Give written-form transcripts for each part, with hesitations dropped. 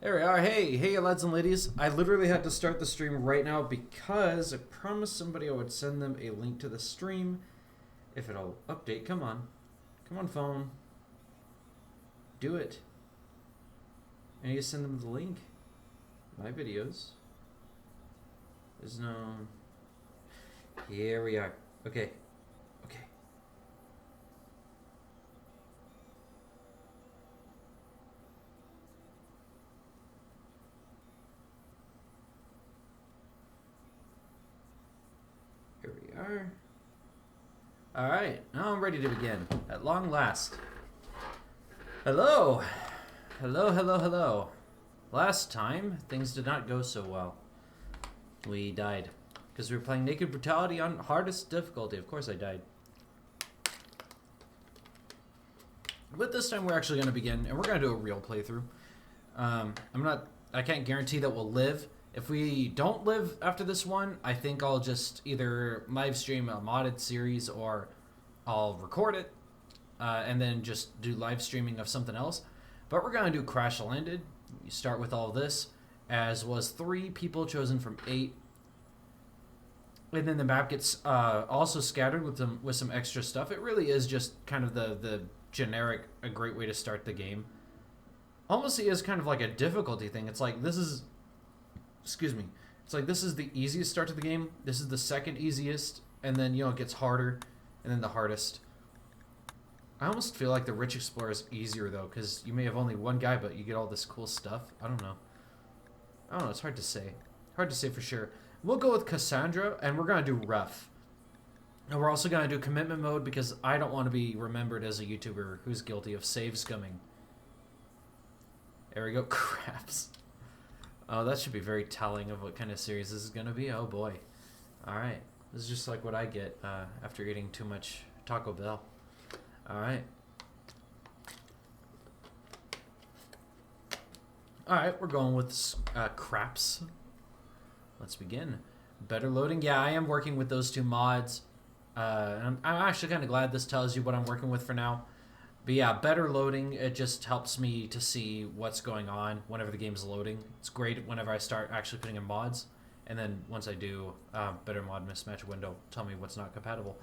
There we are. Hey, lads and ladies. I literally had to start the stream right now because I promised somebody I would send them a link to the stream if it'll update. Come on. Come on, phone. Do it. I need to send them the link. My videos. There's no... Here we are. Okay. Okay. Here we are. Alright, now I'm ready to begin. At long last. Hello! Hello, hello, hello. Last time, things did not go so well. We died. Because we were playing Naked Brutality on hardest difficulty. Of course I died. But this time we're actually going to begin, and we're going to do a real playthrough. I can't guarantee that we'll live. If we don't live after this one, I think I'll just either live stream a modded series or I'll record it and then just do live streaming of something else. But we're going to do Crashlanded. You start with all this, as was 3 people chosen from 8. And then the map gets also scattered with some extra stuff. It really is just kind of the generic, a great way to start the game. Almost see it as kind of like a difficulty thing. It's like this is... Excuse me. It's like this is the easiest start to the game. This is the second easiest. And then, you know, it gets harder. And then the hardest. I almost feel like the Rich Explorer is easier, though. Because you may have only one guy, but you get all this cool stuff. I don't know. It's hard to say. Hard to say for sure. We'll go with Cassandra, and we're going to do rough. And we're also going to do commitment mode, because I don't want to be remembered as a YouTuber who's guilty of save scumming. There we go. Craps. Oh, that should be very telling of what kind of series this is going to be. Oh, boy. Alright. This is just like what I get after eating too much Taco Bell. Alright. Alright, we're going with craps. Let's begin. Better loading. Yeah, I am working with those 2 mods. I'm actually kind of glad this tells you what I'm working with for now. But yeah, better loading, it just helps me to see what's going on whenever the game's loading. It's great whenever I start actually putting in mods. And then once I do, better mod mismatch window, tell me what's not compatible.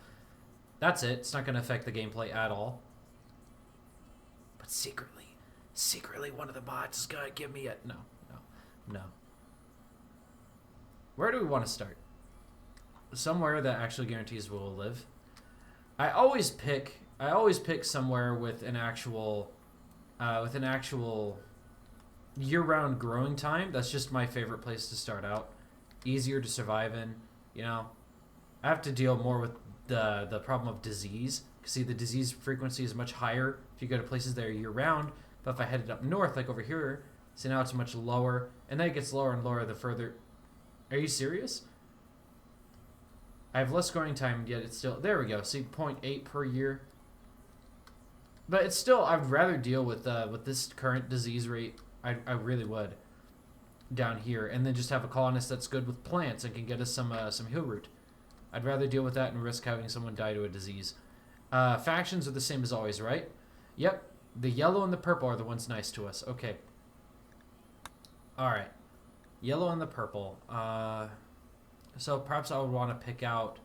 That's it. It's not going to affect the gameplay at all. But secretly one of the mods is going to give me a... No. Where do we want to start? Somewhere that actually guarantees we'll live. I always pick somewhere with an actual year-round growing time. That's just my favorite place to start out. Easier to survive in, you know. I have to deal more with the problem of disease. See, the disease frequency is much higher if you go to places that are year-round. But if I headed up north, like over here, see now it's much lower, and then it gets lower and lower the further. Are you serious? I have less growing time, yet it's still... There we go. See, 0.8 per year. But it's still... I'd rather deal with this current disease rate. I really would. Down here. And then just have a colonist that's good with plants and can get us some heal root. I'd rather deal with that and risk having someone die to a disease. Factions are the same as always, right? Yep. The yellow and the purple are the ones nice to us. Okay. Alright. Yellow and the purple. So perhaps I would want to pick out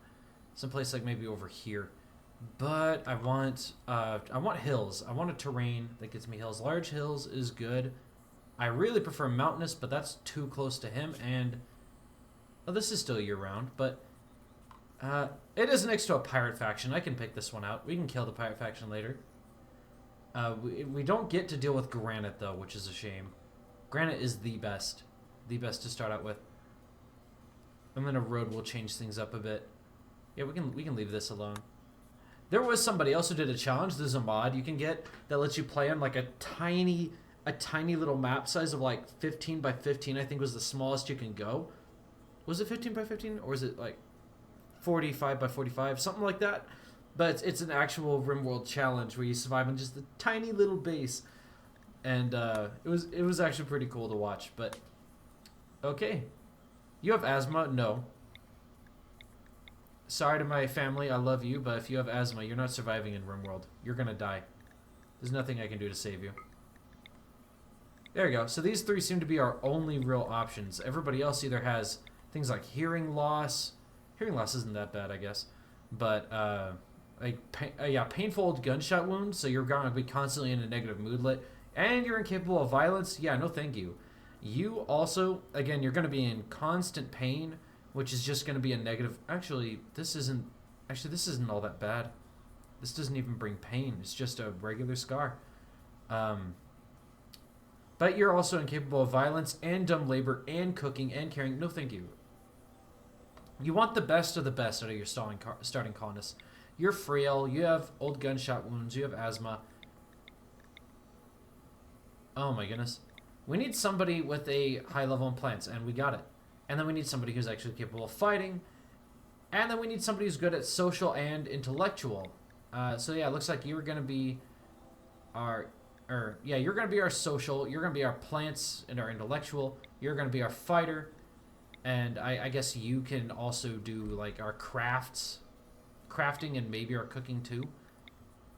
some place like maybe over here. But I want hills. I want a terrain that gets me hills. Large hills is good. I really prefer mountainous, but that's too close to him. And well, this is still year-round, but it is next to a pirate faction. I can pick this one out. We can kill the pirate faction later. We don't get to deal with granite, though, which is a shame. Granite is the best to start out with. And then a road will change things up a bit. Yeah, we can leave this alone. There was somebody else who did a challenge. There's a mod you can get that lets you play on like a tiny little map size of like 15 by 15. I think was the smallest you can go. Was it 15 by 15 or is it like 45 by 45, something like that? But it's an actual RimWorld challenge where you survive on just a tiny little base, and it was actually pretty cool to watch. But okay. You have asthma? No. Sorry to my family, I love you, but if you have asthma, you're not surviving in RimWorld. You're gonna die. There's nothing I can do to save you. There you go. So these three seem to be our only real options. Everybody else either has things like hearing loss. Hearing loss isn't that bad, I guess. But, yeah, painful gunshot wounds, so you're going to be constantly in a negative moodlet. And you're incapable of violence. Yeah, no thank you. You also, again, you're going to be in constant pain, which is just going to be a negative. Actually, this isn't all that bad. This doesn't even bring pain. It's just a regular scar. But you're also incapable of violence and dumb labor and cooking and caring. No thank you. You want the best of the best out of your starting colonists. You're frail. You have old gunshot wounds. You have asthma. Oh my goodness. We need somebody with a high level in plants, and we got it. And then we need somebody who's actually capable of fighting. And then we need somebody who's good at social and intellectual. So yeah, it looks like you're going to be our... you're going to be our social. You're going to be our plants and our intellectual. You're going to be our fighter. And I guess you can also do, like, our crafting and maybe our cooking, too.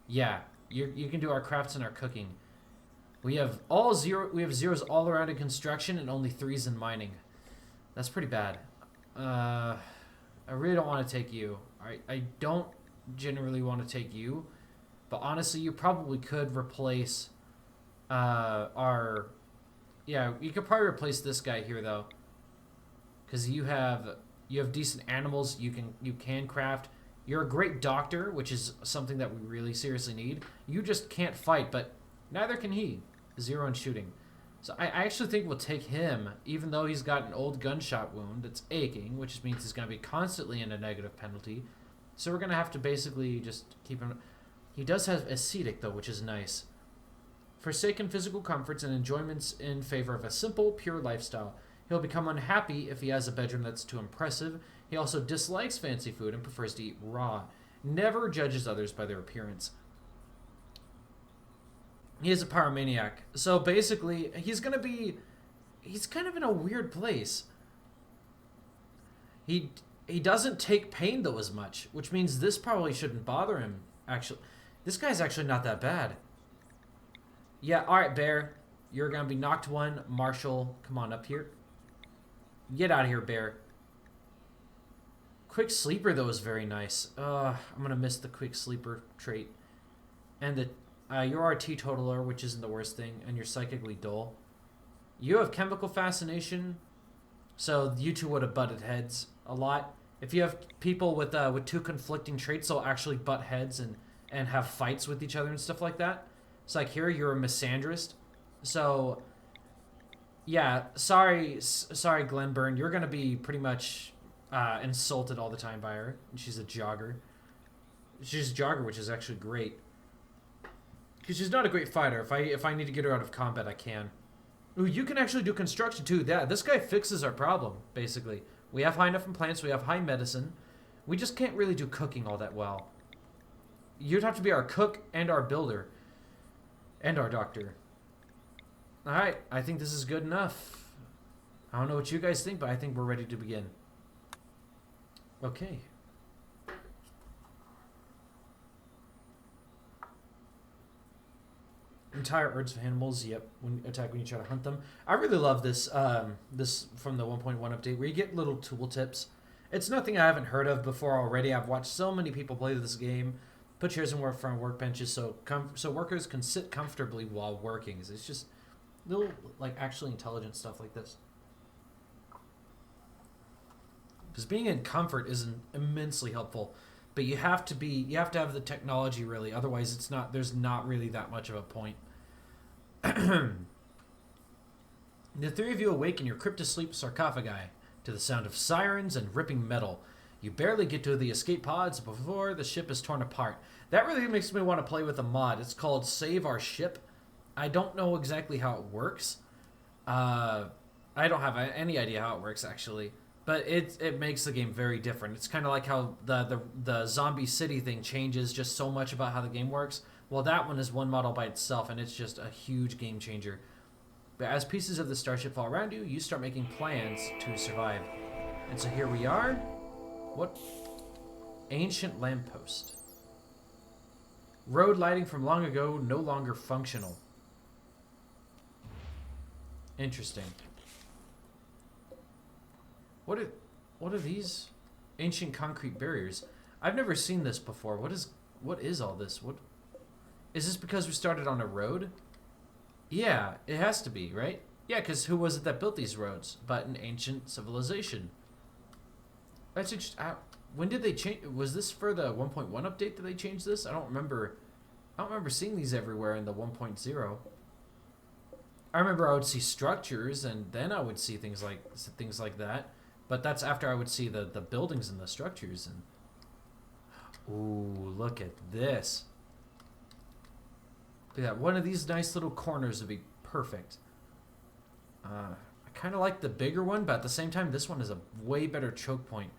Yeah, you can do our crafts and our cooking. We have zeros all around in construction and only 3s in mining. That's pretty bad. I really don't want to take you. I don't generally want to take you. But honestly, you probably could replace our... Yeah, you could probably replace this guy here, though. Because you have decent animals you can craft. You're a great doctor, which is something that we really seriously need. You just can't fight, but neither can he. 0 in shooting. So I actually think we'll take him, even though he's got an old gunshot wound that's aching, which means he's going to be constantly in a negative penalty. So we're going to have to basically just keep him... He does have ascetic, though, which is nice. Forsaken physical comforts and enjoyments in favor of a simple, pure lifestyle. He'll become unhappy if he has a bedroom that's too impressive. He also dislikes fancy food and prefers to eat raw. Never judges others by their appearance. He is a pyromaniac. So basically, he's kind of in a weird place. He doesn't take pain, though, as much, which means this probably shouldn't bother him, actually. This guy's actually not that bad. Yeah, alright, Bear. You're going to be knocked 1. Marshall, come on up here. Get out of here, Bear. Quick Sleeper, though, is very nice. I'm going to miss the Quick Sleeper trait. And the... you're our teetotaler, which isn't the worst thing, and you're psychically dull. You have chemical fascination, so you two would have butted heads a lot. If you have people with 2 conflicting traits, they'll actually butt heads and have fights with each other and stuff like that. It's like here, you're a misandrist. So, yeah, sorry, Glenburn, you're going to be pretty much insulted all the time by her. She's a jogger. She's a jogger, which is actually great. Because she's not a great fighter. If I need to get her out of combat, I can. Ooh, you can actually do construction too. Yeah, this guy fixes our problem, basically. We have high enough in plants, we have high medicine. We just can't really do cooking all that well. You'd have to be our cook and our builder. And our doctor. Alright, I think this is good enough. I don't know what you guys think, but I think we're ready to begin. Okay. Entire herds of animals, yep, when you try to hunt them. I really love this this from the 1.1 update where you get little tooltips. It's nothing I haven't heard of before already. I've watched so many people play this game. Put chairs and front workbenches so workers can sit comfortably while working. It's just little like actually intelligent stuff like this. Because being in comfort is immensely helpful. But you have to have the technology really, otherwise there's not really that much of a point. The 3 of you awake in your cryptosleep sarcophagi to the sound of sirens and ripping metal. You barely get to the escape pods before the ship is torn apart. That really makes me want to play with a mod. It's called Save Our Ship. I don't know exactly how it works. I don't have any idea how it works actually. But it makes the game very different. It's kind of like how the zombie city thing changes just so much about how the game works. Well, that one is one model by itself, and it's just a huge game changer. But as pieces of the starship fall around you, you start making plans to survive. And so here we are. What? Ancient lamppost. Road lighting from long ago no longer functional. Interesting. What are these ancient concrete barriers? I've never seen this before. What is all this? What is this, because we started on a road? Yeah, it has to be, right? Yeah, because who was it that built these roads but an ancient civilization? That's just when did they change? Was this for the 1.1 update that they changed this? I don't remember seeing these everywhere in the 1.0. I remember I would see structures and then I would see things like that. But that's after I would see the buildings and the structures. And ooh, look at this. Look at that. One of these nice little corners would be perfect. I kind of like the bigger one, but at the same time, this one is a way better choke point.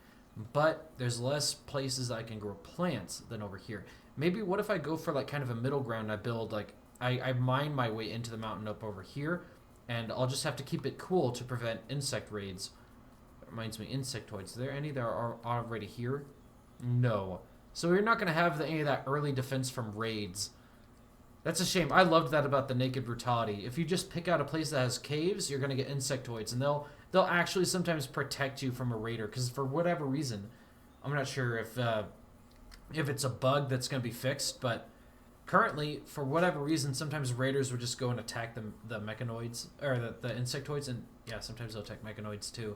But there's less places I can grow plants than over here. Maybe what if I go for like kind of a middle ground? I build like, I mine my way into the mountain up over here, and I'll just have to keep it cool to prevent insect raids. That reminds me, insectoids. Are there any that are already here? No. So you're not going to have any of that early defense from raids. That's a shame. I loved that about the Naked Brutality. If you just pick out a place that has caves, you're going to get insectoids, and they'll actually sometimes protect you from a raider, because for whatever reason, I'm not sure if it's a bug that's going to be fixed, but currently, for whatever reason, sometimes raiders will just go and attack the mechanoids, or the insectoids, and yeah, sometimes they'll attack mechanoids too.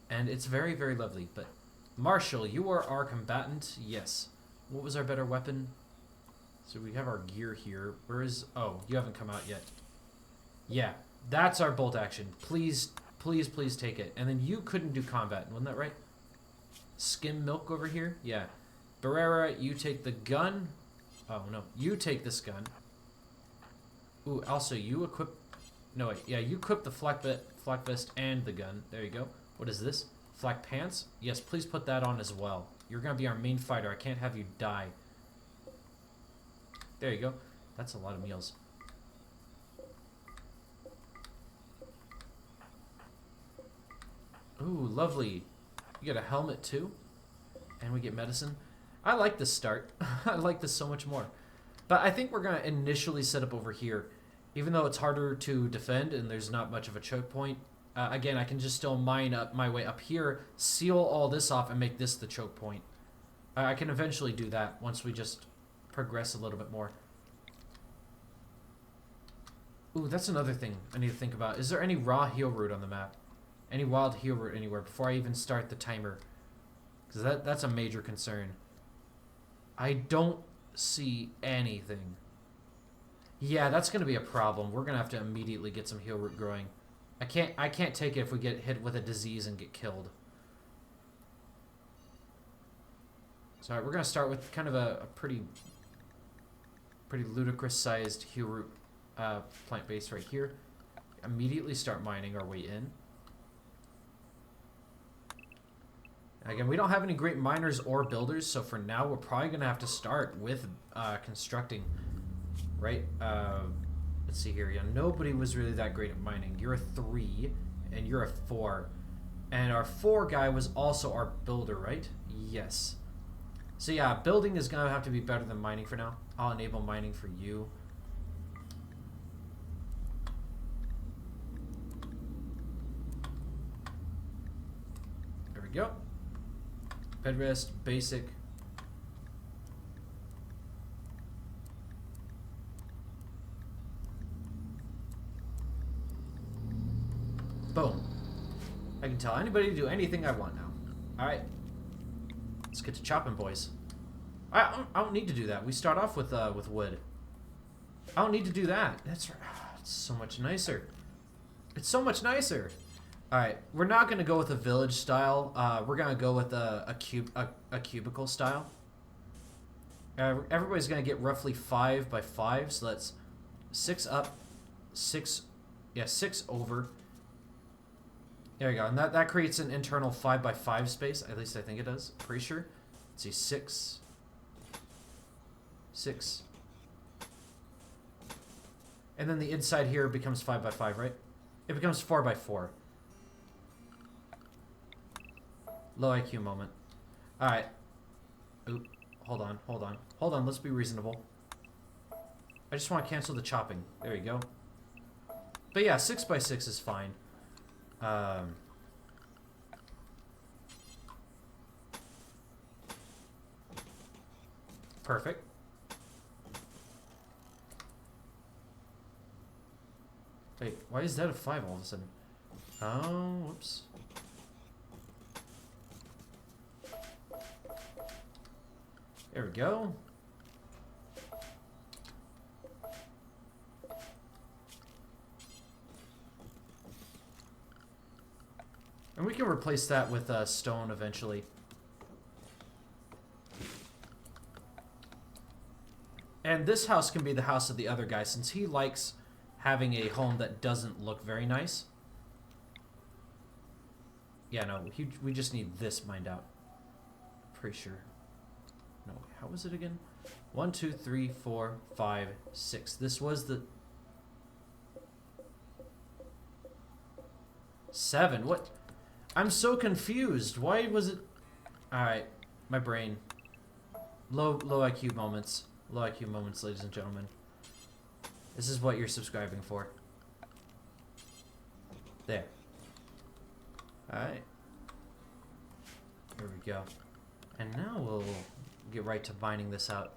And it's very, very lovely. But Marshall, you are our combatant. Yes. What was our better weapon? So we have our gear here. Where is... Oh, you haven't come out yet. Yeah, that's our bolt action. Please, please, please take it. And then you couldn't do combat. Wasn't that right? Skim milk over here? Yeah. Barrera, you take the gun. Oh, no. You take this gun. Ooh, also, you equip... No, wait. Yeah, you equip the flak vest and the gun. There you go. What is this? Flak pants? Yes, please put that on as well. You're going to be our main fighter. I can't have you die. There you go. That's a lot of meals. Ooh, lovely. You get a helmet too. And we get medicine. I like this start. I like this so much more. But I think we're going to initially set up over here. Even though it's harder to defend and there's not much of a choke point. Again, I can just still mine up my way up here, seal all this off, and make this the choke point. I can eventually do that once we just progress a little bit more. Ooh, that's another thing I need to think about. Is there any raw heal root on the map? Any wild heal root anywhere before I even start the timer? Because that's a major concern. I don't see anything. Yeah, that's going to be a problem. We're going to have to immediately get some heal root growing. I can't take it if we get hit with a disease and get killed. So we're going to start with kind of a pretty ludicrous sized heal root plant base right here. Immediately start mining our way in. Again, we don't have any great miners or builders, so for now we're probably going to have to start with constructing, right? Let's see here. Yeah, nobody was really that great at mining. You're a 3, and you're a 4. And our 4 guy was also our builder, right? Yes. So yeah, building is going to have to be better than mining for now. I'll enable mining for you. There we go. Bed rest, basic. Boom. I can tell anybody to do anything I want now. Alright. Let's get to chopping, boys. I don't need to do that. We start off with wood. I don't need to do that. That's right. It's so much nicer. It's so much nicer. Alright, we're not going to go with a village style. We're going to go with a cubicle style. Everybody's going to get roughly 5 by 5, so that's 6 up, 6 over. There you go, and that creates an internal 5 by 5 space. At least I think it does. Pretty sure. Let's see, 6. And then the inside here becomes 5 by 5, right? It becomes 4 by 4. Low IQ moment. Alright. Oop. Hold on. Let's be reasonable. I just want to cancel the chopping. There you go. But yeah, 6x6 is fine. Perfect. Wait, why is that a 5 all of a sudden? Oh, whoops. There we go. And we can replace that with stone eventually. And this house can be the house of the other guy, since he likes having a home that doesn't look very nice. Yeah, no, we just need this mined out. Pretty sure. No, how was it again? 1, 2, 3, 4, 5, 6. This was the 7. What? I'm so confused. Why was it? All right, my brain. Low IQ moments. Low IQ moments, ladies and gentlemen. This is what you're subscribing for. There. Alright. Here we go. And now we'll get right to mining this out.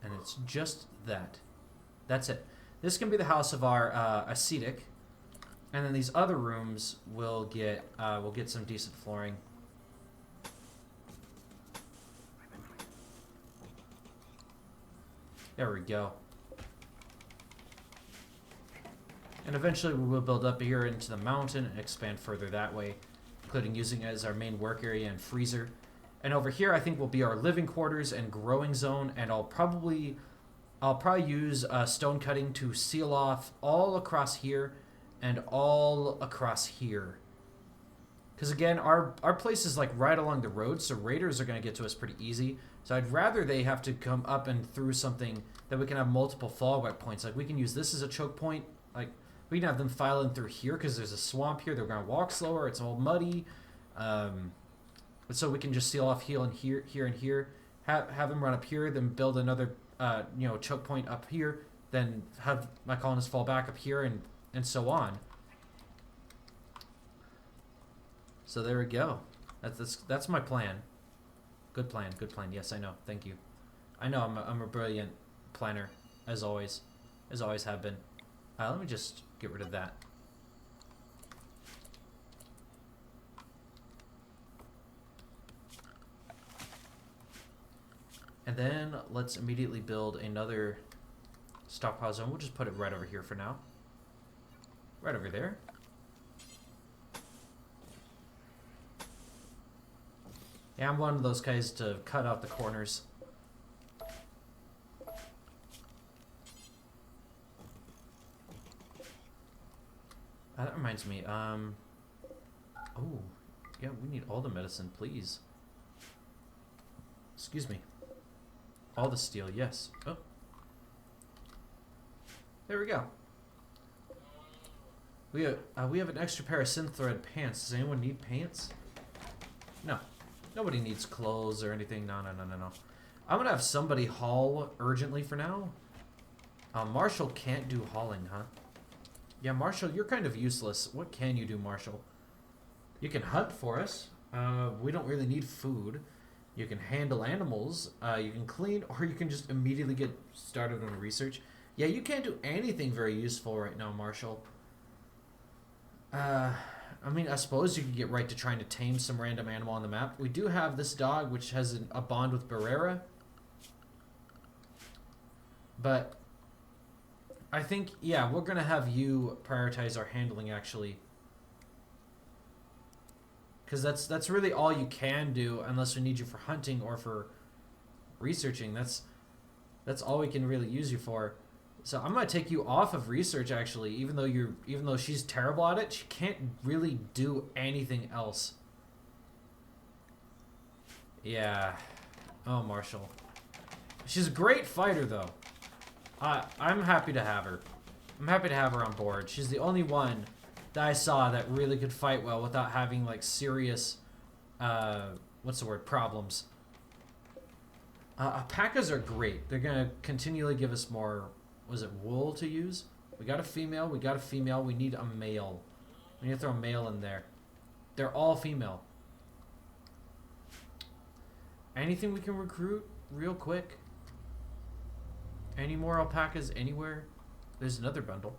And it's just that. That's it. This can be the house of our ascetic. And then these other rooms will get some decent flooring. There we go. And eventually we will build up here into the mountain and expand further that way, including using it as our main work area and freezer. And over here I think will be our living quarters and growing zone, and I'll probably use stone cutting to seal off all across here and all across here. Because again, our place is like right along the road, so raiders are going to get to us pretty easy. So I'd rather they have to come up and through something that we can have multiple fallback points. Like we can use this as a choke point. Like we can have them file in through here because there's a swamp here. They're going to walk slower. It's all muddy. So we can just seal off here and here. Have them run up here, then build another choke point up here. Then have my colonists fall back up here and so on. So there we go. That's my plan. Good plan. Good plan. Yes, I know. Thank you. I know I'm a brilliant planner, as always have been. Let me just get rid of that. And then let's immediately build another stockpile zone. We'll just put it right over here for now. Right over there. Yeah, I'm one of those guys to cut out the corners. That reminds me, oh, yeah, we need all the medicine, please. Excuse me. All the steel, yes. Oh. There we go. We have an extra pair of synth thread pants. Does anyone need pants? No. Nobody needs clothes or anything. No. I'm gonna have somebody haul urgently for now. Marshall can't do hauling, huh? Yeah, Marshall, you're kind of useless. What can you do, Marshall? You can hunt for us. We don't really need food. You can handle animals. You can clean, or you can just immediately get started on research. Yeah, you can't do anything very useful right now, Marshall. I mean, I suppose you could get right to trying to tame some random animal on the map. We do have this dog, which has a bond with Barrera. But I think, yeah, we're going to have you prioritize our handling, actually. Because that's really all you can do, unless we need you for hunting or for researching. That's all we can really use you for. So I'm gonna take you off of research, actually, even though she's terrible at it. She can't really do anything else. Yeah. Oh, Marshall. She's a great fighter, though. I'm happy to have her. I'm happy to have her on board. She's the only one that I saw that really could fight well without having like serious, what's the word, problems. Alpacas are great. They're gonna continually give us more. Was it wool to use? We got a female. We got a female. We need a male. We need to throw a male in there. They're all female. Anything we can recruit real quick? Any more alpacas anywhere? There's another bundle.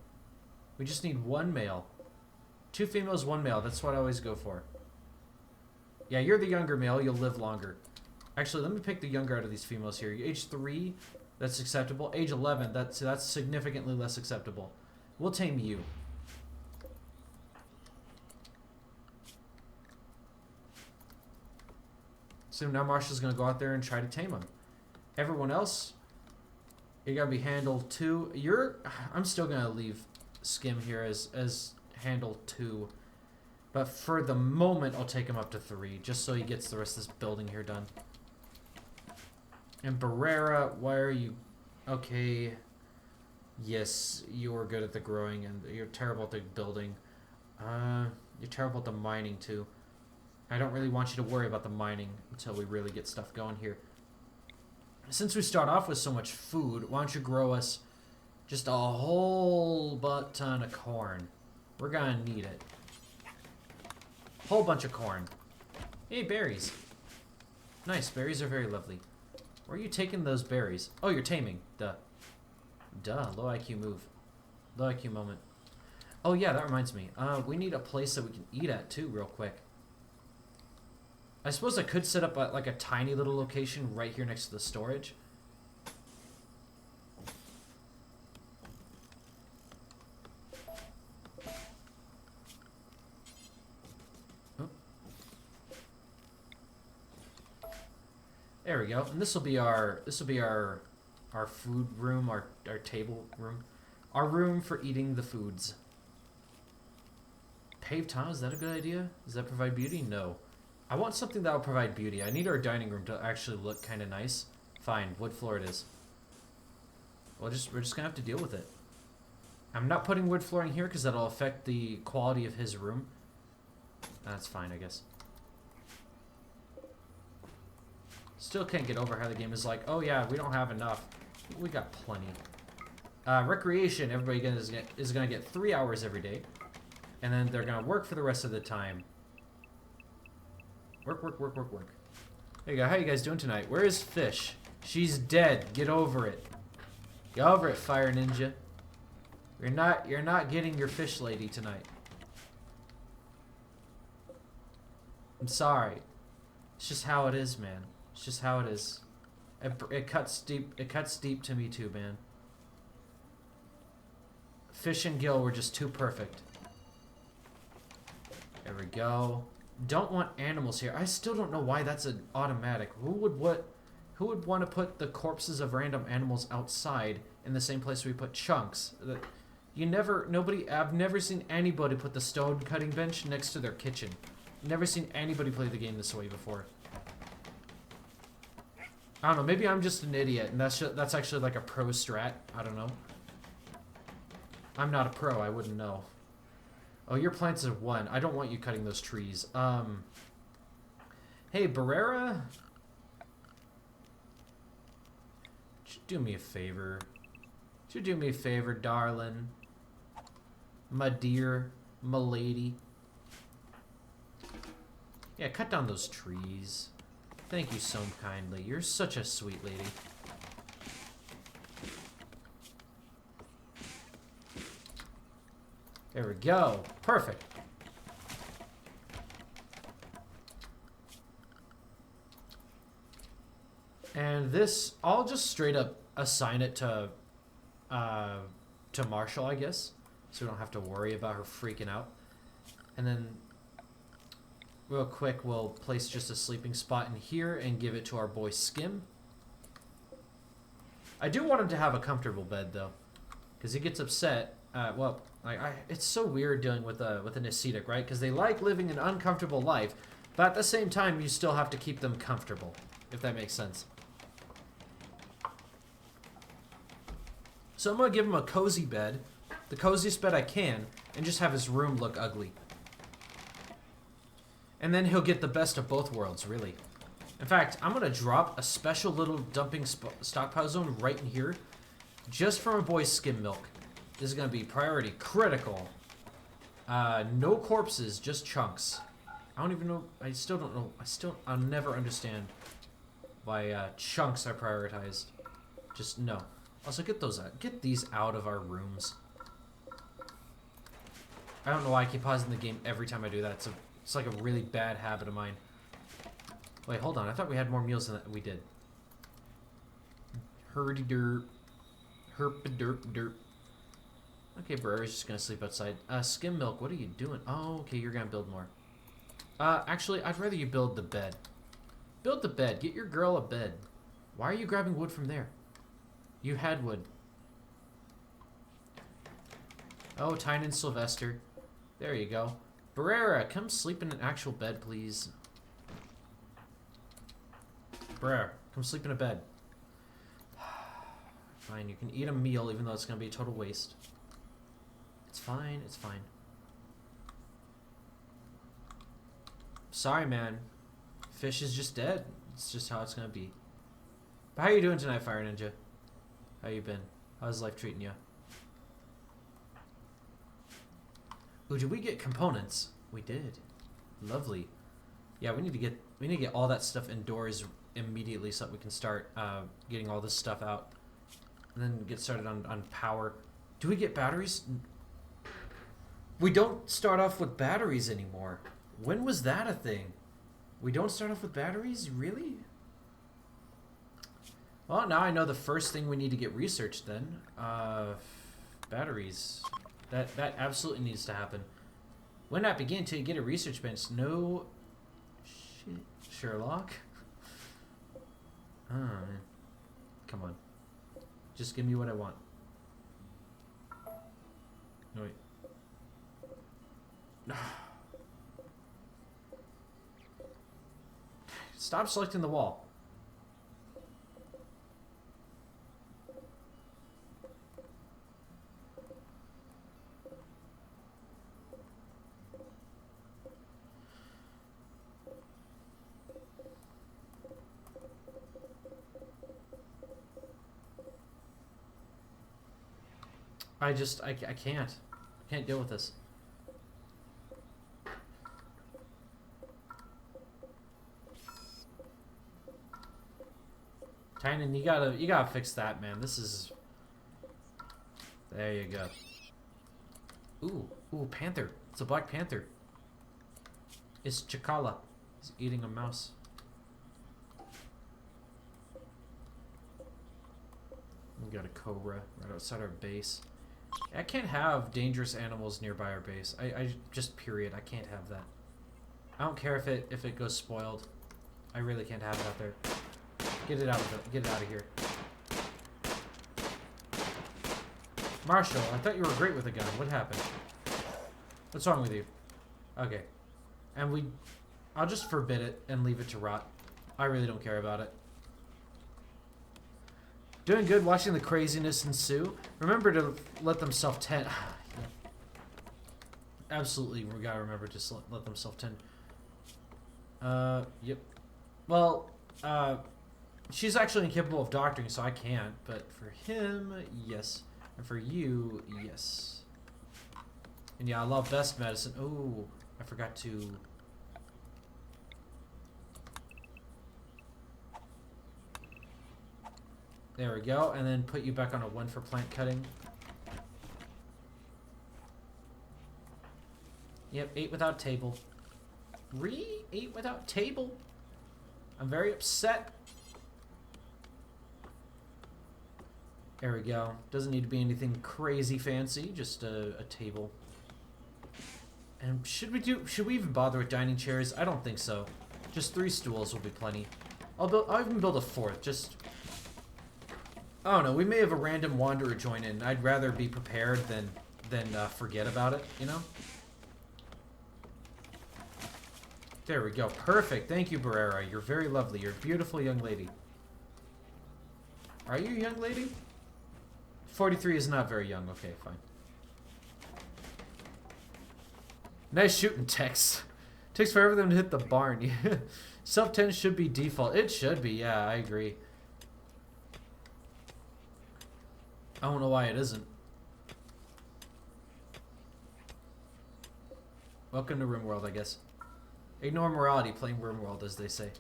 We just need one male. 2 females, 1 male. That's what I always go for. Yeah, you're the younger male. You'll live longer. Actually, let me pick the younger out of these females here. Age 3, that's acceptable. Age 11, that's significantly less acceptable. We'll tame you. So now Marshall's going to go out there and try to tame him. Everyone else, you got to be handle 2. I'm still going to leave Skim here as handle 2. But for the moment, I'll take him up to 3, just so he gets the rest of this building here done. And Barrera, why are you... Okay. Yes, you are good at the growing, and you're terrible at the building. You're terrible at the mining, too. I don't really want you to worry about the mining until we really get stuff going here. Since we start off with so much food, why don't you grow us just a whole butt ton of corn? We're gonna need it. Whole bunch of corn. Hey, berries. Nice, berries are very lovely. Where are you taking those berries? Oh, you're taming. Duh. Duh, low IQ move. Low IQ moment. Oh yeah, that reminds me. We need a place that we can eat at too, real quick. I suppose I could set up like a tiny little location right here next to the storage. Oh. There we go. And this will be our food room, our table room. Our room for eating the foods. Paved tile, is that a good idea? Does that provide beauty? No. I want something that will provide beauty. I need our dining room to actually look kind of nice. Fine, wood floor it is. We're just gonna have to deal with it. I'm not putting wood flooring here because that'll affect the quality of his room. That's fine, I guess. Still can't get over how the game is like, oh yeah, we don't have enough. We got plenty. Recreation, everybody is gonna get 3 hours every day. And then they're gonna work for the rest of the time. Work, work, work, work, work. There you go. How you guys doing tonight? Where is Fish? She's dead. Get over it. Get over it, Fire Ninja. You're not getting your fish lady tonight. I'm sorry. It's just how it is, man. It's just how it is. It cuts deep. It cuts deep to me too, man. Fish and Gil were just too perfect. There we go. Don't want animals here. I still don't know why that's an automatic. Who would want to put the corpses of random animals outside in the same place we put chunks? I've never seen anybody put the stone cutting bench next to their kitchen. Never seen anybody play the game this way before. I don't know, maybe I'm just an idiot and that's actually like a pro strat. I don't know. I'm not a pro, I wouldn't know. Oh, your plants are 1. I don't want you cutting those trees. Hey, Barrera? Would you do me a favor? Would you do me a favor, darling? My dear, my lady. Yeah, cut down those trees. Thank you so kindly. You're such a sweet lady. There we go. Perfect. And this, I'll just straight up assign it to Marshall, I guess, so we don't have to worry about her freaking out. And then, real quick, we'll place just a sleeping spot in here and give it to our boy Skim. I do want him to have a comfortable bed though, because he gets upset. Well, it's so weird dealing with an ascetic, right? Because they like living an uncomfortable life, but at the same time, you still have to keep them comfortable, if that makes sense. So I'm going to give him a cozy bed, the coziest bed I can, and just have his room look ugly. And then he'll get the best of both worlds, really. In fact, I'm going to drop a special little dumping stockpile zone right in here, just for my boy Skim Milk. This is gonna be priority critical. No corpses, just chunks. I don't even know. I still don't know. I'll never understand why chunks are prioritized. Just no. Also, get those out. Get these out of our rooms. I don't know why I keep pausing the game every time I do that. It's like a really bad habit of mine. Wait, hold on. I thought we had more meals than that. We did. Herdy derp. Herp derp derp. Okay, Brer's just gonna sleep outside. Skim Milk, what are you doing? Oh, okay, you're gonna build more. Actually, I'd rather you build the bed. Build the bed. Get your girl a bed. Why are you grabbing wood from there? You had wood. Oh, Tyne and Sylvester. There you go. Barrera, come sleep in an actual bed, please. Barrera, come sleep in a bed. Fine, you can eat a meal even though it's gonna be a total waste. It's fine, it's fine. Sorry, man. Fish is just dead. It's just how it's gonna be. But how you doing tonight, Fire Ninja? How you been? How's life treating you? Ooh, did we get components? We did. Lovely. Yeah, we need to get all that stuff indoors immediately so that we can start getting all this stuff out. And then get started on power. Do we get batteries? We don't start off with batteries anymore. When was that a thing? We don't start off with batteries? Really? Well, now I know the first thing we need to get researched then. Batteries. That absolutely needs to happen. When not begin till you get a research bench. No shit, Sherlock. Oh, man. Come on. Just give me what I want. No, wait. Stop selecting the wall. I can't. I can't deal with this. Tynan, you gotta fix that, man. This is... There you go. Ooh, panther. It's a black panther. It's Chakala. He's eating a mouse. We got a cobra right outside our base. I can't have dangerous animals nearby our base. I just period. I can't have that. I don't care if it goes spoiled. I really can't have it out there. Get it out of here. Marshall, I thought you were great with a gun. What happened? What's wrong with you? Okay. And I'll just forbid it and leave it to rot. I really don't care about it. Doing good, watching the craziness ensue. Remember to let them self-tend. Absolutely, we gotta remember to let them self-tend. Yep. Well, she's actually incapable of doctoring, so I can't. But for him, yes. And for you, yes. And yeah, I love best medicine. Oh, I forgot to... There we go, and then put you back on a 1 for plant cutting. Yep, 8 without table. 8 without table. I'm very upset. There we go. Doesn't need to be anything crazy fancy, just a table. And should we even bother with dining chairs? I don't think so. Just 3 stools will be plenty. I'll even build a 4th, just... I don't know, we may have a random wanderer join in. I'd rather be prepared than forget about it, you know? There we go. Perfect. Thank you, Barrera. You're very lovely. You're a beautiful young lady. Are you a young lady? 43 is not very young. Okay, fine. Nice shooting, Tex. Takes forever for them to hit the barn. Self-tend should be default. It should be, yeah, I agree. I don't know why it isn't. Welcome to RimWorld, I guess. Ignore morality, playing RimWorld, as they say.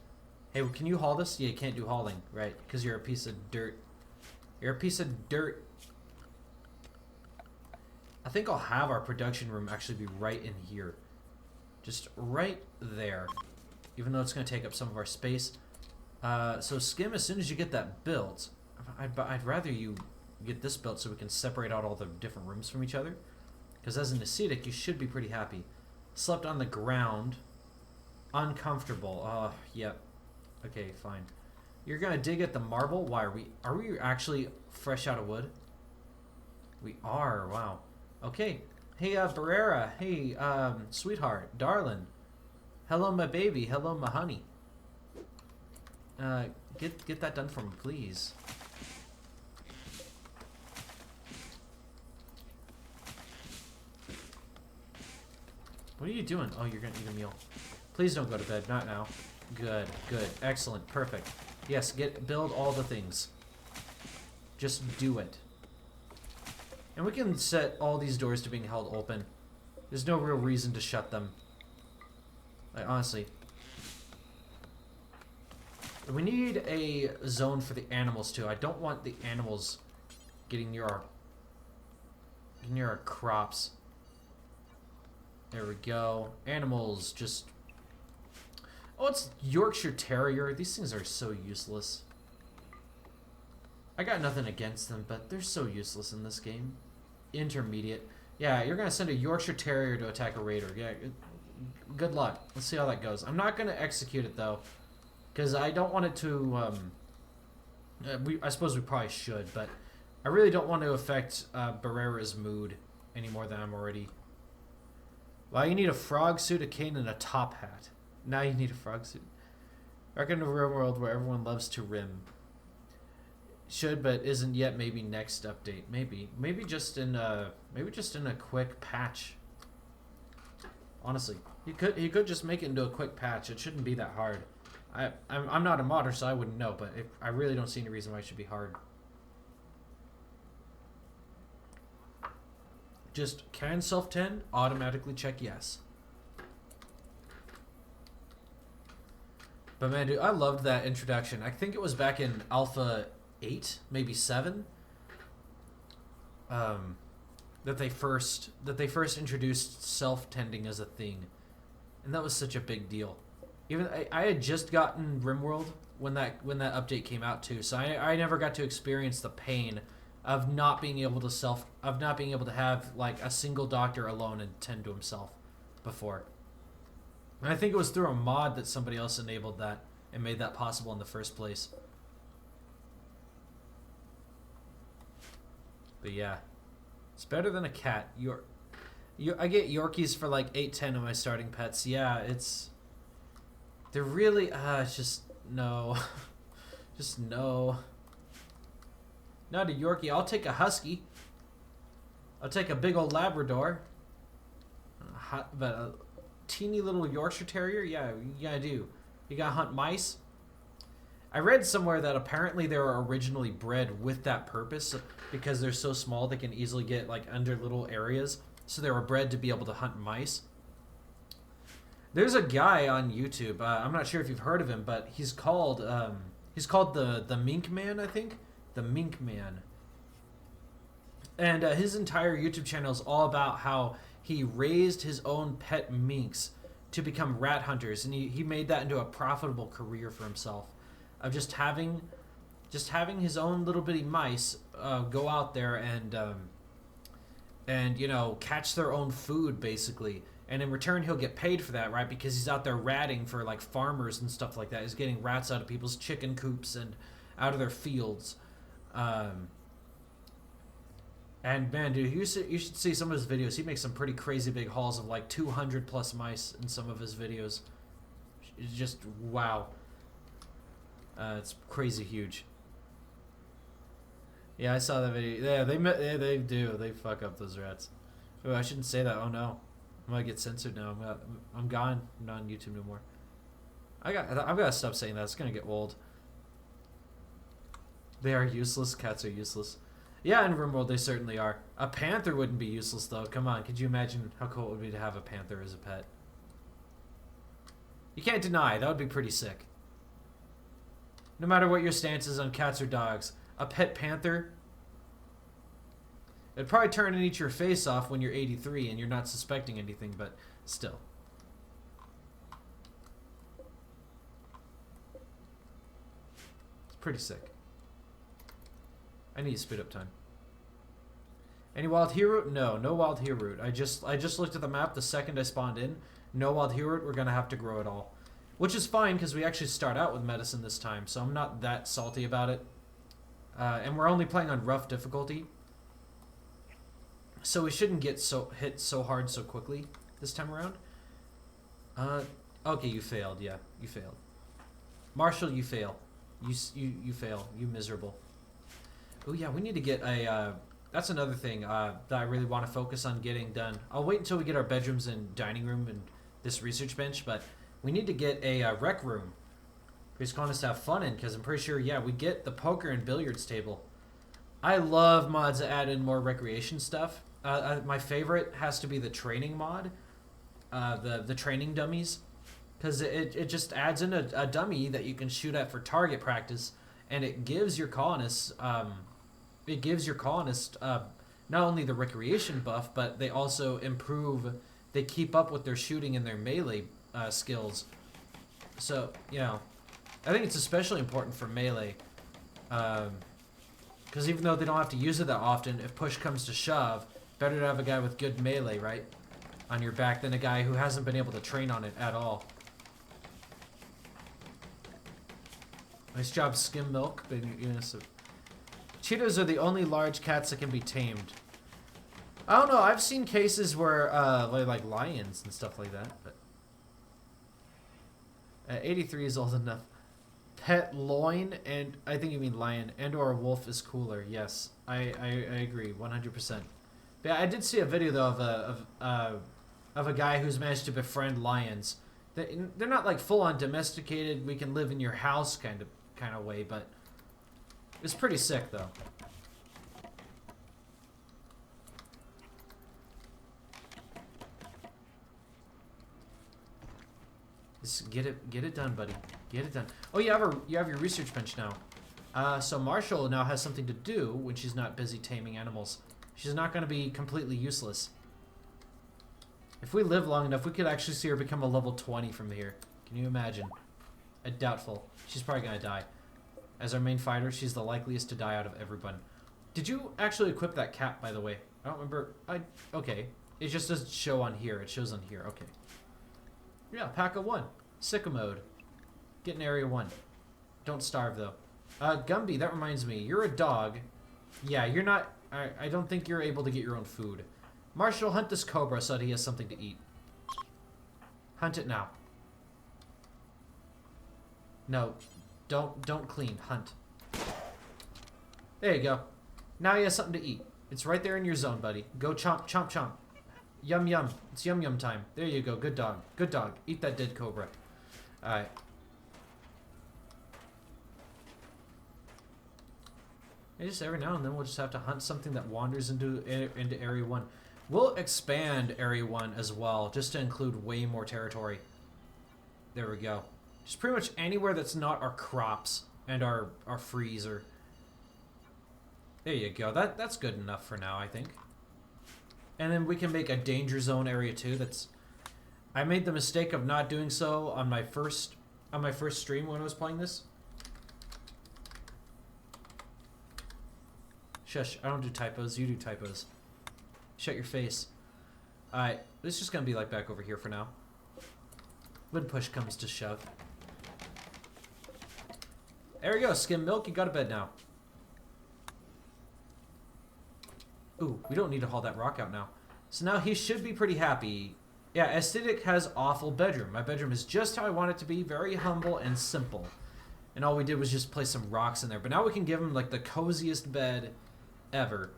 Hey, can you haul this? Yeah, you can't do hauling, right? Because you're a piece of dirt. You're a piece of dirt. I think I'll have our production room actually be right in here. Just right there. Even though it's going to take up some of our space. So Skim, as soon as you get that built, I'd rather you get this built so we can separate out all the different rooms from each other. Because as an ascetic, you should be pretty happy. Slept on the ground. Uncomfortable. Yep. Okay, fine. You're going to dig at the marble? Why are we actually fresh out of wood? We are. Wow. Okay. Hey, Barrera. Hey, sweetheart. Darling. Hello, my baby. Hello, my honey. Get that done for me, please. What are you doing? Oh, you're gonna eat a meal. Please don't go to bed. Not now. Good. Good. Excellent. Perfect. Yes, build all the things. Just do it. And we can set all these doors to being held open. There's no real reason to shut them. Like, honestly. We need a zone for the animals, too. I don't want the animals getting near our crops. There we go. Animals, just... Oh, it's Yorkshire Terrier. These things are so useless. I got nothing against them, but they're so useless in this game. Intermediate. Yeah, you're going to send a Yorkshire Terrier to attack a raider. Yeah, good luck. Let's see how that goes. I'm not going to execute it, though, because I don't want it to... I suppose we probably should, but I really don't want to affect Barrera's mood any more than I'm already... Well, you need a frog suit, a cane, and a top hat. Now you need a frog suit. Welcome to RimWorld, where everyone loves to rim. Should, but isn't yet. Maybe next update. Maybe just in a quick patch. Honestly, he could just make it into a quick patch. It shouldn't be that hard. I'm not a modder, so I wouldn't know. But I really don't see any reason why it should be hard. Just can self-tend, automatically check yes. But man, dude, I loved that introduction. I think it was back in Alpha 8, maybe 7. That they first introduced self-tending as a thing. And that was such a big deal. Even I had just gotten RimWorld when that update came out too, so I never got to experience the pain of not being able to have like a single doctor alone and tend to himself before. And I think it was through a mod that somebody else enabled that and made that possible in the first place. But yeah, it's better than a cat. I get Yorkies for like 8-10 of my starting pets. Yeah, they're really it's just no. Just no. Not a Yorkie. I'll take a Husky. I'll take a big old Labrador. But a teeny little Yorkshire Terrier? Yeah, you gotta do. You gotta hunt mice. I read somewhere that apparently they were originally bred with that purpose because they're so small they can easily get like under little areas. So they were bred to be able to hunt mice. There's a guy on YouTube. I'm not sure if you've heard of him, but he's called the Mink Man, I think. The Mink Man. And his entire YouTube channel is all about how he raised his own pet minks to become rat hunters, and he made that into a profitable career for himself of just having his own little bitty mice go out there and you know, catch their own food basically, and in return he'll get paid for that, right? Because he's out there ratting for like farmers and stuff like that. He's getting rats out of people's chicken coops and out of their fields. And man, dude, you should see some of his videos. He makes some pretty crazy big hauls of like 200 plus mice in some of his videos. It's just wow. It's crazy huge. Yeah, I saw that video. Yeah, they do. They fuck up those rats. Oh, I shouldn't say that. Oh no, I might get censored now. I'm gone. I'm not on YouTube no more. I've got to stop saying that. It's gonna get old. They are useless. Cats are useless. Yeah, in RimWorld they certainly are. A panther wouldn't be useless though. Come on, could you imagine how cool it would be to have a panther as a pet? You can't deny, that would be pretty sick. No matter what your stance is on cats or dogs, a pet panther, it'd probably turn and eat your face off when you're 83 and you're not suspecting anything, but still. It's pretty sick. I need to speed up time. Any wild hero? No, no wild hero. I just looked at the map the second I spawned in. No wild hero. We're gonna have to grow it all, which is fine because we actually start out with medicine this time, so I'm not that salty about it. And we're only playing on rough difficulty, so we shouldn't get hit so hard so quickly this time around. Okay, you failed. Yeah, you failed. Marshall, you fail. You fail. You miserable. Oh yeah, we need to get a. That's another thing that I really want to focus on getting done. I'll wait until we get our bedrooms and dining room and this research bench, but we need to get a rec room. We just want us to have fun in, because I'm pretty sure, yeah, we get the poker and billiards table. I love mods that add in more recreation stuff. My favorite has to be the training mod, the training dummies, because it just adds in a dummy that you can shoot at for target practice, and it gives your colonists not only the recreation buff, but they also improve. They keep up with their shooting and their melee skills. So, you know, I think it's especially important for melee. Because even though they don't have to use it that often, if push comes to shove, better to have a guy with good melee, right, on your back than a guy who hasn't been able to train on it at all. Nice job, Skim Milk. Cheetahs are the only large cats that can be tamed. I don't know. I've seen cases where, like lions and stuff like that. But 83 is old enough. Pet loin, and I think you mean lion, and or a wolf is cooler. Yes, I agree 100%. But yeah, I did see a video though of a guy who's managed to befriend lions. They're not like full on domesticated. We can live in your house kind of way, but it's pretty sick though. Just get it done, buddy. Get it done. Oh, you have your research bench now. So Marshall now has something to do when she's not busy taming animals. She's not going to be completely useless. If we live long enough, we could actually see her become a level 20 from here. Can you imagine? Doubtful. She's probably going to die. As our main fighter, she's the likeliest to die out of everyone. Did you actually equip that cap, by the way? I don't remember. Okay. It just doesn't show on here. It shows on here. Okay. Yeah, pack of 1. Sicko mode. Get in area 1. Don't starve, though. Gumby, that reminds me. You're a dog. Yeah, you're not... I don't think you're able to get your own food. Marshall, hunt this cobra so that he has something to eat. Hunt it now. No. Don't clean. Hunt. There you go. Now he has something to eat. It's right there in your zone, buddy. Go chomp, chomp, chomp. Yum, yum. It's yum, yum time. There you go. Good dog. Good dog. Eat that dead cobra. Alright. Just every now and then we'll just have to hunt something that wanders into Area 1. We'll expand Area 1 as well, just to include way more territory. There we go. Just pretty much anywhere that's not our crops and our freezer. There you go. That's good enough for now, I think. And then we can make a danger zone area 2. I made the mistake of not doing so on my first stream when I was playing this. Shush, I don't do typos, you do typos. Shut your face. Alright, this is just gonna be like back over here for now. When push comes to shove. There we go, Skim Milk, you got a bed now. Ooh, we don't need to haul that rock out now. So now he should be pretty happy. Yeah, Aesthetic has awful bedroom. My bedroom is just how I want it to be, very humble and simple. And all we did was just place some rocks in there. But now we can give him like the coziest bed ever.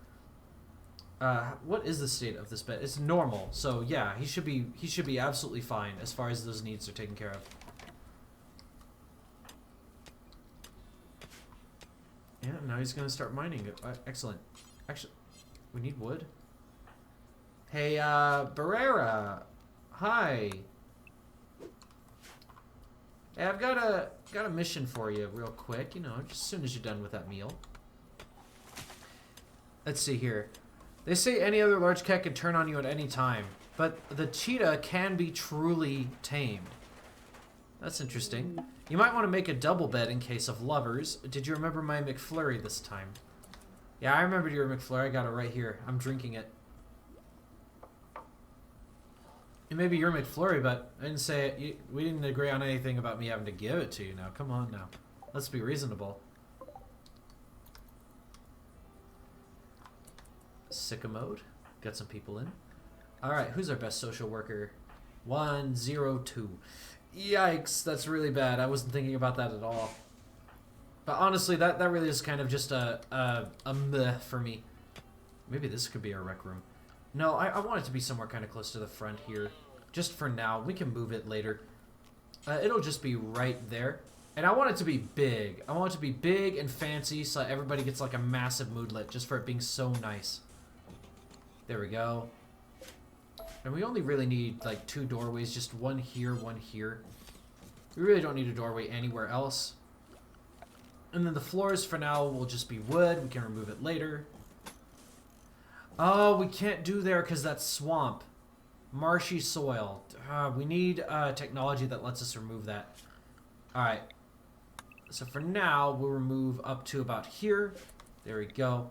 What is the state of this bed? It's normal. So yeah, he should be absolutely fine as far as those needs are taken care of. Yeah, now he's gonna start mining it. Excellent. Actually, we need wood. Hey, Barrera. Hi. Hey, I've got a mission for you real quick, you know, just as soon as you're done with that meal. Let's see here. They say any other large cat can turn on you at any time, but the cheetah can be truly tamed. That's interesting. You might want to make a double bed in case of lovers. Did you remember my McFlurry this time? Yeah, I remembered your McFlurry. I got it right here. I'm drinking it. It may be your McFlurry, but I didn't say it. We didn't agree on anything about me having to give it to you now. Come on now. Let's be reasonable. Sicko mode. Got some people in. Alright, who's our best social worker? 102. Yikes, that's really bad. I wasn't thinking about that at all. But honestly, that really is kind of just a meh for me. Maybe this could be our rec room. No, I want it to be somewhere kind of close to the front here. Just for now. We can move it later. It'll just be right there. And I want it to be big. I want it to be big and fancy so everybody gets like a massive moodlet just for it being so nice. There we go. And we only really need like 2 doorways. Just one here, one here. We really don't need a doorway anywhere else. And then the floors for now will just be wood. We can remove it later. Oh, we can't do there because that's swamp. Marshy soil. We need technology that lets us remove that. Alright. So for now, we'll remove up to about here. There we go.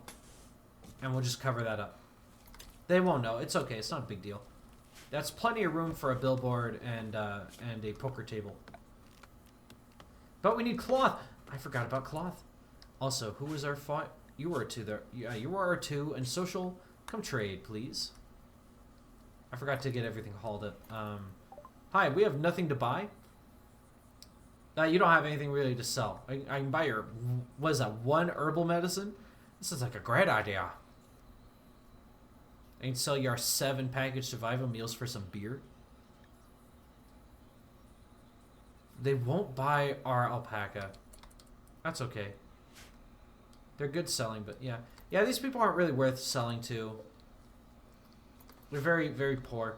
And we'll just cover that up. They won't know. It's okay. It's not a big deal. That's plenty of room for a billboard and a poker table. But we need cloth. I forgot about cloth. Also, who was our fight? You were R2 there. Yeah, you were R2 and social. Come trade, please. I forgot to get everything hauled up. Hi, we have nothing to buy. You don't have anything really to sell. I can buy your, what is that, 1 herbal medicine? This is like a great idea. I can sell your 7 package survival meals for some beer. They won't buy our alpaca. That's okay. They're good selling, but yeah. Yeah, these people aren't really worth selling to. They're very, very poor.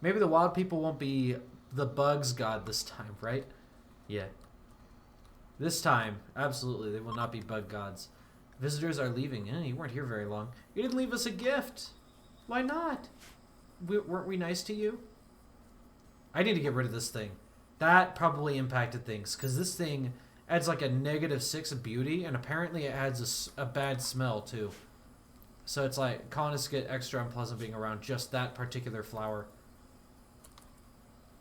Maybe the wild people won't be the bugs god this time, right? Yeah. This time, absolutely, they will not be bug gods. Visitors are leaving. You weren't here very long. You didn't leave us a gift. Why not? Weren't we nice to you? I need to get rid of this thing. That probably impacted things, because this thing adds like a -6 of beauty, and apparently it adds a bad smell too. So it's like, colonists get extra unpleasant being around just that particular flower.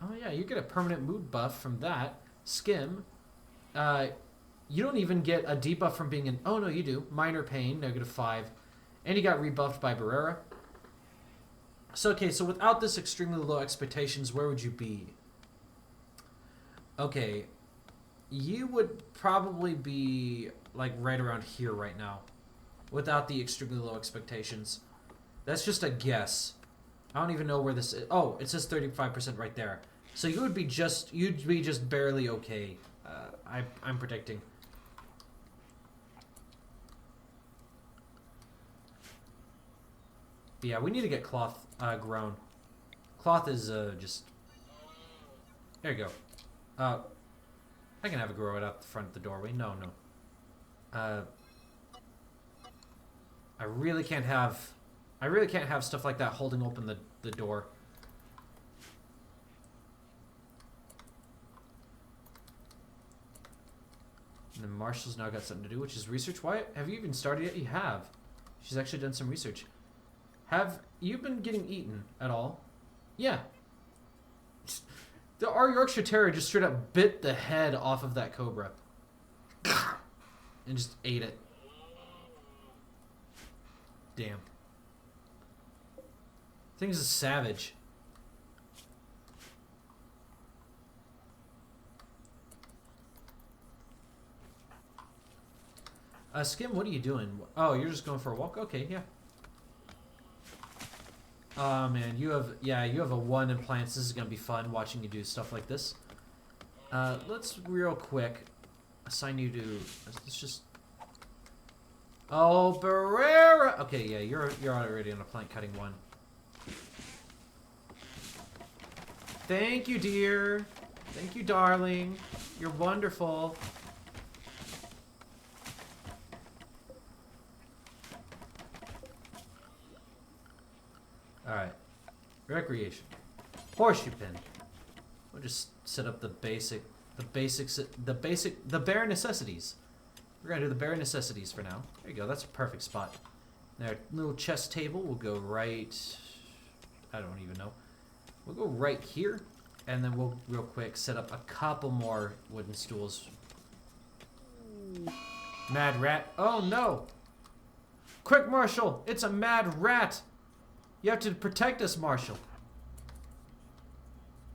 Oh yeah, you get a permanent mood buff from that. Skim. You don't even get a debuff from being in... Oh no, you do. Minor pain, -5. And you got rebuffed by Barrera. So okay, so without this extremely low expectations, where would you be? Okay. You would probably be like right around here right now. Without the extremely low expectations. That's just a guess. I don't even know where this is. Oh, it says 35% right there. So you would be just, you'd be just barely okay. I'm predicting. But yeah, we need to get cloth grown. Cloth is just... There you go. I can have it grow it out the front of the doorway. No. I really can't have stuff like that holding open the door. And then Marshall's now got something to do, which is research. Why have you even started yet? You have. She's actually done some research. Have you been getting eaten at all? Yeah. Our Yorkshire Terrier just straight up bit the head off of that cobra. And just ate it. Damn. Thing's a savage. Skim, what are you doing? Oh, you're just going for a walk? Okay, yeah. Oh man, you have a 1 in plants. This is gonna be fun watching you do stuff like this. Let's real quick assign you to. Let's just. Oh, Barrera! Okay, yeah, you're already on a plank cutting one. Thank you, dear. Thank you, darling. You're wonderful. Alright. Recreation. Horseshoe pin. We'll just set up the bare necessities. We're gonna do the bare necessities for now. There you go, that's a perfect spot. Now, little chest table will go right... I don't even know. We'll go right here, and then we'll, real quick, set up a couple more wooden stools. Mad rat. Oh, no! Quick, Marshall! It's a mad rat! You have to protect us, Marshall.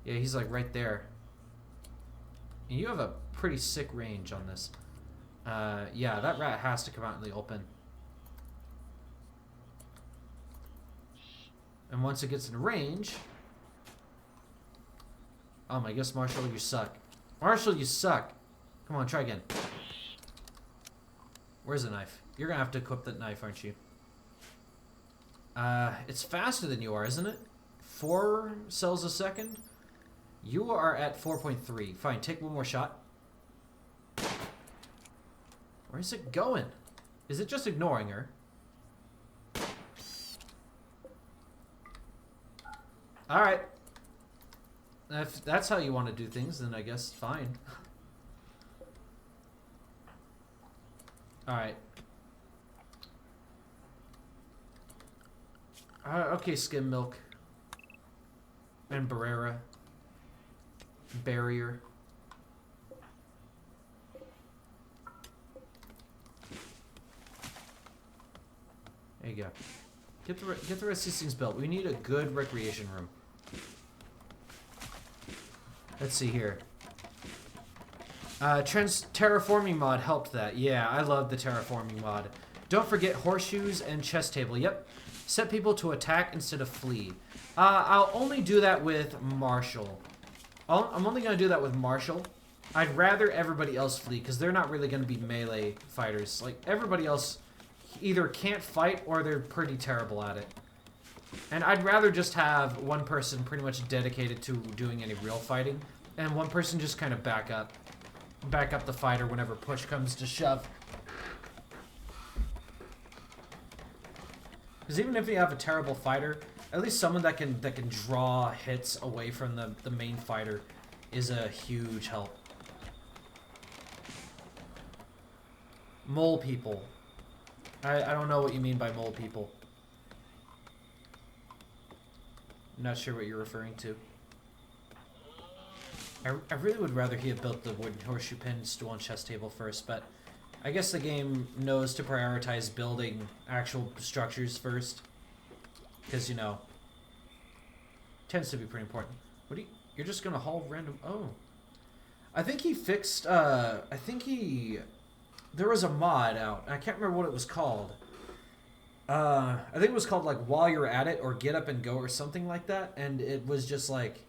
Yeah, he's like right there. And you have a pretty sick range on this. Yeah, that rat has to come out in the open. And once it gets in range... I guess, Marshall, you suck. Marshall, you suck. Come on, try again. Where's the knife? You're gonna have to equip that knife, aren't you? It's faster than you are, isn't it? 4 cells a second? You are at 4.3. Fine, take one more shot. Where is it going? Is it just ignoring her? Alright. If that's how you want to do things, then I guess fine. Alright. Okay, skim milk. And Barrera. Barrier. There you go. Get the rest of these things built. We need a good recreation room. Let's see here. Terraforming mod helped that. Yeah, I love the terraforming mod. Don't forget horseshoes and chest table. Yep. Set people to attack instead of flee. I'll only do that with Marshall. I'm only going to do that with Marshall. I'd rather everybody else flee because they're not really going to be melee fighters. Like, everybody else either can't fight or they're pretty terrible at it. And I'd rather just have one person pretty much dedicated to doing any real fighting, and one person just kind of back up the fighter whenever push comes to shove. Because even if you have a terrible fighter, at least someone that can draw hits away from the main fighter is a huge help. Mole people. I don't know what you mean by mole people. I'm not sure what you're referring to. I really would rather he had built the wooden horseshoe pin, stool, and chest table first, but I guess the game knows to prioritize building actual structures first. Because, you know, tends to be pretty important. What do you... You're just gonna haul random... Oh. I think he fixed... I think he... There was a mod out. I can't remember what it was called. I think it was called, like, While You're At It, or Get Up and Go, or something like that. And it was just like...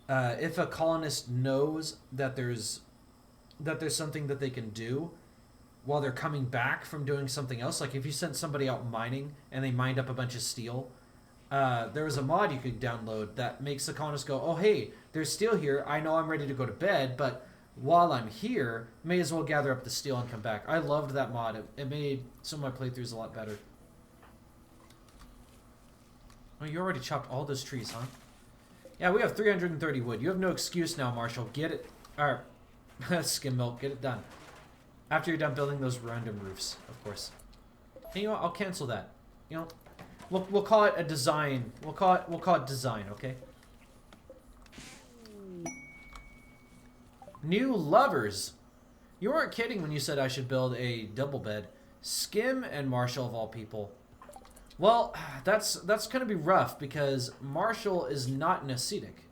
if a colonist knows that there's something that they can do while they're coming back from doing something else, like if you sent somebody out mining and they mined up a bunch of steel, there was a mod you could download that makes the colonist go, oh hey, there's steel here, I know I'm ready to go to bed, but while I'm here, may as well gather up the steel and come back. I loved that mod. It made some of my playthroughs a lot better. Oh, you already chopped all those trees, huh? Yeah, we have 330 wood. You have no excuse now, Marshall. Get it. Alright. Skim milk. Get it done. After you're done building those random roofs, of course. And you know what? I'll cancel that. You know, we'll call it a design. We'll call it design, okay? New lovers. You weren't kidding when you said I should build a double bed. Skim and Marshall of all people. Well, that's going to be rough because Marshall is not an ascetic.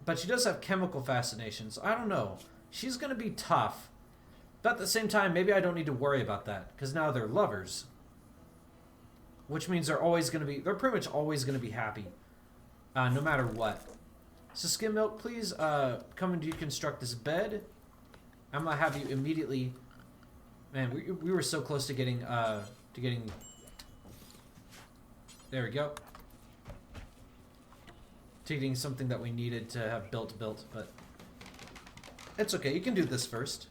But she does have chemical fascinations. I don't know. She's going to be tough. But at the same time, maybe I don't need to worry about that because now they're lovers. Which means they're pretty much always going to be happy. No matter what. So Skim Milk, please come and deconstruct this bed. I'm going to have you immediately Man, we were so close to getting there we go. To getting something that we needed to have built, but it's okay. You can do this first.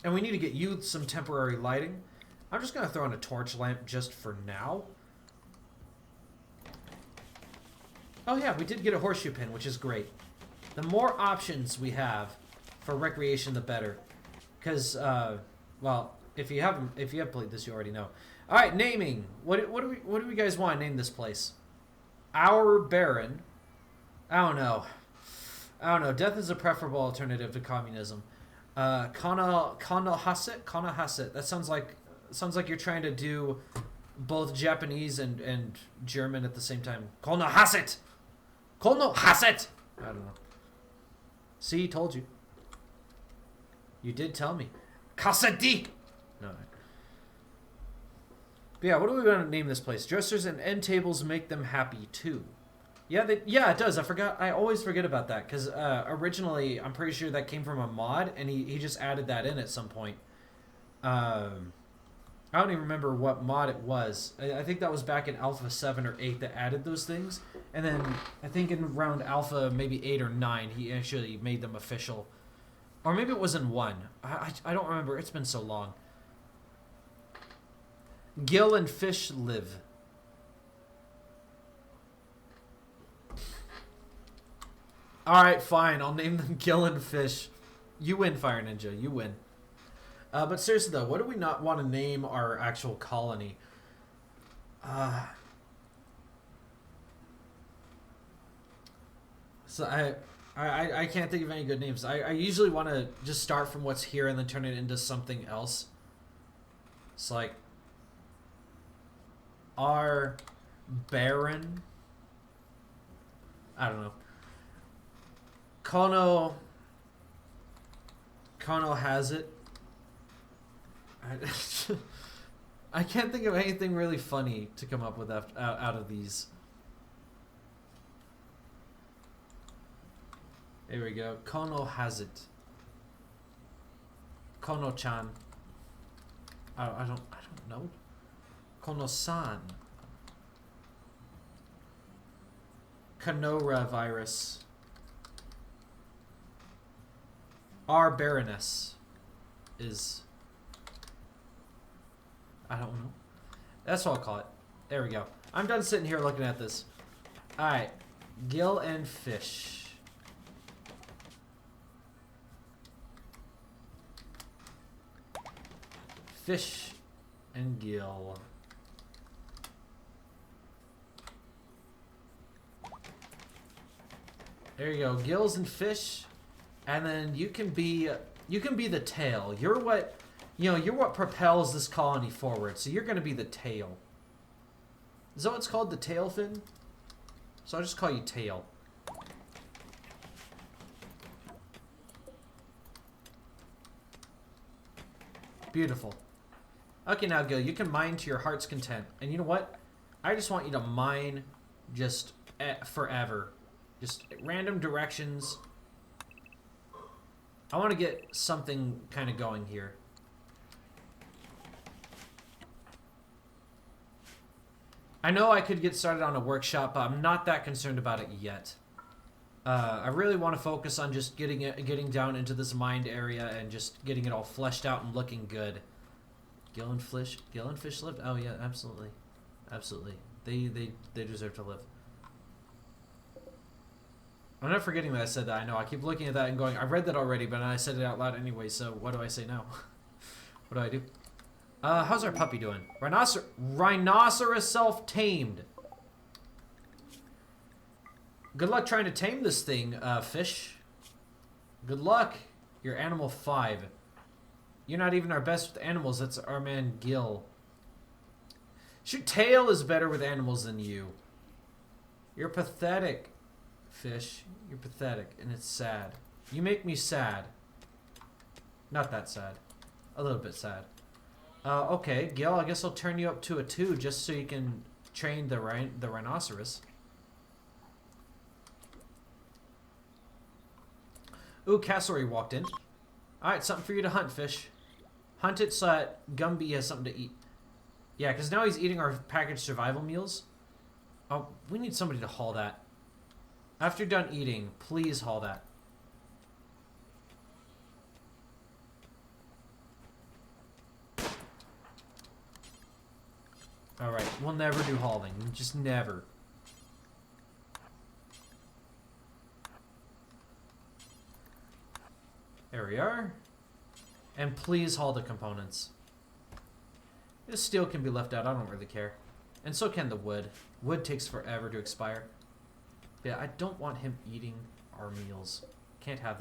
And we need to get you some temporary lighting. I'm just gonna throw in a torch lamp just for now. Oh yeah, we did get a horseshoe pin, which is great. The more options we have for recreation, the better. Because, well, if you have played this, you already know. All right, naming. What do we guys want to name this place? Our Baron. I don't know. Death is a preferable alternative to communism. Konohaset. That sounds like you're trying to do both Japanese and German at the same time. Konohaset. I don't know. See, told you. You did tell me. Kasadi. No. But yeah, what do we want to name this place? Dressers and end tables make them happy too. Yeah, it does. I always forget about that because originally I'm pretty sure that came from a mod, and he just added that in at some point. I don't even remember what mod it was. I think that was back in Alpha 7 or 8 that added those things, and then I think in around Alpha maybe 8 or 9 he actually made them official, or maybe it was in 1. I don't remember. It's been so long. Gill and fish live. Alright, fine. I'll name them Gill and Fish. You win, Fire Ninja. You win. But seriously, though, what do we not want to name our actual colony? So I can't think of any good names. I usually want to just start from what's here and then turn it into something else. It's like... Our Baron. I don't know. Kono has it. I can't think of anything really funny to come up with out of these. There we go. Kono has it. Kono-chan. I don't know. Kono-san. Kanora virus. Our Baroness is... I don't know. That's what I'll call it. There we go. I'm done sitting here looking at this. Alright. Gill and fish. Fish and gill. There you go. Gills and fish. And then you can be the tail. You're what propels this colony forward. So you're gonna be the tail. Is that what's called, the tail fin? So I'll just call you tail. Beautiful. Okay, now Gil, you can mine to your heart's content. And you know what? I just want you to mine just forever. Just random directions. I want to get something kind of going here. I know I could get started on a workshop, but I'm not that concerned about it yet. I really want to focus on just getting down into this mined area and just getting it all fleshed out and looking good. Gill and fish lived? Oh yeah, absolutely. Absolutely. They deserve to live. I'm not forgetting that I said that. I know. I keep looking at that and going, I read that already, but I said it out loud anyway, so what do I say now? What do I do? How's our puppy doing? Rhinoceros self-tamed. Good luck trying to tame this thing, fish. Good luck. You're animal 5. You're not even our best with animals. That's our man Gil. Your tail is better with animals than you. You're pathetic. Fish, you're pathetic, and it's sad. You make me sad. Not that sad. A little bit sad. Okay, Gil, I guess I'll turn you up to a 2 just so you can train the rhinoceros. Ooh, Cassory walked in. Alright, something for you to hunt, fish. Hunt it so that Gumby has something to eat. Yeah, because now he's eating our packaged survival meals. Oh, we need somebody to haul that. After you're done eating, please haul that. Alright, we'll never do hauling. Just never. There we are. And please haul the components. The steel can be left out, I don't really care. And so can the wood. Wood takes forever to expire. Yeah, I don't want him eating our meals. Can't have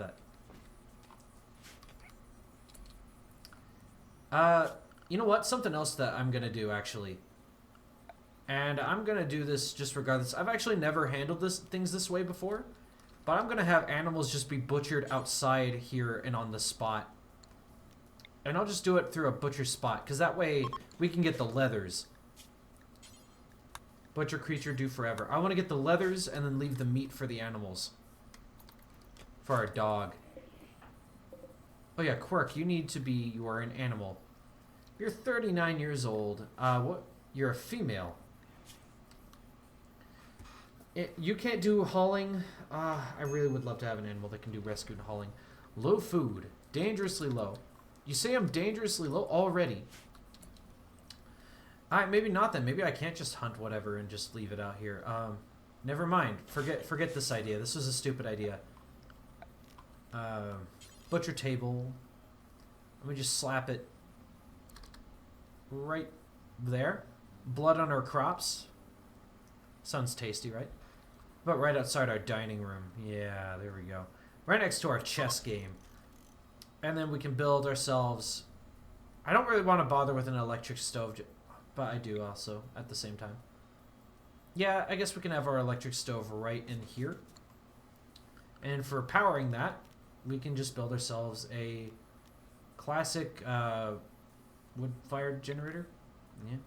that. You know what? Something else that I'm gonna do, actually. And I'm gonna do this just regardless. I've actually never handled things this way before. But I'm gonna have animals just be butchered outside here and on the spot. And I'll just do it through a butcher spot, because that way we can get the leathers. Butcher creature do forever. I want to get the leathers and then leave the meat for the animals. For our dog. Oh yeah, Quirk, you are an animal. You're 39 years old. What? You're a female. You can't do hauling. I really would love to have an animal that can do rescue and hauling. Low food. Dangerously low. You say I'm dangerously low already. Alright, maybe not then. Maybe I can't just hunt whatever and just leave it out here. Never mind. Forget this idea. This was a stupid idea. Butcher table. Let me just slap it right there. Blood on our crops. Sounds tasty, right? But right outside our dining room. Yeah, there we go. Right next to our chess game. And then we can build ourselves... I don't really want to bother with an electric stove, but I do also at the same time. Yeah, I guess we can have our electric stove right in here. And for powering that, we can just build ourselves a classic wood-fired generator. Yeah.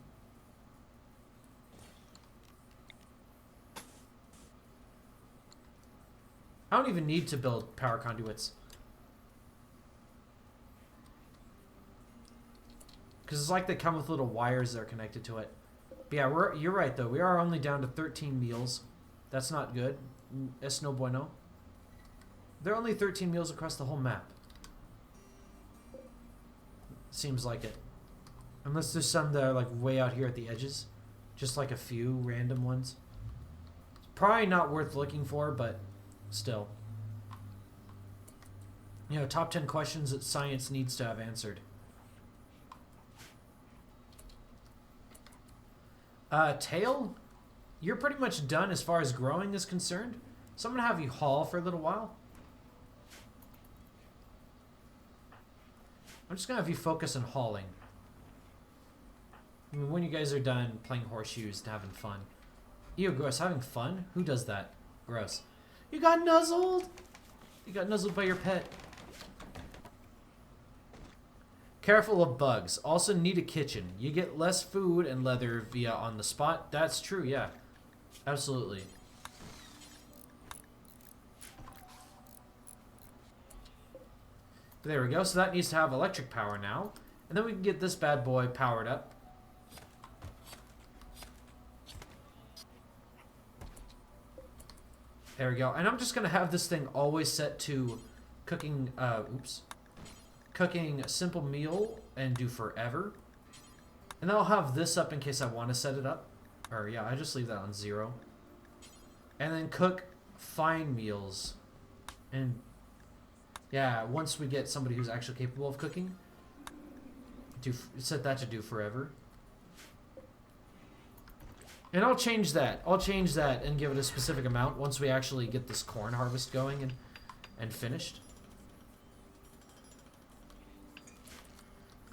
I don't even need to build power conduits. Because it's like they come with little wires that are connected to it. But yeah, you're right though. We are only down to 13 meals. That's not good. Es no bueno. There are only 13 meals across the whole map. Seems like it. Unless there's some that are like way out here at the edges. Just like a few random ones. It's probably not worth looking for, but still. You know, top 10 questions that science needs to have answered. Tail, you're pretty much done as far as growing is concerned. So I'm going to have you haul for a little while. I'm just going to have you focus on hauling. I mean, when you guys are done playing horseshoes and having fun. Ew, gross, having fun? Who does that? Gross. You got nuzzled? You got nuzzled by your pet. Careful of bugs. Also need a kitchen. You get less food and leather via on the spot. That's true, yeah. Absolutely. There we go. So that needs to have electric power now. And then we can get this bad boy powered up. There we go. And I'm just going to have this thing always set to cooking, cooking a simple meal and do forever. And then I'll have this up in case I want to set it up. Or yeah, I just leave that on 0. And then cook fine meals. And yeah, once we get somebody who's actually capable of cooking, set that to do forever. And I'll change that. I'll change that and give it a specific amount once we actually get this corn harvest going and finished.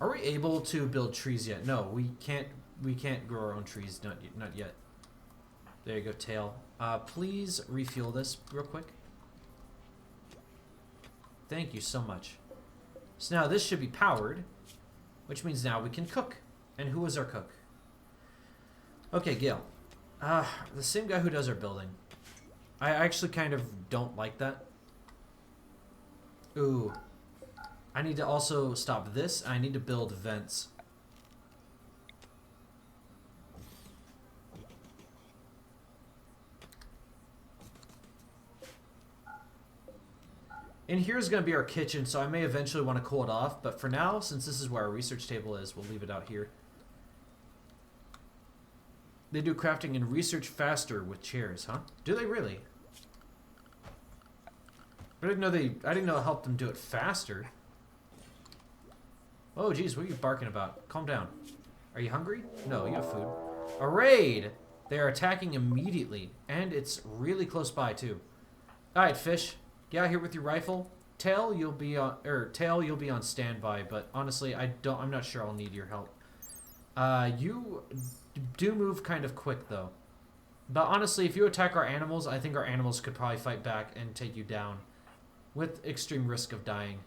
Are we able to build trees yet? No, we can't. We can't grow our own trees. Not yet. There you go, tail. Please refuel this real quick. Thank you so much. So now this should be powered, which means now we can cook. And who is our cook? Okay, Gil. The same guy who does our building. I actually kind of don't like that. Ooh. I need to also stop this. I need to build vents. And here's going to be our kitchen, so I may eventually want to cool it off. But for now, since this is where our research table is, we'll leave it out here. They do crafting and research faster with chairs, huh? Do they really? I didn't know it helped them do it faster. Oh, geez, what are you barking about? Calm down. Are you hungry? No, you have food. A raid! They are attacking immediately, and it's really close by, too. Alright, fish. Get out here with your rifle. Tail, you'll be on standby, but honestly, I'm not sure I'll need your help. You do move kind of quick, though. But honestly, if you attack our animals, I think our animals could probably fight back and take you down. With extreme risk of dying.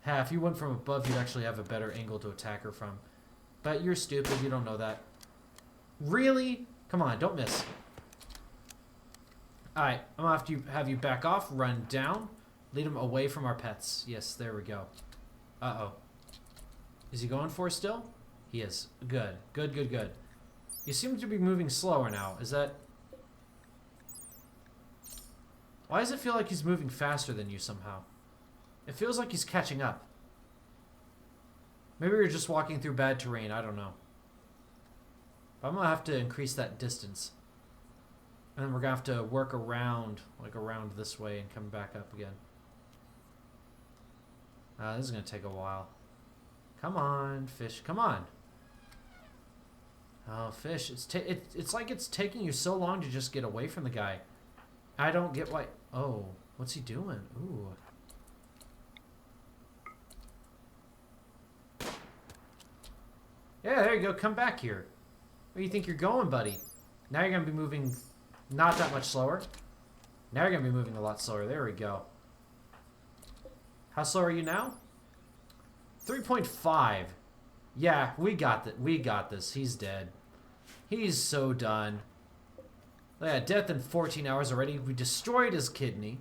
If you went from above, you'd actually have a better angle to attack her from. But you're stupid, you don't know that. Really? Come on, don't miss. Alright, I'm gonna have you back off, run down, lead him away from our pets. Yes, there we go. Uh-oh. Is he going for it still? He is. Good. Good, good, good. You seem to be moving slower now. Is that... Why does it feel like he's moving faster than you somehow? It feels like he's catching up. Maybe you're just walking through bad terrain. I don't know. But I'm going to have to increase that distance. And then we're going to have to work around, like around this way and come back up again. This is going to take a while. Come on, fish. Come on. Oh, fish. It's like it's taking you so long to just get away from the guy. I don't get why... Oh, what's he doing? Ooh. Yeah, there you go. Come back here. Where do you think you're going, buddy? Now you're going to be moving not that much slower. Now you're going to be moving a lot slower. There we go. How slow are you now? 3.5. Yeah, we got that. We got this. He's dead. He's so done. Yeah, death in 14 hours already. We destroyed his kidney.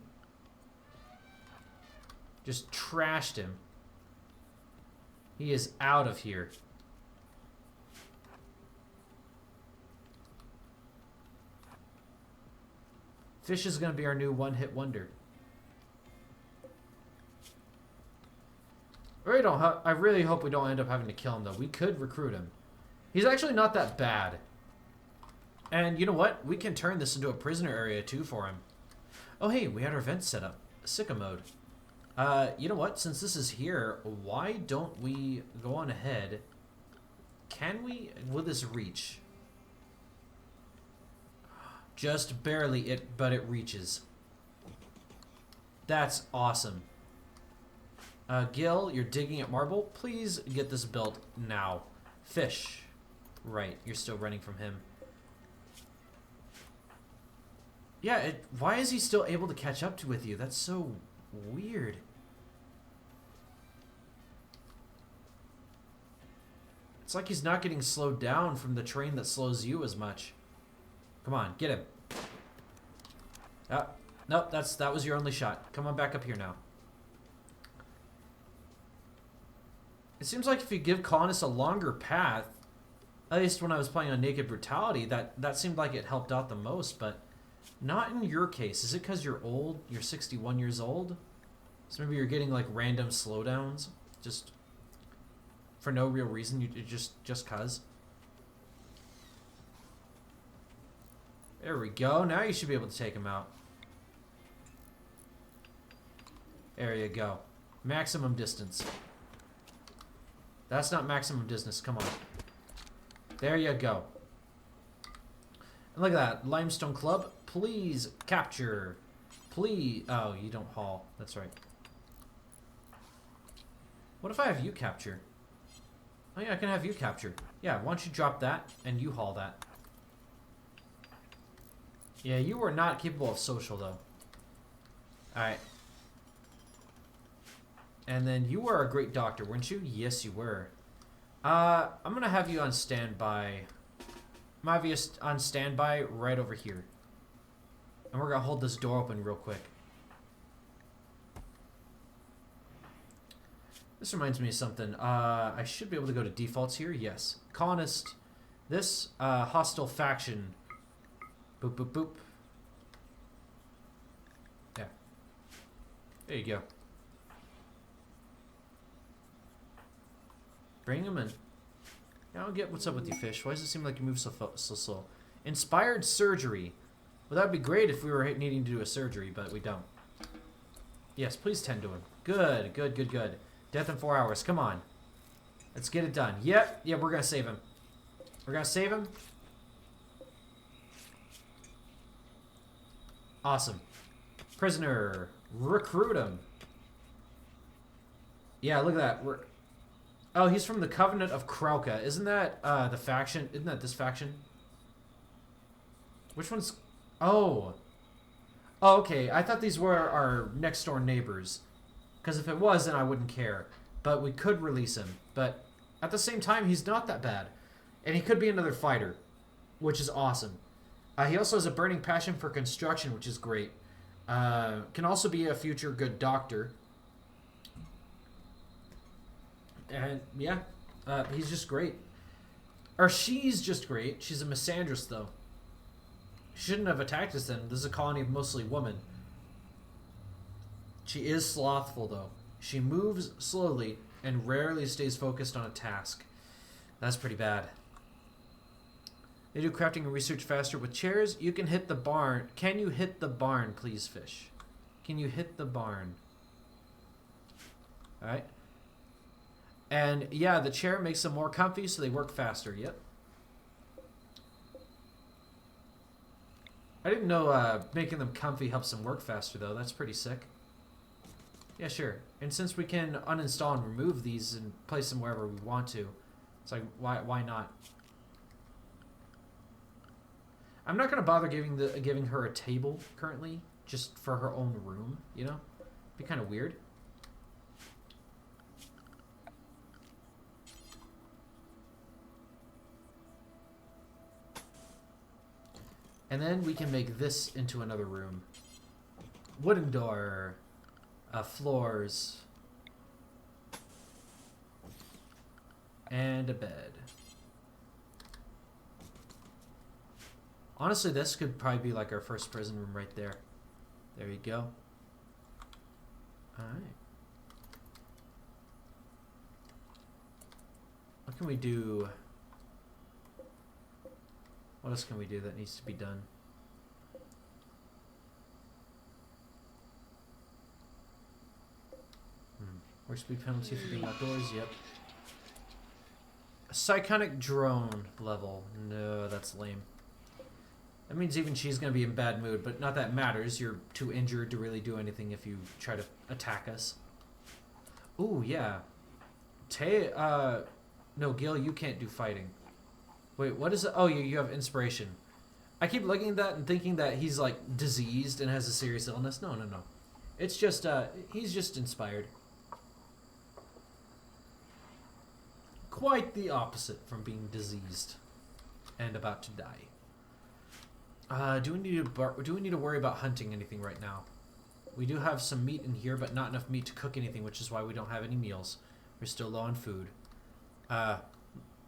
Just trashed him. He is out of here. Fish is going to be our new one-hit wonder. I really hope we don't end up having to kill him, though. We could recruit him. He's actually not that bad. And you know what? We can turn this into a prisoner area, too, for him. Oh, hey, we had our vent set up. Sicko mode. You know what? Since this is here, why don't we go on ahead? Can we? Will this reach? Just barely, but it reaches. That's awesome. Gil, you're digging at marble. Please get this built now. Fish. Right, you're still running from him. Yeah, why is he still able to catch up with you? That's so weird. It's like he's not getting slowed down from the train that slows you as much. Come on, get him. Nope, that was your only shot. Come on back up here now. It seems like if you give colonists a longer path, at least when I was playing on Naked Brutality, that seemed like it helped out the most, but not in your case. Is it because you're old? You're 61 years old? So maybe you're getting like random slowdowns? Just for no real reason, you just cuz? There we go. Now you should be able to take him out. There you go. Maximum distance. That's not maximum distance. Come on. There you go. And look at that. Limestone Club. Please capture. Please. Oh, you don't haul. That's right. What if I have you capture? Oh, yeah, I can have you capture. Yeah, why don't you drop that and you haul that? Yeah, you were not capable of social, though. Alright. And then you were a great doctor, weren't you? Yes, you were. I'm going to have you on standby. I'm going to have you on standby right over here. And we're going to hold this door open real quick. This reminds me of something. I should be able to go to defaults here. Yes. Colonist. This hostile faction. Boop, boop, boop. Yeah. There you go. Bring him in. I don't get what's up with you, fish. Why does it seem like you move so slow? Inspired surgery. Well, that'd be great if we were needing to do a surgery, but we don't. Yes, please tend to him. Good, good, good, good. Death in 4 hours. Come on. Let's get it done. Yep, yeah, we're gonna save him. We're gonna save him. Awesome. Prisoner. Recruit him. Yeah, look at that. Oh, he's from the Covenant of Krauka. Isn't that the faction? Isn't that this faction? Which one's... Oh. Oh, okay. I thought these were our next door neighbors. Because if it was, then I wouldn't care. But we could release him. But at the same time, he's not that bad. And he could be another fighter, which is awesome. He also has a burning passion for construction, which is great. Can also be a future good doctor. And, yeah, he's just great. Or she's just great. She's a misandrist, though. She shouldn't have attacked us then. This is a colony of mostly women. She is slothful, though. She moves slowly and rarely stays focused on a task. That's pretty bad. They do crafting and research faster with chairs. You can hit the barn. Can you hit the barn, please, fish? Can you hit the barn? Alright. And, yeah, the chair makes them more comfy, so they work faster. Yep. I didn't know making them comfy helps them work faster, though. That's pretty sick. Yeah, sure. And since we can uninstall and remove these and place them wherever we want to, it's like, why not? I'm not going to bother giving her a table currently, just for her own room, you know? Be kind of weird. And then we can make this into another room. Wooden door. Floors. And a bed. Honestly, this could probably be like our first prison room right there. There you go. Alright. What can we do? What else can we do that needs to be done? Work speed penalty for being outdoors, yep. A psychotic drone level. No, that's lame. That means even she's going to be in bad mood, but not that matters. You're too injured to really do anything if you try to attack us. Ooh, yeah. No, Gil, you can't do fighting. Wait, what is it? Oh, you have inspiration. I keep looking at that and thinking that he's, like, diseased and has a serious illness. No, no, no. It's just, he's just inspired. Quite the opposite from being diseased and about to die. Do we need to worry about hunting anything right now? We do have some meat in here, but not enough meat to cook anything, which is why we don't have any meals. We're still low on food.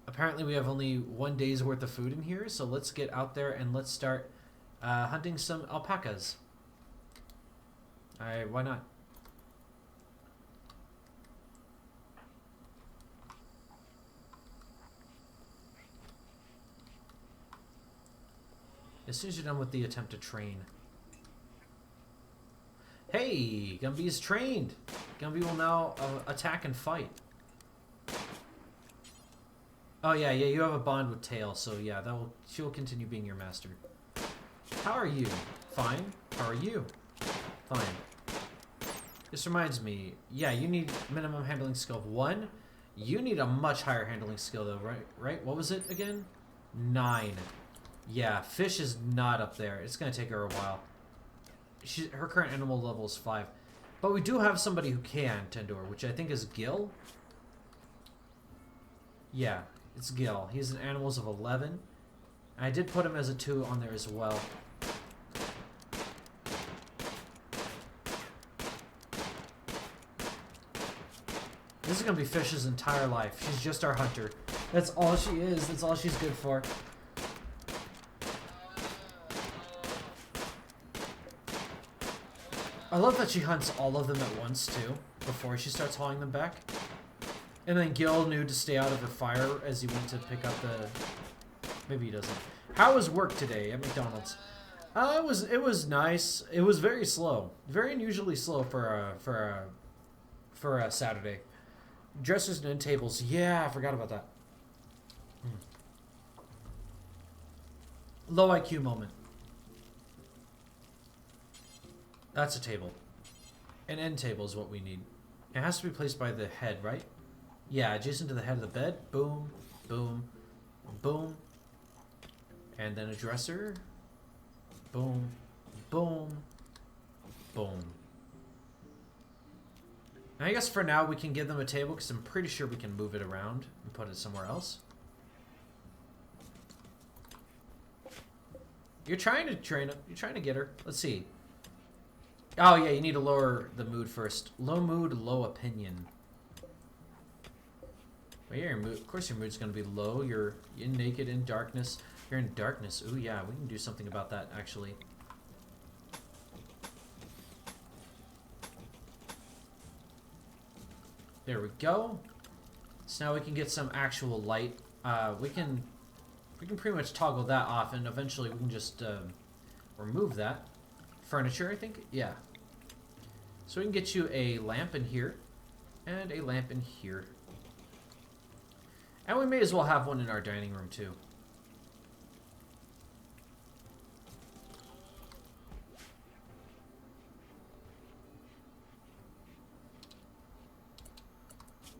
Apparently we have only 1 day's worth of food in here, so let's get out there and let's start hunting some alpacas. Alright, why not? As soon as you're done with the attempt to train. Hey! Gumby is trained! Gumby will now attack and fight. Oh yeah, you have a bond with Tail, so yeah, she'll continue being your master. How are you? Fine. How are you? Fine. This reminds me, yeah, you need minimum handling skill of 1. You need a much higher handling skill though, right? What was it again? 9. Yeah, fish is not up there. It's gonna take her a while. Her current animal level is 5. But we do have somebody who can tend to her, which I think is Gil. Yeah, it's Gil. He's an animals of 11. I did put him as a 2 on there as well. This is gonna be Fish's entire life. She's just our hunter. That's all she is. That's all she's good for. I love that she hunts all of them at once, too, before she starts hauling them back. And then Gil knew to stay out of her fire as he went to pick up the... Maybe he doesn't. How was work today at McDonald's? It was nice. It was very slow. Very unusually slow for a Saturday. Dressers and end tables. Yeah, I forgot about that. Low IQ moment. That's a table. An end table is what we need. It has to be placed by the head, right? Yeah, adjacent to the head of the bed. Boom, boom, boom. And then a dresser. Boom, boom, boom. And I guess for now we can give them a table because I'm pretty sure we can move it around and put it somewhere else. You're trying to train it. You're trying to get her. Let's see. Oh, yeah, you need to lower the mood first. Low mood, low opinion. Well, yeah, your mood, of course your mood's going to be low. You're in naked, in darkness. You're in darkness. Ooh, yeah, we can do something about that, actually. There we go. So now we can get some actual light. We can pretty much toggle that off, and eventually we can just remove that. Furniture, I think? Yeah. So we can get you a lamp in here, and a lamp in here. And we may as well have one in our dining room, too.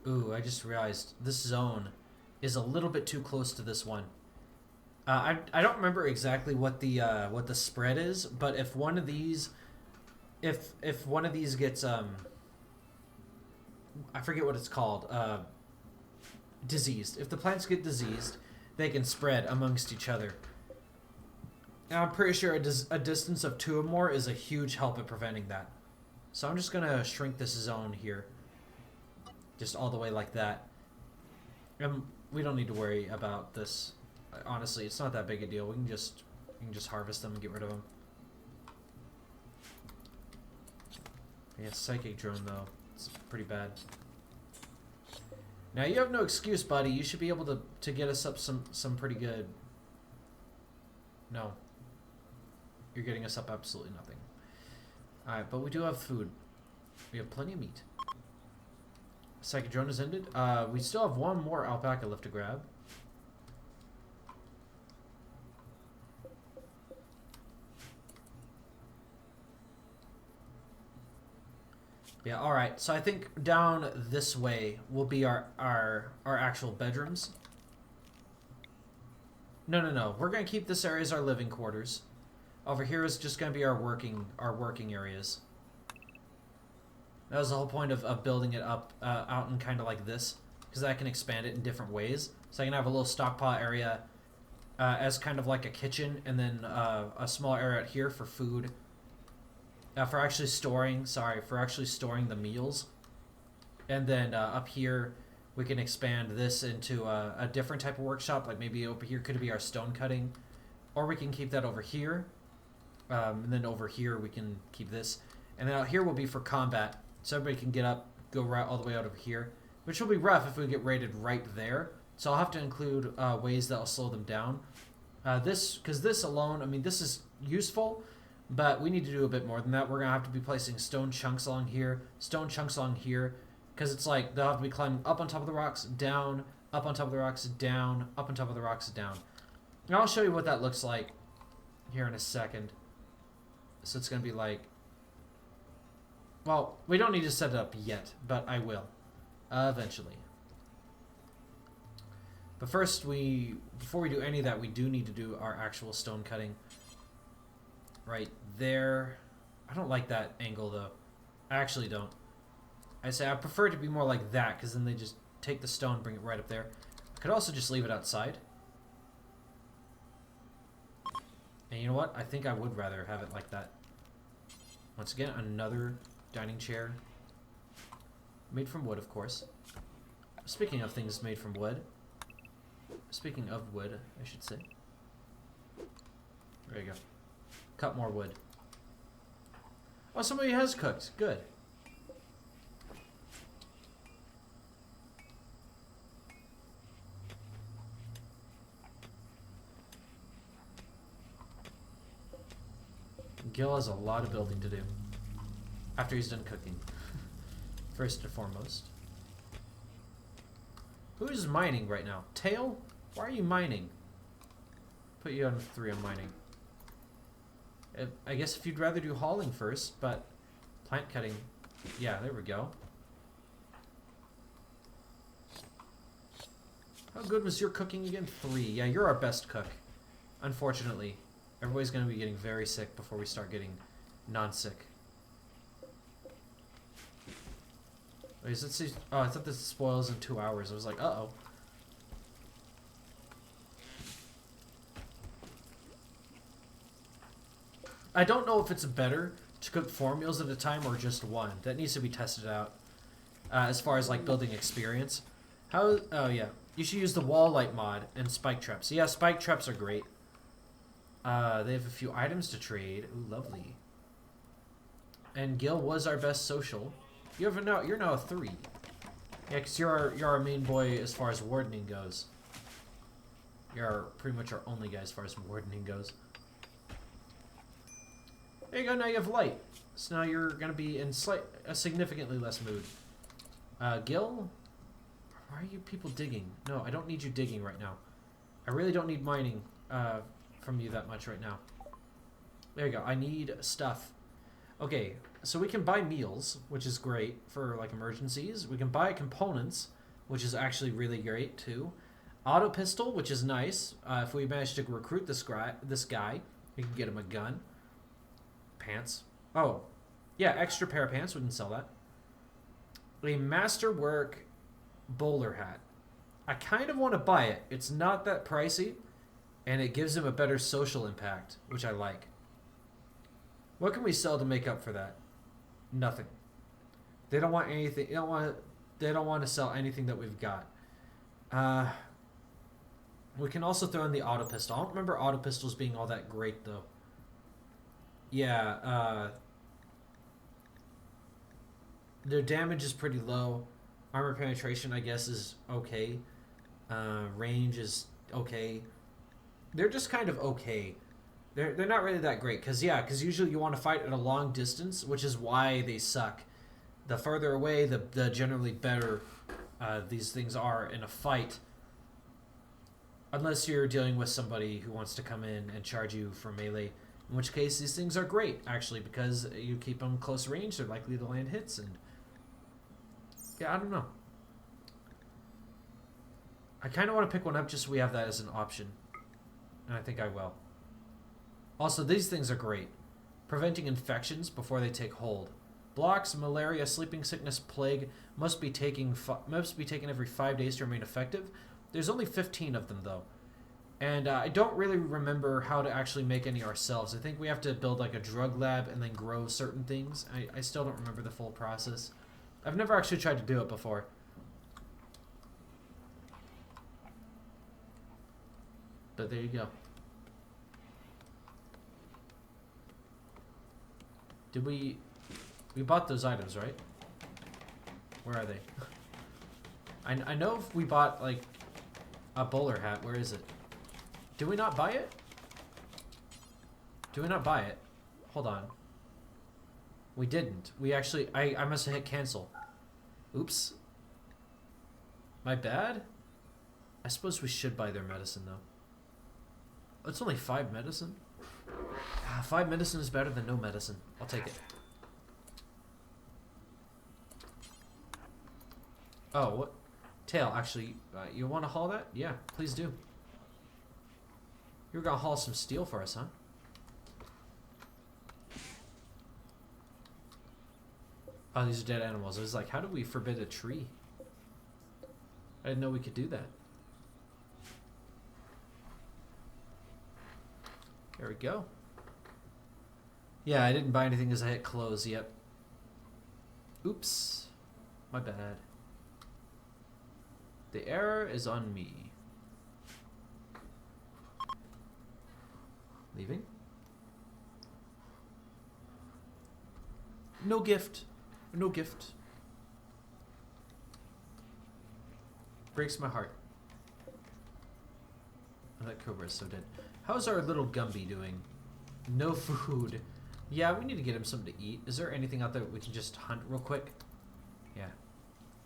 Ooh, I just realized this zone is a little bit too close to this one. I don't remember exactly what the spread is, but if one of these, if one of these gets I forget what it's called, diseased. If the plants get diseased, they can spread amongst each other. And I'm pretty sure a distance of 2 or more is a huge help at preventing that. So I'm just gonna shrink this zone here, just all the way like that. And we don't need to worry about this. Honestly, it's not that big a deal. We can just harvest them and get rid of them. Yeah, psychic drone though. It's pretty bad. Now you have no excuse, buddy. You should be able to get us up some pretty good. No. You're getting us up absolutely nothing. Alright, but we do have food. We have plenty of meat. Psychic drone has ended. We still have one more alpaca left to grab. Yeah, alright. So I think down this way will be our actual bedrooms. No. We're going to keep this area as our living quarters. Over here is just going to be our working areas. That was the whole point of building it up out in kind of like this, because I can expand it in different ways. So I can have a little stockpile area as kind of like a kitchen, and then a small area out here for food. For actually storing the meals. And then up here, we can expand this into a different type of workshop. Like maybe over here could be our stone cutting. Or we can keep that over here. And then over here, we can keep this. And then out here will be for combat. So everybody can get up, go right all the way out over here. Which will be rough if we get raided right there. So I'll have to include ways that will slow them down. Because this alone, I mean, this is useful. But we need to do a bit more than that. We're going to have to be placing stone chunks along here, stone chunks along here, because it's like they'll have to be climbing up on top of the rocks, down, up on top of the rocks, down, up on top of the rocks, down. And I'll show you what that looks like here in a second. So it's going to be like, well, we don't need to set it up yet, but I will, eventually. But first, before we do any of that, we do need to do our actual stone cutting. Right there. I don't like that angle though. I actually don't. I prefer it to be more like that, because then they just take the stone, bring it right up there. I could also just leave it outside. And you know what? I think I would rather have it like that. Once again, another dining chair. Made from wood, of course. Speaking of things made from wood. Speaking of wood, I should say. There you go. Cut more wood. Oh, somebody has cooked. Good. Gil has a lot of building to do. After he's done cooking. First and foremost. Who is mining right now? Tail? Why are you mining? Put you on 3 on mining. I guess if you'd rather do hauling first, but plant cutting. Yeah, there we go. How good was your cooking again? 3. Yeah, you're our best cook. Unfortunately. Everybody's going to be getting very sick before we start getting non-sick. Wait, is it? Oh, I thought this spoils in 2 hours. I was like, uh-oh. I don't know if it's better to cook 4 meals at a time or just 1. That needs to be tested out. As far as like building experience. Oh yeah. You should use the wall light mod and spike traps. Yeah, spike traps are great. They have a few items to trade. Ooh, lovely. And Gil was our best social. You're now a 3. Yeah, because you're our main boy as far as wardening goes. You're pretty much our only guy as far as wardening goes. There you go, now you have light. So now you're going to be in a significantly less mood. Gil? Why are you people digging? No, I don't need you digging right now. I really don't need mining from you that much right now. There you go, I need stuff. Okay, so we can buy meals, which is great for like emergencies. We can buy components, which is actually really great too. Auto pistol, which is nice. If we manage to recruit this guy, we can get him a gun. Pants. Oh, yeah, extra pair of pants. We can sell that. A masterwork bowler hat. I kind of want to buy it. It's not that pricey, and it gives him a better social impact, which I like. What can we sell to make up for that? Nothing. They don't want anything. They don't want to sell anything that we've got. We can also throw in the auto pistol. I don't remember auto pistols being all that great though. Yeah, their damage is pretty low. Armor penetration, I guess, is okay. Range is okay. They're just kind of okay. They're not really that great. Because usually you want to fight at a long distance, which is why they suck. The further away, the generally better these things are in a fight. Unless you're dealing with somebody who wants to come in and charge you for melee. In which case, these things are great, actually, because you keep them close range, they're likely to land hits, and... Yeah, I don't know. I kind of want to pick one up just so we have that as an option. And I think I will. Also, these things are great. Preventing infections before they take hold. Blocks, malaria, sleeping sickness, plague must be taken every 5 days to remain effective. There's only 15 of them, though. And I don't really remember how to actually make any ourselves. I think we have to build like a drug lab and then grow certain things. I still don't remember the full process. I've never actually tried to do it before. But there you go. Did we bought those items, right? Where are they? I know if we bought like a bowler hat. Where is it? Did we not buy it? Did we not buy it? Hold on. We didn't. We actually... I must have hit cancel. Oops. My bad? I suppose we should buy their medicine, though. It's only 5 medicine. 5 medicine is better than no medicine. I'll take it. Oh, what? Tail, actually, you want to haul that? Yeah, please do. You're gonna haul some steel for us, huh? Oh, these are dead animals. I was like, how do we forbid a tree? I didn't know we could do that. There we go. Yeah, I didn't buy anything as I hit close. Yep. Oops. My bad. The error is on me. Leaving? No gift. No gift. Breaks my heart. Oh, that cobra is so dead. How's our little Gumby doing? No food. Yeah, we need to get him something to eat. Is there anything out there we can just hunt real quick? Yeah.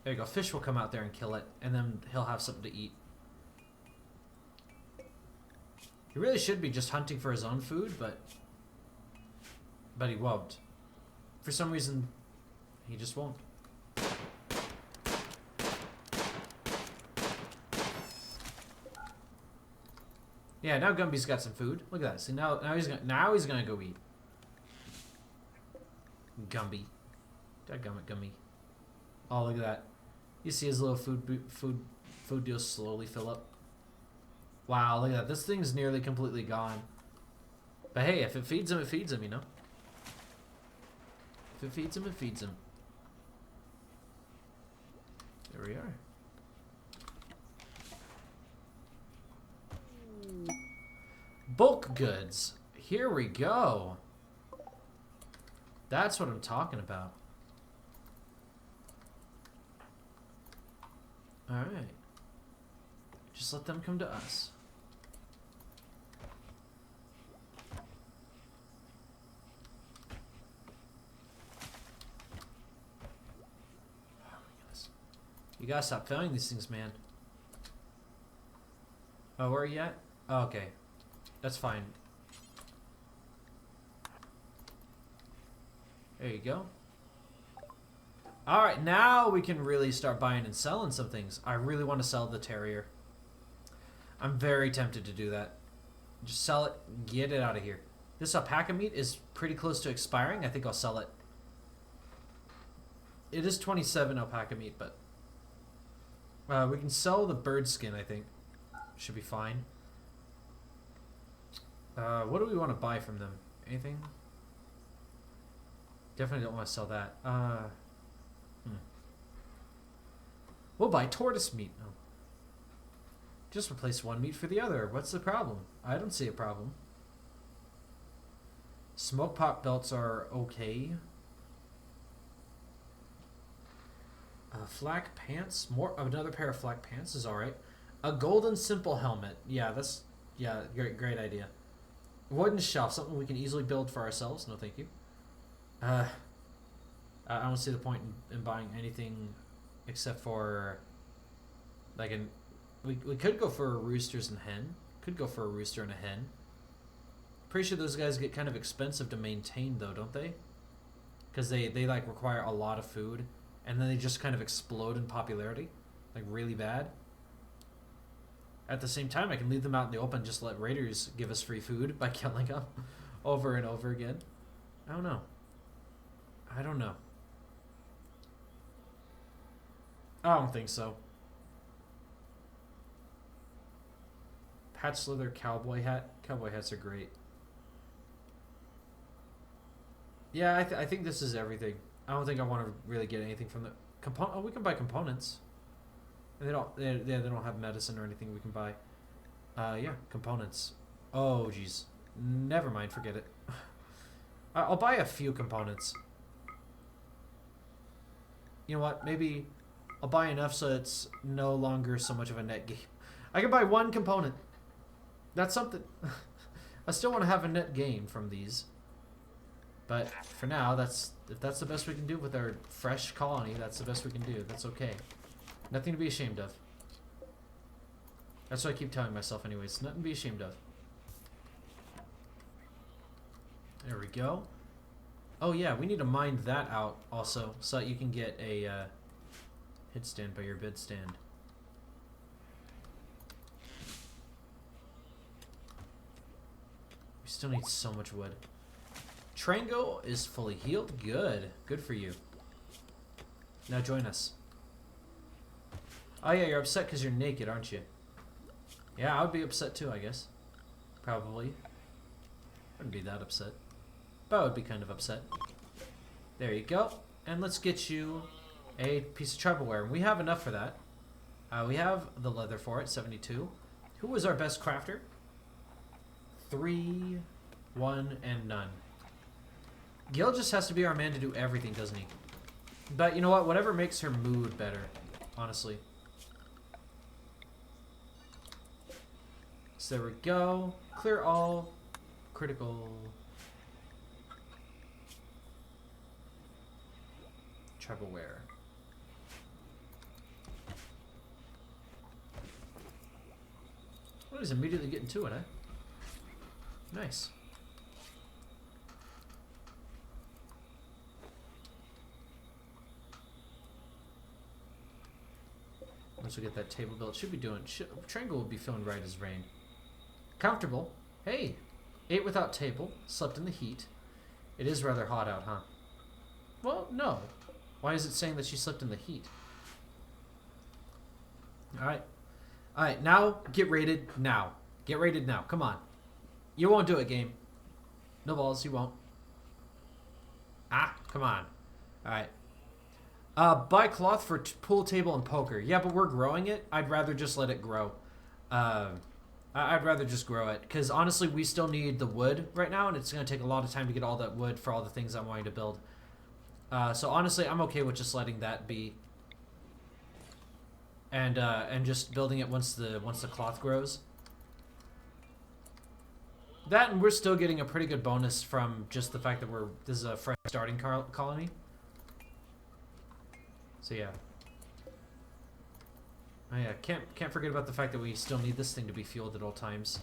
There you go. Fish will come out there and kill it, and then he'll have something to eat. He really should be just hunting for his own food, but he won't. For some reason, he just won't. Yeah, now Gumby's got some food. Look at that. See, now he's gonna go eat. Gumby. Dadgummit, Gumby. Oh, look at that. You see his little food deal slowly fill up. Wow, look at that. This thing's nearly completely gone. But hey, if it feeds him, it feeds him, you know? If it feeds him, it feeds him. There we are. Bulk goods. Here we go. That's what I'm talking about. Alright. Just let them come to us. Oh my goodness. You gotta stop failing these things, man. Oh, where are you at? Oh, okay. That's fine. There you go. Alright, now we can really start buying and selling some things. I really want to sell the terrier. I'm very tempted to do that. Just sell it, get it out of here. This alpaca meat is pretty close to expiring. I think I'll sell it. It is 27 alpaca meat, but we can sell the bird skin, I think. Should be fine. What do we want to buy from them? Anything? Definitely don't want to sell that. We'll buy tortoise meat. Oh. Just replace one meat for the other. What's the problem? I don't see a problem. Smoke pot belts are okay. Flak pants. Another pair of flak pants is alright. A golden simple helmet. Yeah, that's great idea. Wooden shelf, something we can easily build for ourselves. No, thank you. I don't see the point in buying anything except for like we could go for roosters and hen. Could go for a rooster and a hen. Pretty sure those guys get kind of expensive to maintain though, don't they? Because they like require a lot of food, and then they just kind of explode in popularity, like really bad. At the same time, I can leave them out in the open, just let raiders give us free food by killing them over and over again. I don't know. I don't know. I don't think so. Patch leather cowboy hat. Cowboy hats are great. Yeah, I think this is everything. I don't think I want to really get anything from the component. Oh, we can buy components. And they don't have medicine or anything we can buy. Yeah, components. Oh, jeez. Never mind. Forget it. I'll buy a few components. You know what? Maybe I'll buy enough so it's no longer so much of a net game. I can buy one component. That's something. I still want to have a net gain from these. But for now, if that's the best we can do with our fresh colony, that's the best we can do. That's okay. Nothing to be ashamed of. That's what I keep telling myself anyways. Nothing to be ashamed of. There we go. Oh yeah, we need to mine that out also, so that you can get a headstand by your bedstand. We still need so much wood. Trango is fully healed. Good. Good for you. Now join us. Oh yeah, you're upset because you're naked, aren't you? Yeah, I would be upset too, I guess. Probably. Wouldn't be that upset. But I would be kind of upset. There you go. And let's get you a piece of tribal ware. We have enough for that. We have the leather for it, 72. Who was our best crafter? 3, 1, and none. Gil just has to be our man to do everything, doesn't he? But you know what? Whatever makes her mood better, honestly. So there we go. Clear all. Critical. Trebleware. Well, he's immediately getting to it, eh? Nice. Once we get that table built, should be doing. Triangle will be feeling right as rain. Comfortable. Hey, ate without table. Slept in the heat. It is rather hot out, huh? Well, no. Why is it saying that she slept in the heat? All right. All right. Now get rated. Now get rated. Now. Come on. You won't do it, game. No balls. You won't. Ah, come on. All right. Buy cloth for pool table and poker. Yeah, but we're growing it. I'd rather just let it grow. I'd rather just grow it. Because honestly, we still need the wood right now. And it's going to take a lot of time to get all that wood for all the things I'm wanting to build. So honestly, I'm okay with just letting that be. And just building it once the cloth grows. That, and we're still getting a pretty good bonus from just the fact that this is a fresh starting colony. So yeah. Oh yeah, can't forget about the fact that we still need this thing to be fueled at all times.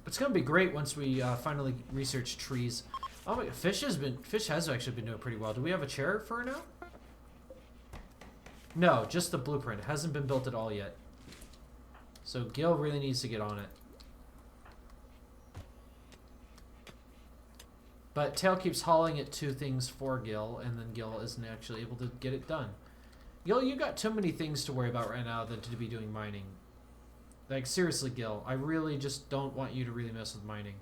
It's gonna be great once we finally research trees. Oh my, Fish has actually been doing pretty well. Do we have a chair for her now? No, just the blueprint. It hasn't been built at all yet. So Gil really needs to get on it. But Tail keeps hauling it to things for Gil, and then Gil isn't actually able to get it done. Gil, you got too many things to worry about right now than to be doing mining. Like, seriously, Gil, I really just don't want you to really mess with mining.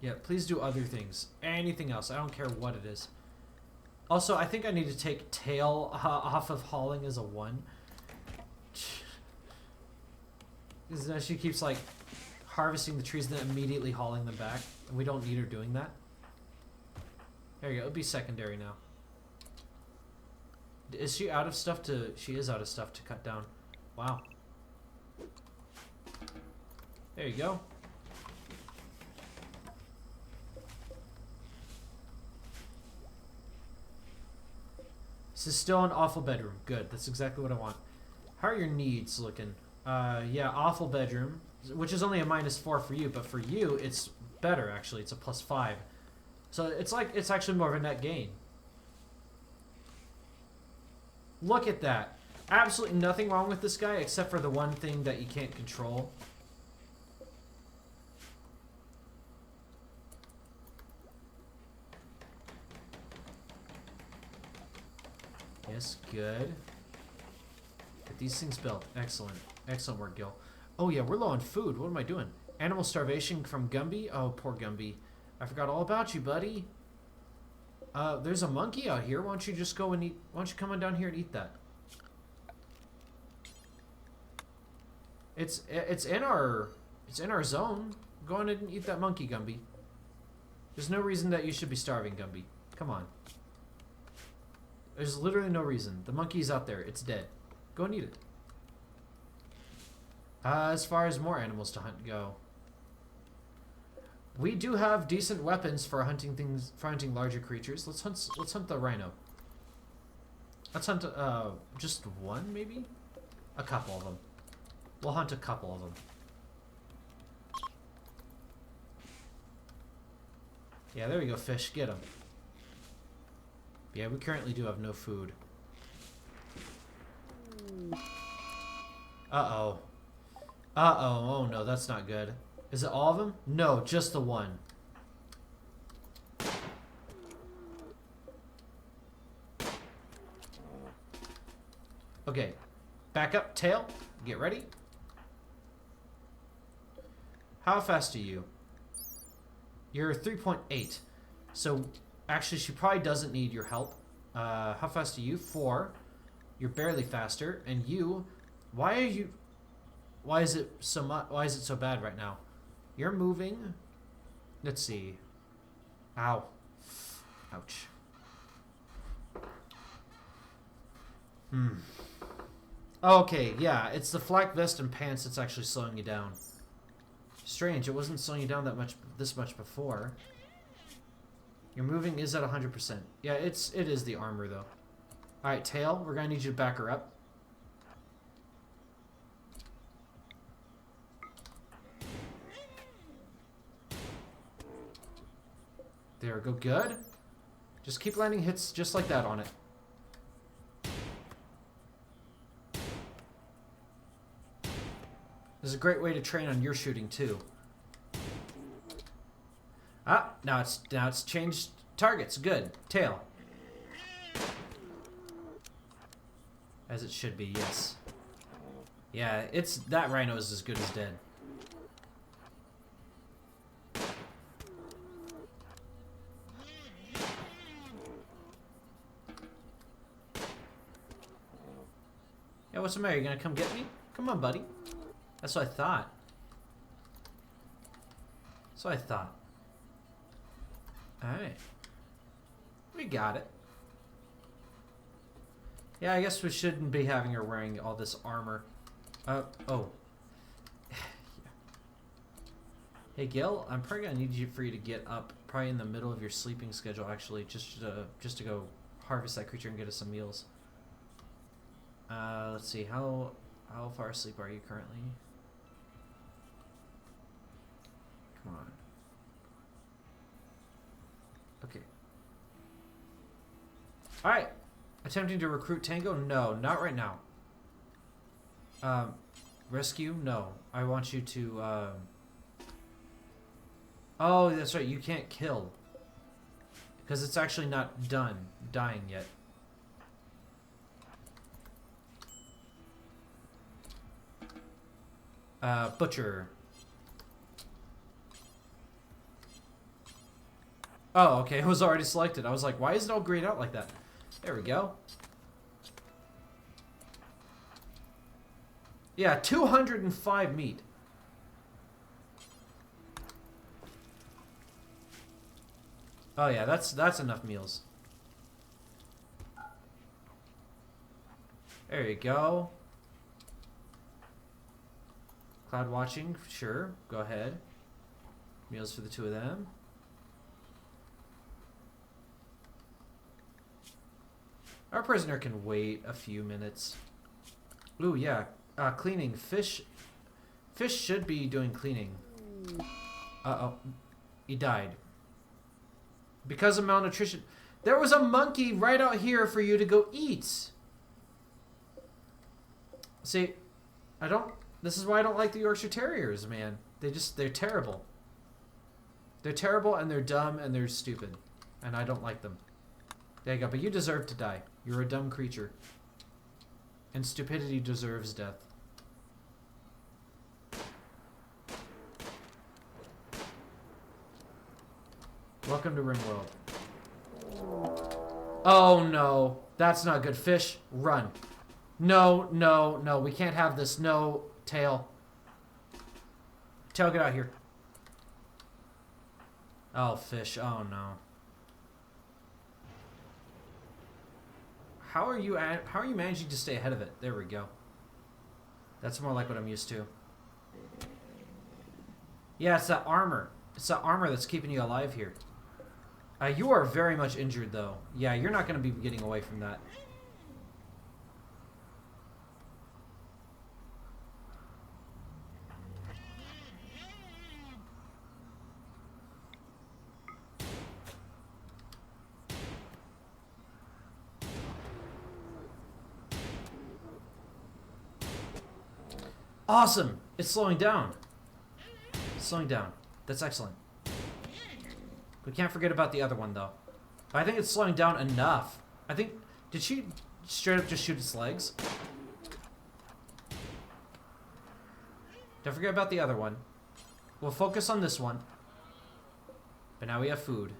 Yeah, please do other things. Anything else. I don't care what it is. Also, I think I need to take Tail off of hauling as a 1. Because she keeps, like, harvesting the trees and then immediately hauling them back. And we don't need her doing that. There you go. It'll be secondary now. Is she out of stuff to... She is out of stuff to cut down. Wow. There you go. This is still an awful bedroom. Good. That's exactly what I want. How are your needs looking? Yeah, awful bedroom. Which is only a -4 for you, but for you, it's better, actually. It's a +5. So it's actually more of a net gain. Look at that. Absolutely nothing wrong with this guy, except for the one thing that you can't control. Yes, good. Get these things built. Excellent. Excellent work, Gil. Oh yeah, we're low on food. What am I doing? Animal starvation from Gumby? Oh, poor Gumby. I forgot all about you, buddy. There's a monkey out here. Why don't you just go and eat? Why don't you come on down here and eat that? It's in our zone. Go on and eat that monkey, Gumby. There's no reason that you should be starving, Gumby. Come on. There's literally no reason. The monkey's out there. It's dead. Go and eat it. As far as more animals to hunt go, we do have decent weapons for hunting things, for hunting larger creatures. Let's hunt the rhino. Let's hunt just one, maybe? A couple of them. We'll hunt a couple of them. Yeah, there we go, Fish. Get them. Yeah, we currently do have no food. Uh-oh. Uh-oh. Oh, no, that's not good. Is it all of them? No, just the one. Okay. Back up, Tail. Get ready. How fast are you? You're 3.8. So, actually, she probably doesn't need your help. How fast are you? 4. You're barely faster. And you, why are you? Why is it so much? Why is it so bad right now? You're moving. Let's see. Ow. Ouch. Okay, yeah, it's the flak vest and pants that's actually slowing you down. Strange, it wasn't slowing you down this much before. Your moving is at 100%. Yeah, it is the armor though. All right, tail, we're gonna need you to back her up. There we go, good. Just keep landing hits just like that on it. This is a great way to train on your shooting too. Ah, now it's changed targets. Good. Tail. As it should be, yes. Yeah, that rhino is as good as dead. Yeah, what's the matter? You gonna come get me? Come on, buddy. That's what I thought. That's what I thought. Alright. We got it. Yeah, I guess we shouldn't be having her wearing all this armor. Oh. Hey, Gil, I'm probably gonna need for you to get up probably in the middle of your sleeping schedule, actually, just to go harvest that creature and get us some meals. Let's see, how far asleep are you currently? Come on. Okay. Alright. Attempting to recruit Tango? No, not right now. Rescue? No. I want you to, Oh, that's right, you can't kill. Because it's actually not dying yet. Butcher. Oh, okay, it was already selected. I was like, why is it all grayed out like that? There we go. Yeah, 205 meat. Oh yeah, that's enough meals. There you go. Cloud watching, sure. Go ahead. Meals for the two of them. Our prisoner can wait a few minutes. Ooh, yeah. Cleaning. Fish should be doing cleaning. Uh-oh. He died. Because of malnutrition. There was a monkey right out here for you to go eat. See, this is why I don't like the Yorkshire Terriers, man. They're terrible. They're terrible and they're dumb and they're stupid. And I don't like them. There you go, but you deserve to die. You're a dumb creature. And stupidity deserves death. Welcome to RimWorld. Oh no, that's not good. Fish, run. No, no, no, we can't have this. No, Tail. Tail, get out here. Oh, fish, oh no. How are you managing to stay ahead of it? There we go. That's more like what I'm used to. Yeah, it's that armor. It's that armor that's keeping you alive here. You are very much injured, though. Yeah, you're not going to be getting away from that. Awesome! It's slowing down. It's slowing down. That's excellent. We can't forget about the other one, though. I think it's slowing down enough. I think... Did she straight up just shoot its legs? Don't forget about the other one. We'll focus on this one. But now we have food.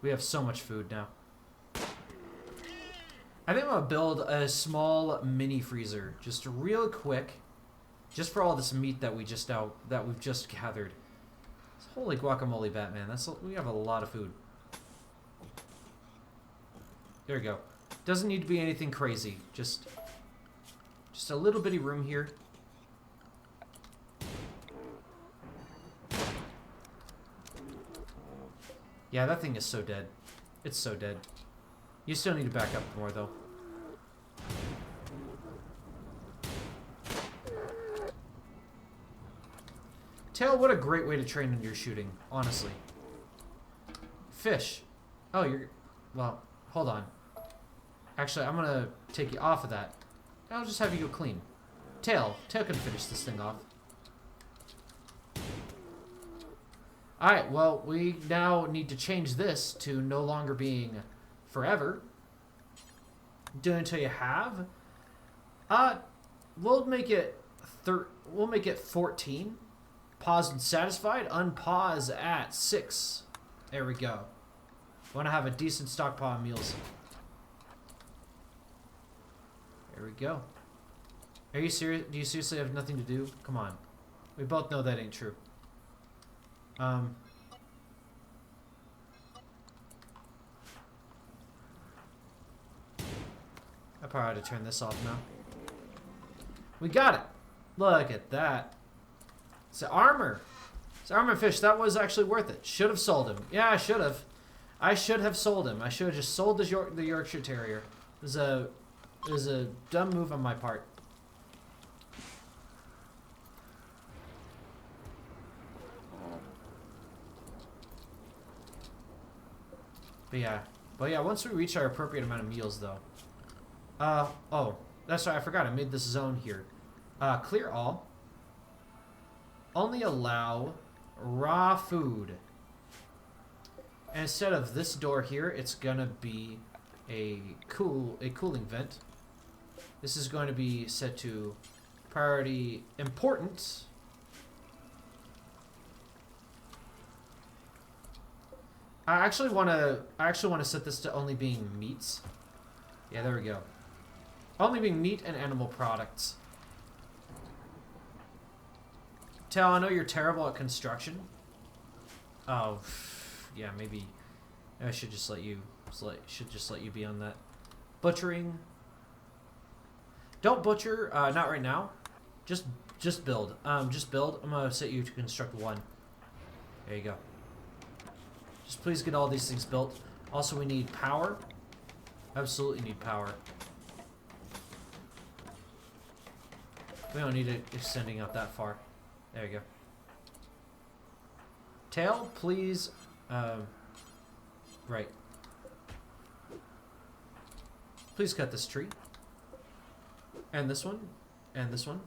We have so much food now. I think I'm gonna build a small mini freezer, just real quick, just for all this meat that we've just gathered. Holy guacamole, Batman! We have a lot of food. There we go. Doesn't need to be anything crazy. Just a little bitty room here. Yeah, that thing is so dead. It's so dead. You still need to back up more, though. Tail, what a great way to train when you're shooting, honestly. Fish. Oh, you're... Well, hold on. Actually, I'm gonna take you off of that. I'll just have you go clean. Tail can finish this thing off. Alright, well, we now need to change this to no longer being forever. Do it until you have. We'll make it 14. Paused and satisfied. Unpause at 6. There we go. Want to have a decent stockpile of meals. There we go. Are you serious? Do you seriously have nothing to do? Come on. We both know that ain't true. I probably ought to turn this off now. We got it. Look at that. It's armor. It's armor fish. That was actually worth it. Should have sold him. Yeah, I should have. I should have sold him. I should have just sold the Yorkshire Terrier. It was a dumb move on my part. But yeah, once we reach our appropriate amount of meals, though. Oh, that's right. I forgot. I made this zone here. Clear all. Only allow raw food. And instead of this door here, it's gonna be a cooling vent. This is going to be set to priority important. I actually want to set this to only being meats. Yeah, there we go. Only being meat and animal products. Tal, I know you're terrible at construction. Oh, yeah, maybe I should just let you be on that. Butchering. Don't butcher, not right now. Just build. Just build. I'm gonna set you to construct 1. There you go. Just please get all these things built. Also, we need power. Absolutely need power. We don't need it extending out that far. There you go. Tail, please. Right. Please cut this tree. And this one. And this one.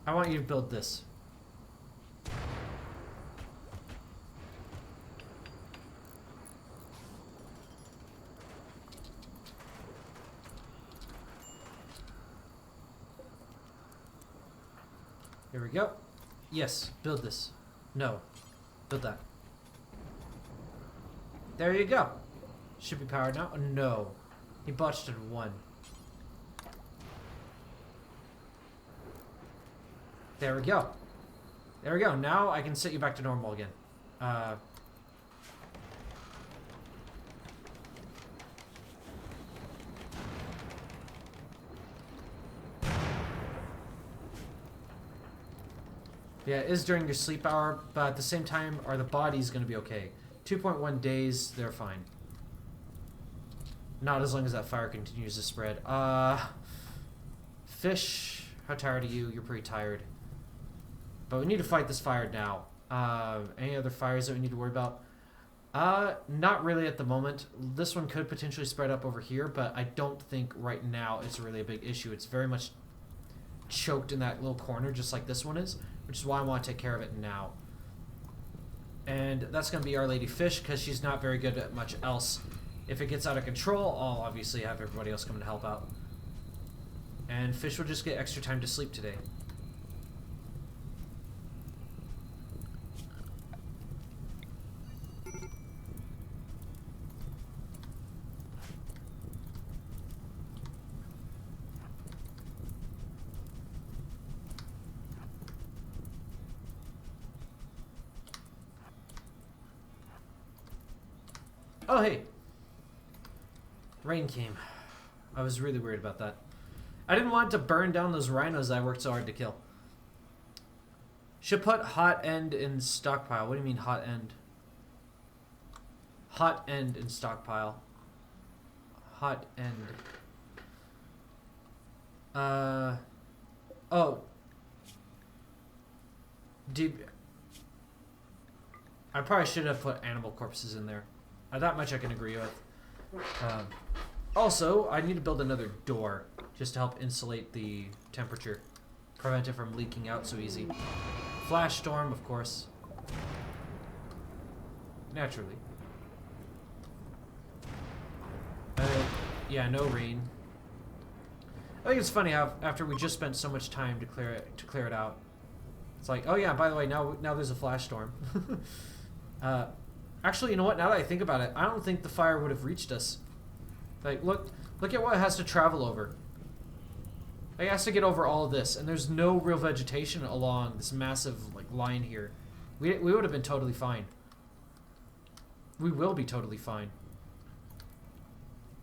I want you to build this. Here we go. Yes, build this. No. Build that. There you go. Should be powered now. Oh, no. He botched it 1. There we go. There we go. Now I can set you back to normal again. Yeah, it is during your sleep hour, but at the same time, are the bodies going to be okay? 2.1 days, they're fine. Not as long as that fire continues to spread. Fish, how tired are you? You're pretty tired. But we need to fight this fire now. Any other fires that we need to worry about? Not really at the moment. This one could potentially spread up over here, but I don't think right now it's really a big issue. It's very much choked in that little corner, just like this one is, which is why I want to take care of it now. And that's going to be Our Lady Fish, because she's not very good at much else. If it gets out of control, I'll obviously have everybody else come to help out. And Fish will just get extra time to sleep today. Oh, hey. Rain came. I was really worried about that. I didn't want to burn down those rhinos I worked so hard to kill. Should put hot end in stockpile. What do you mean hot end? Hot end in stockpile. Hot end. Oh. Deep. I probably should have put animal corpses in there. That much I can agree with. Also, I need to build another door just to help insulate the temperature. Prevent it from leaking out so easy. Flash storm, of course. Naturally. Yeah, no rain. I think it's funny how after we just spent so much time to clear it out, it's like, oh yeah, by the way, now there's a flash storm. Actually, you know what? Now that I think about it, I don't think the fire would have reached us. Like, look at what it has to travel over. It has to get over all of this, and there's no real vegetation along this massive like line here. We would have been totally fine. We will be totally fine.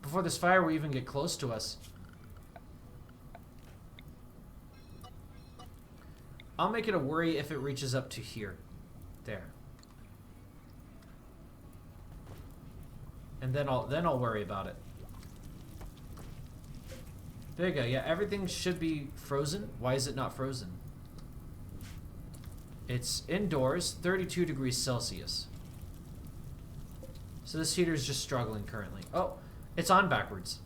Before this fire will even get close to us. I'll make it a worry if it reaches up to here. There. And then I'll worry about it. There you go. Yeah, everything should be frozen. Why is it not frozen? It's indoors, 32 degrees Celsius. So this heater is just struggling currently. Oh, it's on backwards.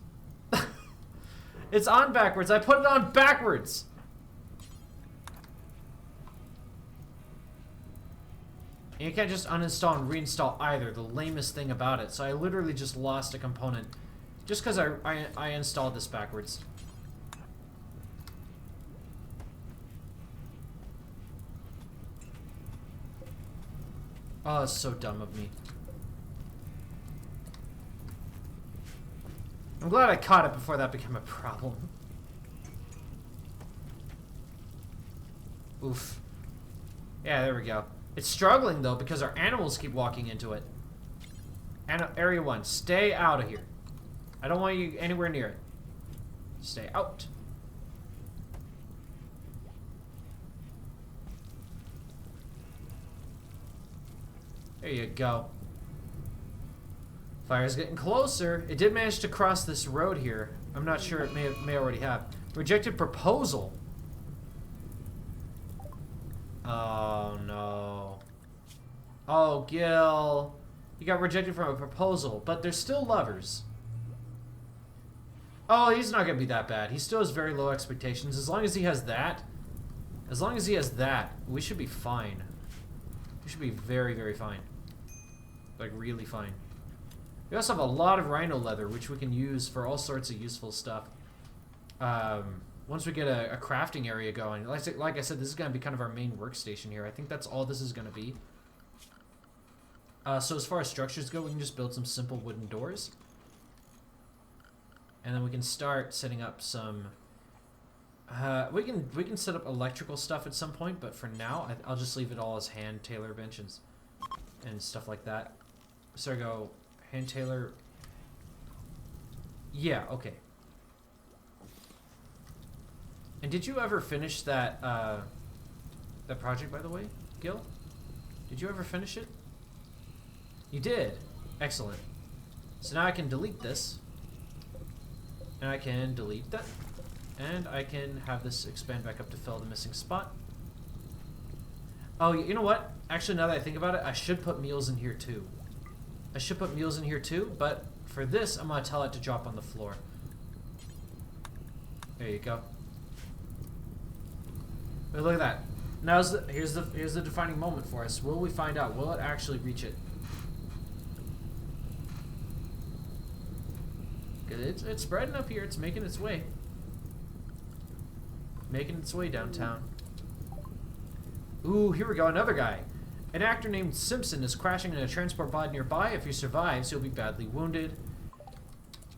It's on backwards. I put it on backwards. And you can't just uninstall and reinstall either, the lamest thing about it. So I literally just lost a component just because I installed this backwards. Oh, that's so dumb of me. I'm glad I caught it before that became a problem. Oof. Yeah, there we go. It's struggling, though, because our animals keep walking into it. Area 1, stay out of here. I don't want you anywhere near it. Stay out. There you go. Fire's getting closer. It did manage to cross this road here. I'm not sure, it may already have. Rejected proposal. Oh no. Oh, Gil. You got rejected from a proposal, but they're still lovers. Oh, he's not gonna be that bad. He still has very low expectations. As long as he has that, we should be fine. We should be very, very fine. Like, really fine. We also have a lot of rhino leather, which we can use for all sorts of useful stuff. Once we get a crafting area going, like I said, this is going to be kind of our main workstation here. I think that's all this is going to be. So as far as structures go, we can just build some simple wooden doors. And then we can start setting up some... we can set up electrical stuff at some point, but for now, I'll just leave it all as hand tailor inventions and stuff like that. So I go hand tailor. Yeah, okay. And did you ever finish that that project, by the way, Gil? Did you ever finish it? You did. Excellent. So now I can delete this, and I can delete that. And I can have this expand back up to fill the missing spot. Oh, you know what? Actually, now that I think about it, I should put meals in here too. But for this, I'm going to tell it to drop on the floor. There you go. But look at that. Now here's the defining moment for us. Will we find out? Will it actually reach it? It's spreading up here. It's making its way. Making its way downtown. Ooh, here we go. Another guy. An actor named Simpson is crashing in a transport pod nearby. If he survives, he'll be badly wounded.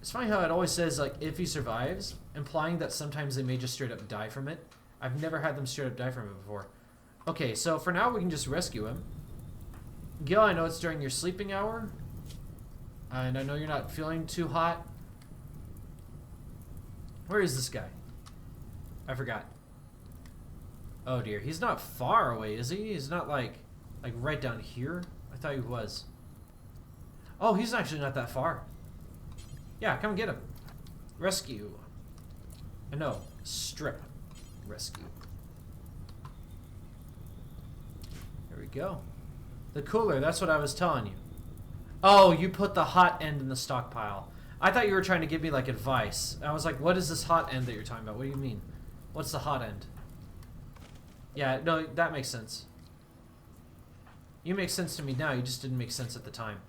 It's funny how it always says, like, if he survives, implying that sometimes they may just straight up die from it. I've never had them straight up die from it before. Okay, so for now, we can just rescue him. Gil, I know it's during your sleeping hour. And I know you're not feeling too hot. Where is this guy? I forgot. Oh dear, he's not far away, is he? He's not like right down here? I thought he was. Oh, he's actually not that far. Yeah, come get him. Rescue. No, strip. Rescue. There we go. The cooler, that's what I was telling you. Oh, you put the hot end in the stockpile. I thought you were trying to give me like advice. I was like, what is this hot end that you're talking about? What do you mean? What's the hot end? Yeah, no, that makes sense. You make sense to me now, you just didn't make sense at the time.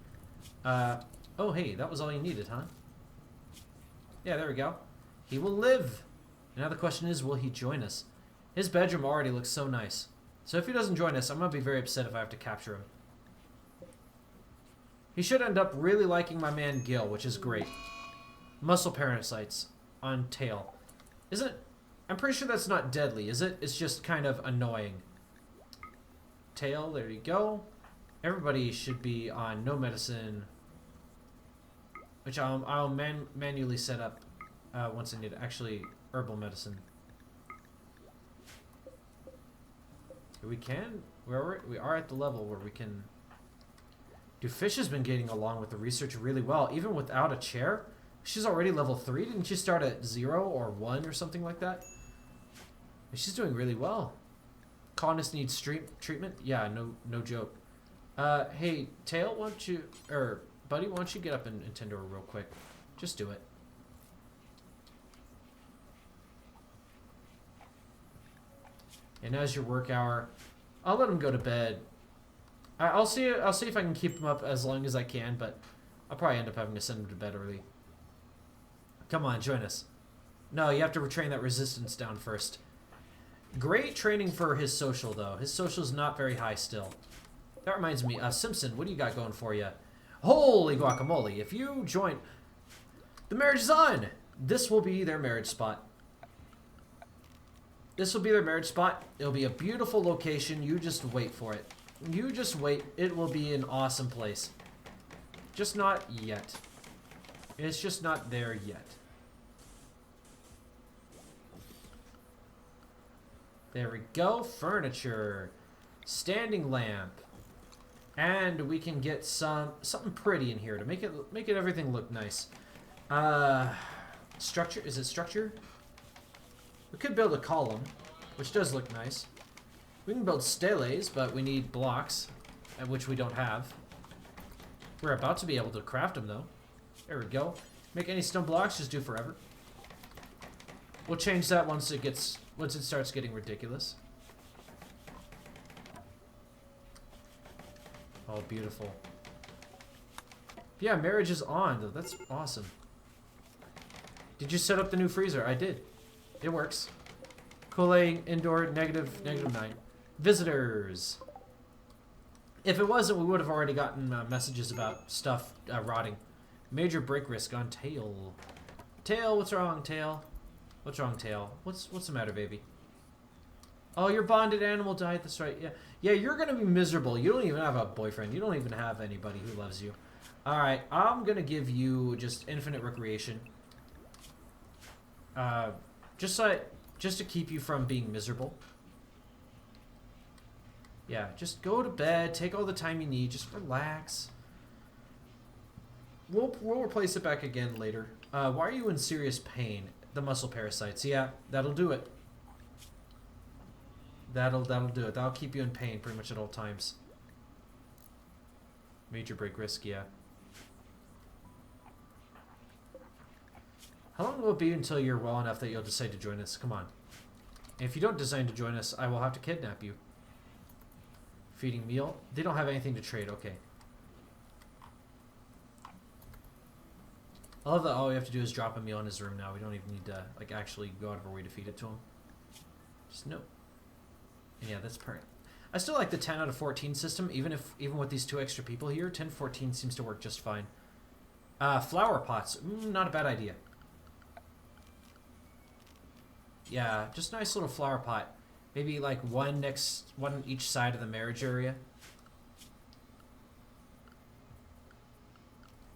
Oh hey, that was all you needed, huh? Yeah, there we go. He will live. Now the question is, will he join us? His bedroom already looks so nice. So if he doesn't join us, I'm gonna be very upset if I have to capture him. He should end up really liking my man Gil, which is great. Muscle parasites on tail. Isn't it? I'm pretty sure that's not deadly, is it? It's just kind of annoying. Tail, there you go. Everybody should be on no medicine, which I'll manually set up once I need it. Actually, herbal medicine. We are at the level where we can. Dude, Fish has been getting along with the research really well, even without a chair. She's already level 3. Didn't she start at 0 or 1 or something like that? She's doing really well. Colonist needs treatment? Yeah, no joke. Hey, Tail, why don't you, or Buddy, why don't you get up and tend to her real quick? Just do it. And as your work hour, I'll let him go to bed. I'll see if I can keep him up as long as I can, but I'll probably end up having to send him to bed early. Come on, join us. No, you have to retrain that resistance down first. Great training for his social, though. His social's not very high still. That reminds me, Simpson, what do you got going for you? Holy guacamole, if you join... The marriage is on! This will be their marriage spot. This will be their marriage spot. It'll be a beautiful location. You just wait for it. You just wait. It will be an awesome place. Just not yet. It's just not there yet. There we go. Furniture. Standing lamp. And we can get something pretty in here to make it everything look nice. Structure. Is it structure? We could build a column, which does look nice. We can build steles, but we need blocks, which we don't have. We're about to be able to craft them, though. There we go. Make any stone blocks, just do forever. We'll change that once it starts getting ridiculous. Oh, beautiful. Yeah, marriage is on, though. That's awesome. Did you set up the new freezer? I did. It works. Cooling indoor -9. Visitors. If it wasn't, we would have already gotten messages about stuff rotting. Major break risk on Tail. Tail, what's wrong, Tail? What's wrong, Tail? What's the matter, baby? Oh, your bonded animal died. That's right. Yeah, yeah. You're gonna be miserable. You don't even have a boyfriend. You don't even have anybody who loves you. All right, I'm gonna give you just infinite recreation. Just to keep you from being miserable. Yeah, just go to bed. Take all the time you need. Just relax. We'll replace it back again later. Why are you in serious pain? The muscle parasites. Yeah, that'll do it. That'll do it. That'll keep you in pain pretty much at all times. Major break risk, yeah. How long will it be until you're well enough that you'll decide to join us? Come on. If you don't decide to join us, I will have to kidnap you. Feeding meal. They don't have anything to trade. Okay. I love that all we have to do is drop a meal in his room now. We don't even need to like actually go out of our way to feed it to him. Just no. And yeah, that's perfect. I still like the 10 out of 14 system, even with these 2 extra people here. 10-14 seems to work just fine. Flower pots, not a bad idea. Yeah, just nice little flower pot. Maybe like one on each side of the marriage area.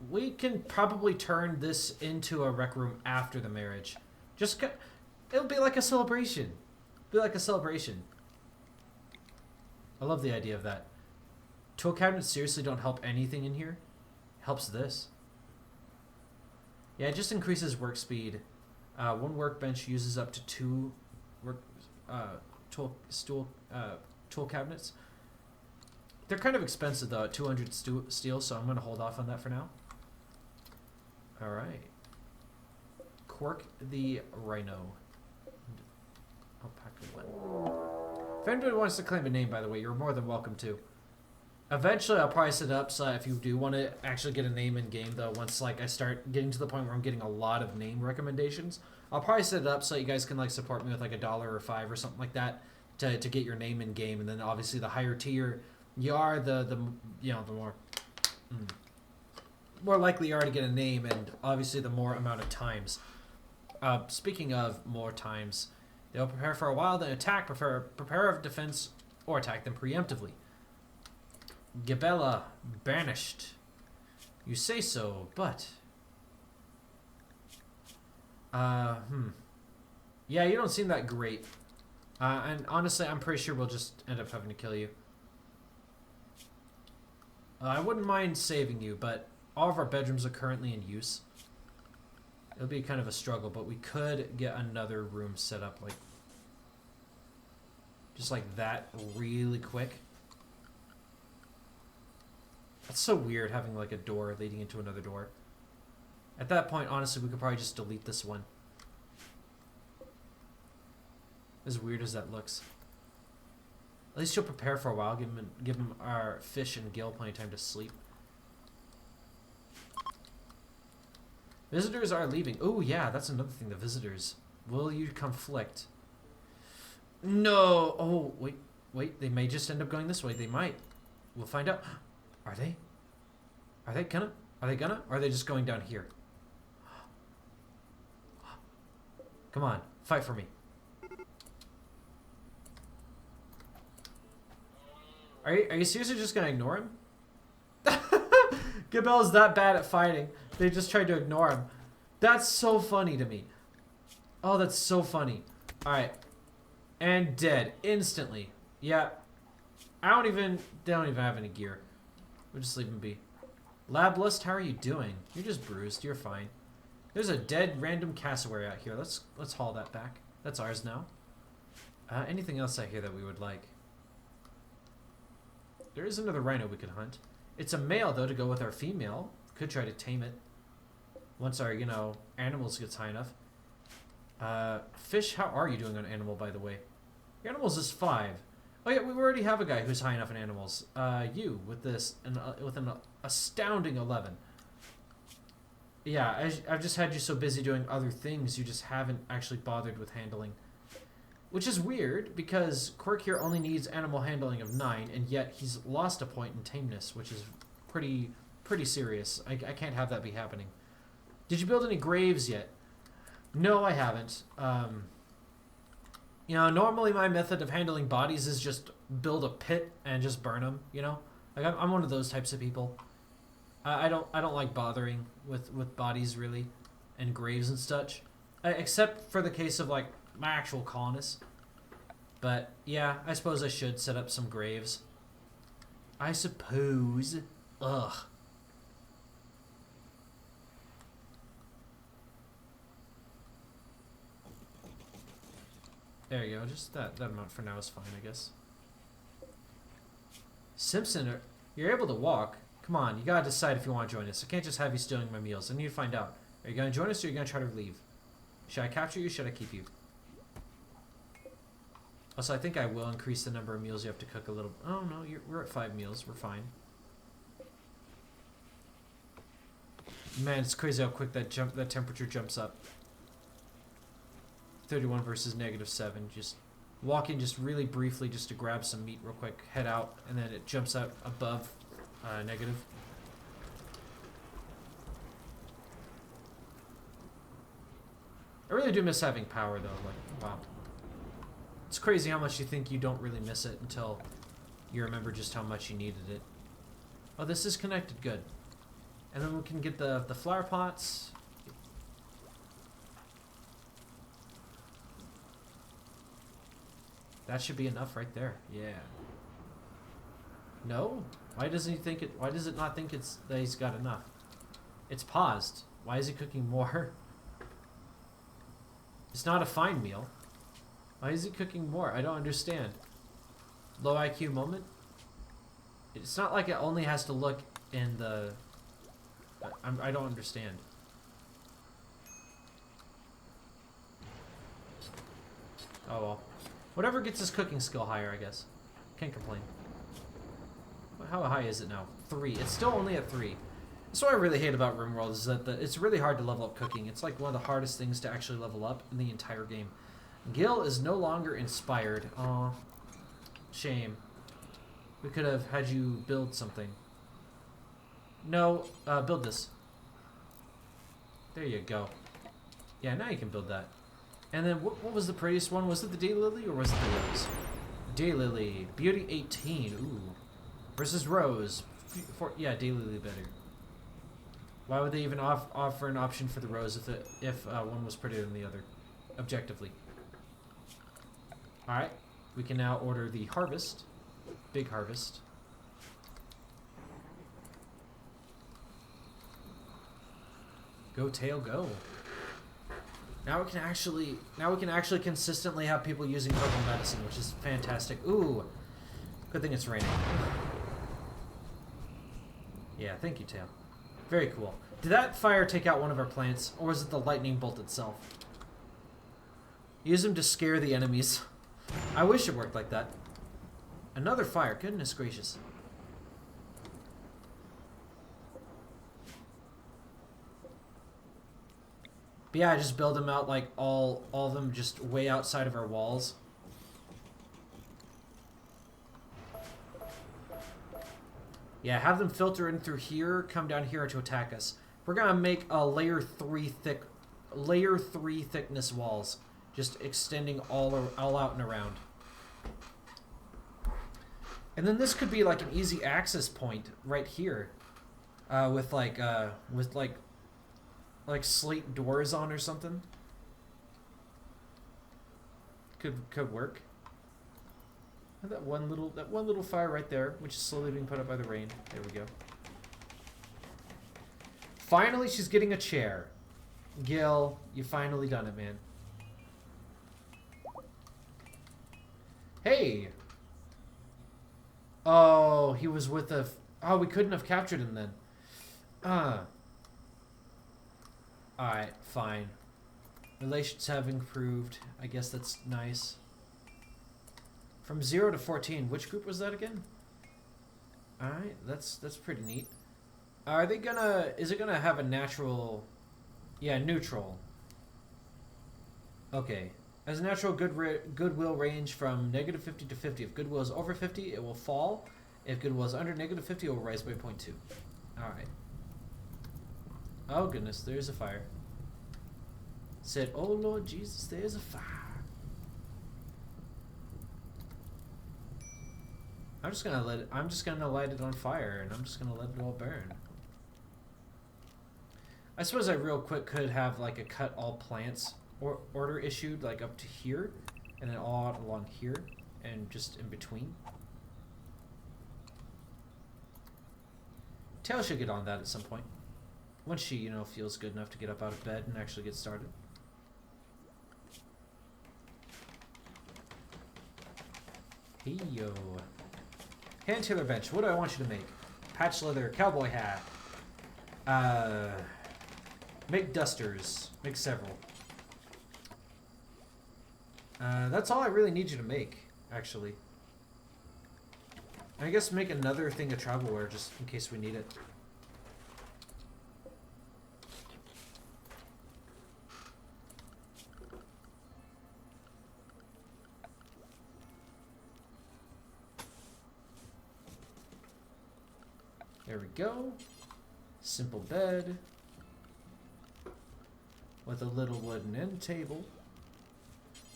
We can probably turn this into a rec room after the marriage. It'll be like a celebration. Be like a celebration. I love the idea of that. Tool cabinets seriously don't help anything in here. Helps this. Yeah, it just increases work speed. 1 workbench uses up to 2 tool cabinets. They're kind of expensive though, at 200 steel, so I'm going to hold off on that for now. Alright. Quark the Rhino. Alpaca 1. If anybody wants to claim a name, by the way, you're more than welcome to. Eventually, I'll probably set it up so if you do want to actually get a name in game, though, once like I start getting to the point where I'm getting a lot of name recommendations, I'll probably set it up so you guys can like support me with like $1 or $5 or something like that to get your name in game, and then obviously the higher tier you are, the more likely you are to get a name, and obviously the more amount of times. Speaking of more times, they'll prepare for a while, then attack, prepare of defense, or attack them preemptively. Gabella banished. You say so, but yeah, you don't seem that great. And honestly, I'm pretty sure we'll just end up having to kill you. I wouldn't mind saving you, but all of our bedrooms are currently in use. It'll be kind of a struggle, but we could get another room set up like just like that really quick. That's so weird having like a door leading into another door. At that point, honestly, we could probably just delete this one. As weird as that looks. At least you'll prepare for a while, give him our fish and gill plenty of time to sleep. Visitors are leaving. Oh yeah, that's another thing, the visitors. Will you conflict? No! Oh, wait, they may just end up going this way. They might. We'll find out. Are they? Are they gonna? Or are they just going down here? Come on, fight for me. Are you seriously just gonna ignore him? Gabel's that bad at fighting. They just tried to ignore him. That's so funny to me. Oh, that's so funny. Alright. And dead. Instantly. Yeah. They don't even have any gear. We'll just leave him be. Lablist, how are you doing? You're just bruised. You're fine. There's a dead random cassowary out here. Let's haul that back. That's ours now. Anything else out here that we would like? There is another rhino we could hunt. It's a male, though, to go with our female. Could try to tame it. Once our, animals gets high enough. Fish, how are you doing on animal, by the way? Your animals is 5. Oh yeah, we already have a guy who's high enough in animals. You, with this, with an astounding 11. Yeah, I've just had you so busy doing other things, you just haven't actually bothered with handling. Which is weird, because Quirk here only needs animal handling of 9, and yet he's lost a point in tameness, which is pretty serious. I can't have that be happening. Did you build any graves yet? No, I haven't. Normally my method of handling bodies is just build a pit and just burn them, Like I'm one of those types of people. I don't like bothering with bodies, really, and graves and such. Except for the case of, like, my actual colonists. But, yeah, I suppose I should set up some graves. I suppose. Ugh. There you go. Just that amount for now is fine, I guess. Simpson, you're able to walk. Come on, you gotta decide if you want to join us. I can't just have you stealing my meals. I need to find out. Are you gonna join us or are you gonna try to leave? Should I capture you or should I keep you? Also, I think I will increase the number of meals you have to cook a little. Oh no, we're at 5 meals. We're fine. Man, it's crazy how quick that temperature jumps up. 31 versus -7. Just walking just really briefly just to grab some meat real quick, head out, and then it jumps up above negative. I really do miss having power though. Like, wow. It's crazy how much you think you don't really miss it until you remember just how much you needed it. Oh, this is connected. Good. And then we can get the flower pots. That should be enough right there. Yeah. No? Why doesn't he think it? Why does it not think that he's got enough? It's paused. Why is he cooking more? It's not a fine meal. Why is he cooking more? I don't understand. Low IQ moment? It's not like it only has to look in the... I don't understand. Oh well. Whatever gets his cooking skill higher, I guess. Can't complain. How high is it now? 3. It's still only at 3. That's what I really hate about RimWorld, is that it's really hard to level up cooking. It's like one of the hardest things to actually level up in the entire game. Gil is no longer inspired. Aw. Shame. We could have had you build something. No, build this. There you go. Yeah, now you can build that. And then what was the prettiest one? Was it the Daylily or was it the Rose? Daylily. Beauty 18. Ooh. Versus Rose. Yeah, Daylily better. Why would they even offer an option for the Rose if one was prettier than the other? Objectively. Alright. We can now order the Harvest. Big Harvest. Go tail go. Now we can actually consistently have people using herbal medicine, which is fantastic. Ooh. Good thing it's raining. Yeah, thank you, Tail. Very cool. Did that fire take out one of our plants, or was it the lightning bolt itself? Use them to scare the enemies. I wish it worked like that. Another fire. Goodness gracious. But yeah, I just build them out like all of them just way outside of our walls. Yeah, have them filter in through here, come down here to attack us. We're gonna make a layer 3 thickness walls, just extending all out and around. And then this could be like an easy access point right here, with like slate doors on or something. Could work. And that one little fire right there, which is slowly being put up by the rain. There we go. Finally, she's getting a chair. Gil, you finally done it, man. Hey. Oh, he was with a. Oh, we couldn't have captured him then. Alright, fine. Relations have improved. I guess that's nice. From 0 to 14. Which group was that again? Alright, that's pretty neat. Are they gonna... Is it gonna have a natural... Yeah, neutral. Okay. As a natural goodwill range from -50 to 50. If goodwill is over 50, it will fall. If goodwill is under -50, it will rise by 0.2. Alright. Oh goodness, there's a fire. Said, oh Lord Jesus, there's a fire. I'm just gonna light it on fire, and I'm just gonna let it all burn. I suppose I real quick could have like a cut all plants order issued like up to here, and then all out along here, and just in between. Tail should get on that at some point. Once she, you know, feels good enough to get up out of bed and actually get started. Hey yo. Hand tailor bench. What do I want you to make? Patch leather, cowboy hat. Make dusters. Make several. That's all I really need you to make, actually. I guess make another thing of travelware just in case we need it. There we go. Simple bed. With a little wooden end table.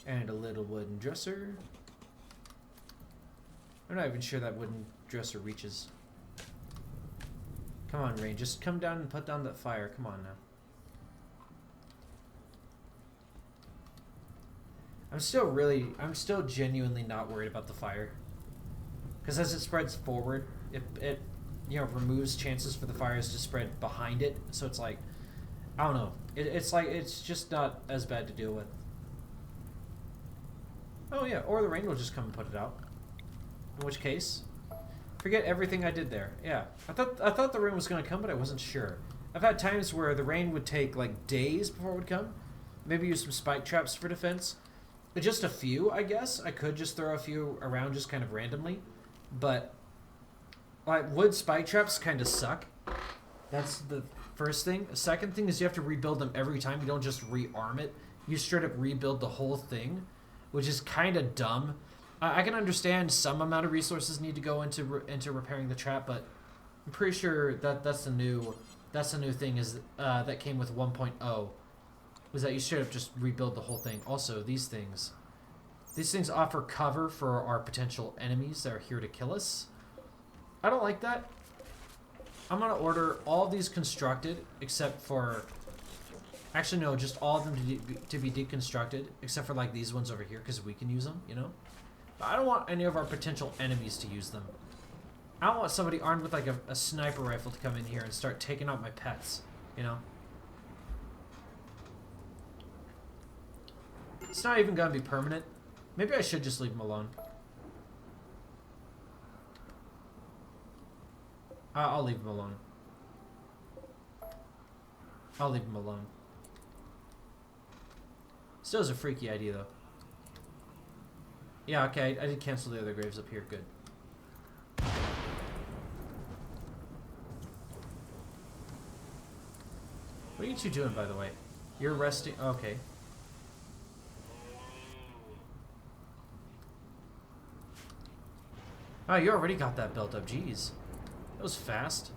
And a little wooden dresser. I'm not even sure that wooden dresser reaches. Come on, Rain. Just come down and put down that fire. Come on now. I'm still genuinely not worried about the fire. Because as it spreads forward, it you know, removes chances for the fires to spread behind it. So it's like, I don't know. It's just not as bad to deal with. Oh yeah, or the rain will just come and put it out. In which case, forget everything I did there. Yeah, I thought the rain was gonna come, but I wasn't sure. I've had times where the rain would take like days before it would come. Maybe use some spike traps for defense. But just a few, I guess. I could just throw a few around just kind of randomly. But like wood spike traps kind of suck. That's the first thing. The second thing is you have to rebuild them every time. You don't just rearm it. You straight up rebuild the whole thing, which is kind of dumb. I can understand some amount of resources need to go into repairing the trap, but I'm pretty sure that's the new thing is that came with 1.0 was that you straight up just rebuild the whole thing. Also, these things offer cover for our potential enemies that are here to kill us. I don't like that. I'm gonna order all these constructed except for, actually no, just all of them to be deconstructed except for like these ones over here because we can use them, you know. But I don't want any of our potential enemies to use them. I don't want somebody armed with like a sniper rifle to come in here and start taking out my pets, you know. It's not even gonna be permanent. Maybe I should just leave them alone. I'll leave them alone. I'll leave them alone. Still is a freaky idea, though. Yeah, okay, I did cancel the other graves up here. Good. What are you two doing, by the way? You're resting. Okay. Oh, you already got that built up. Jeez. That was fast.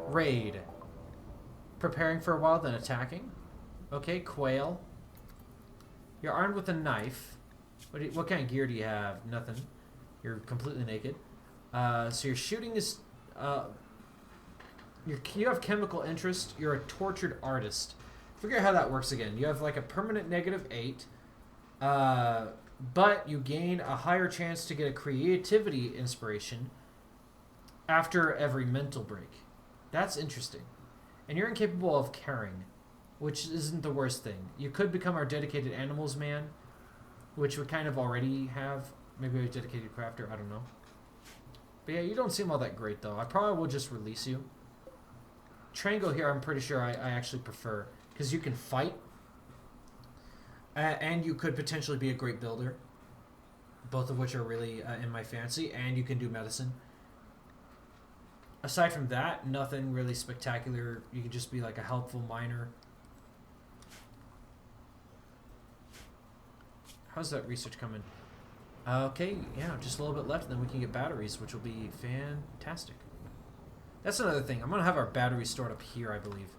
Raid. Preparing for a while, then attacking. Okay, quail. You're armed with a knife. What kind of gear do you have? Nothing. You're completely naked. So your shooting is... you have chemical interest. You're a tortured artist. Figure out how that works again. You have like a permanent -8. But you gain a higher chance to get a creativity inspiration after every mental break. That's interesting. And you're incapable of caring, which isn't the worst thing. You could become our dedicated animals man, which we kind of already have. Maybe a dedicated crafter, I don't know. But yeah, you don't seem all that great though. I probably will just release you. Triangle here, I'm pretty sure I actually prefer, because you can fight. And you could potentially be a great builder. Both of which are really in my fancy. And you can do medicine. Aside from that, nothing really spectacular. You can just be like a helpful miner. How's that research coming? Okay, yeah, just a little bit left. And then we can get batteries, which will be fantastic. That's another thing. I'm going to have our batteries stored up here, I believe.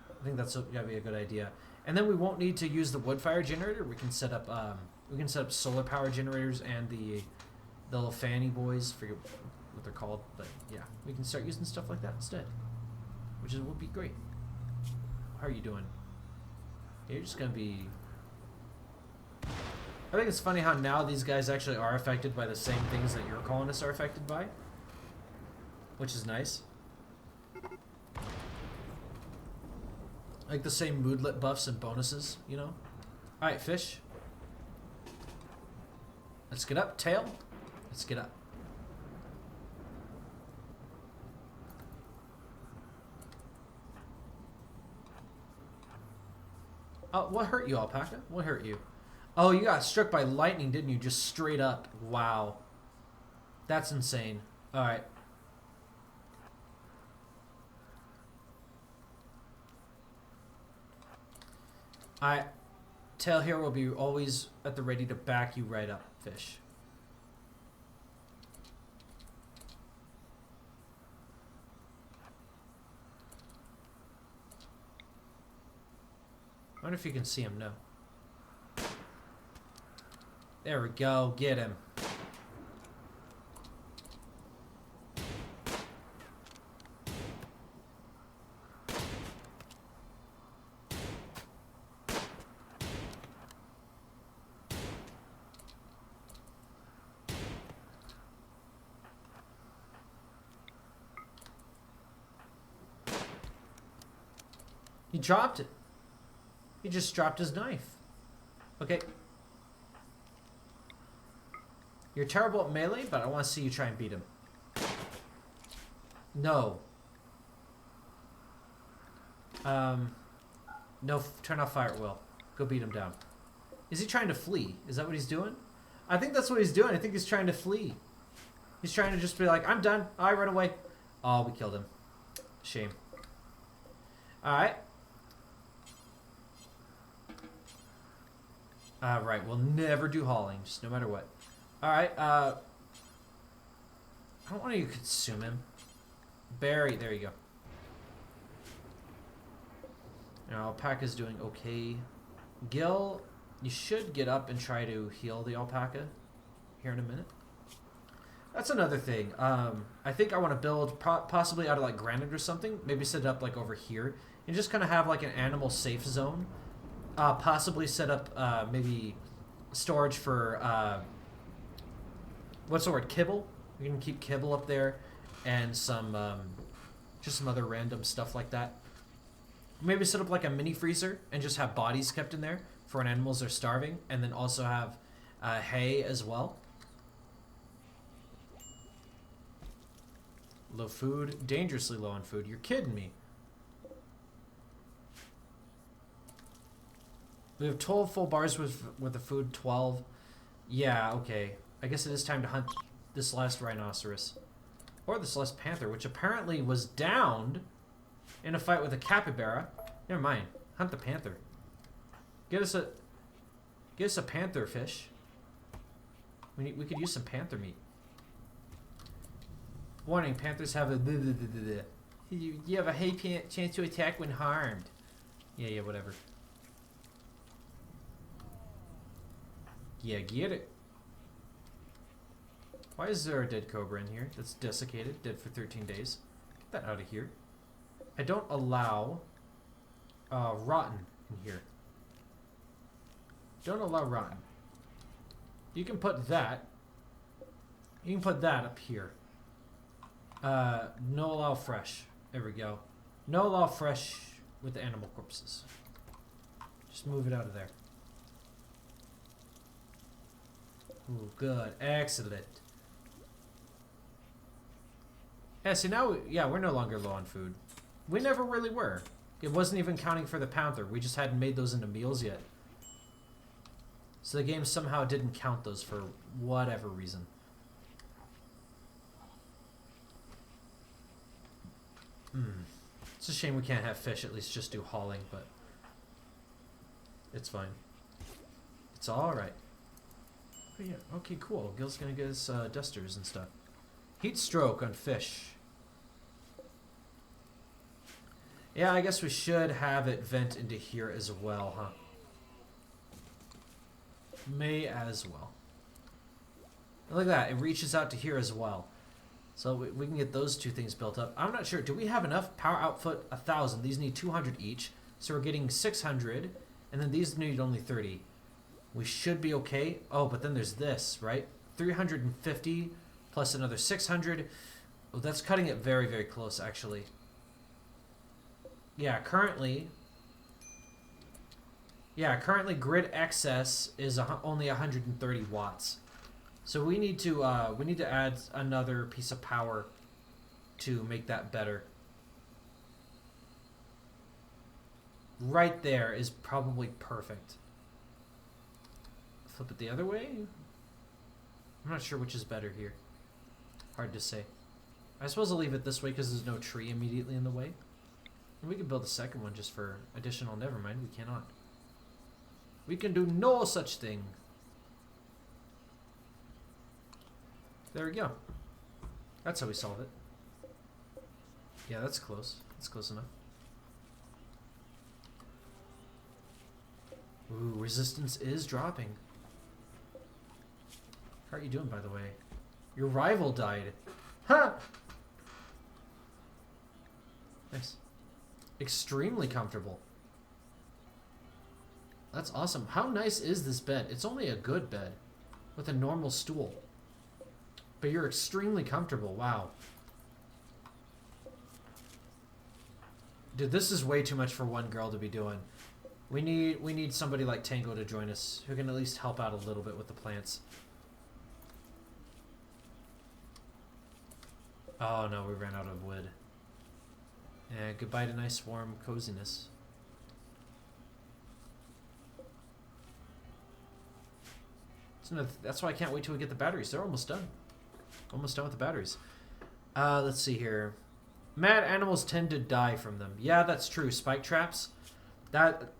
I think that's gotta be a good idea. And then we won't need to use the wood fire generator. We can set up solar power generators and the little fanny boys. Forget what they're called, but yeah, we can start using stuff like that instead, which will be great. How are you doing? You're just gonna be. I think it's funny how now these guys actually are affected by the same things that your colonists are affected by, which is nice. Like the same moodlet buffs and bonuses, you know? Alright, fish. Let's get up. Tail. Let's get up. What hurt you, alpaca? What hurt you? Oh, you got struck by lightning, didn't you? Just straight up. Wow. That's insane. Alright. Tail here will be always at the ready to back you right up, fish. I wonder if you can see him. No. There we go. Get him. He dropped it. He just dropped his knife. Okay. You're terrible at melee, but I want to see you try and beat him. No. No, turn off fire at will. Go beat him down. Is he trying to flee? Is that what he's doing? I think that's what he's doing. I think he's trying to flee. He's trying to just be like, I'm done. I run away. Oh, we killed him. Shame. Alright. Right, we'll never do hauling, just no matter what. Alright, I don't want you to consume him. Berry, there you go. Now, alpaca's doing okay. Gil, you should get up and try to heal the alpaca here in a minute. That's another thing. I think I want to build possibly out of like granite or something. Maybe set it up like over here and just kind of have like an animal safe zone. Possibly set up maybe storage for what's the word? Kibble. We can keep kibble up there, and some just some other random stuff like that. Maybe set up like a mini freezer and just have bodies kept in there for when animals are starving, and then also have hay as well. Low food, dangerously low on food. You're kidding me. We have 12 full bars with the food, 12. Yeah, okay. I guess it is time to hunt this last rhinoceros. Or this last panther, which apparently was downed in a fight with a capybara. Never mind. Hunt the panther. Get us a panther fish. We could use some panther meat. Warning, panthers have a you have a high chance to attack when harmed. Yeah, whatever. Yeah, get it. Why is there a dead cobra in here that's desiccated, dead for 13 days? Get that out of here. I don't allow rotten in here. Don't allow rotten. You can put that. You can put that up here. No allow fresh. There we go. No allow fresh with the animal corpses. Just move it out of there. Ooh, good. Excellent. Yeah, see now, yeah, we're no longer low on food. We never really were. It wasn't even counting for the panther. We just hadn't made those into meals yet. So the game somehow didn't count those for whatever reason. It's a shame we can't have fish, at least just do hauling, but it's fine. It's alright. But yeah, okay, cool. Gil's gonna get us dusters and stuff. Heat stroke on fish. Yeah, I guess we should have it vent into here as well, huh? May as well. And look at that, it reaches out to here as well. So we can get those two things built up. I'm not sure, do we have enough? Power output 1,000. These need 200 each. So we're getting 600, and then these need only 30. We should be okay. Oh, but then there's this, right? 350 plus another 600. Oh, that's cutting it very, very close, actually. Yeah, currently grid excess is only 130 watts. So we need to add another piece of power to make that better. right there is probably perfect. Flip it the other way? I'm not sure which is better here. Hard to say. I suppose I'll leave it this way because there's no tree immediately in the way. And we can build a second one just for additional. Never mind, we cannot. We can do no such thing. There we go. That's how we solve it. Yeah, that's close. That's close enough. Ooh, resistance is dropping. How are you doing, by the way? Your rival died. Huh! Nice. Extremely comfortable. That's awesome. How nice is this bed? It's only a good bed with a normal stool. But you're extremely comfortable. Wow. Dude, this is way too much for one girl to be doing. We need somebody like Tango to join us who can at least help out a little bit with the plants. Oh no, we ran out of wood. And goodbye to nice warm coziness. That's why I can't wait till we get the batteries. They're almost done. Almost done with the batteries. Let's see here. Mad animals tend to die from them. Yeah, that's true. Spike traps. That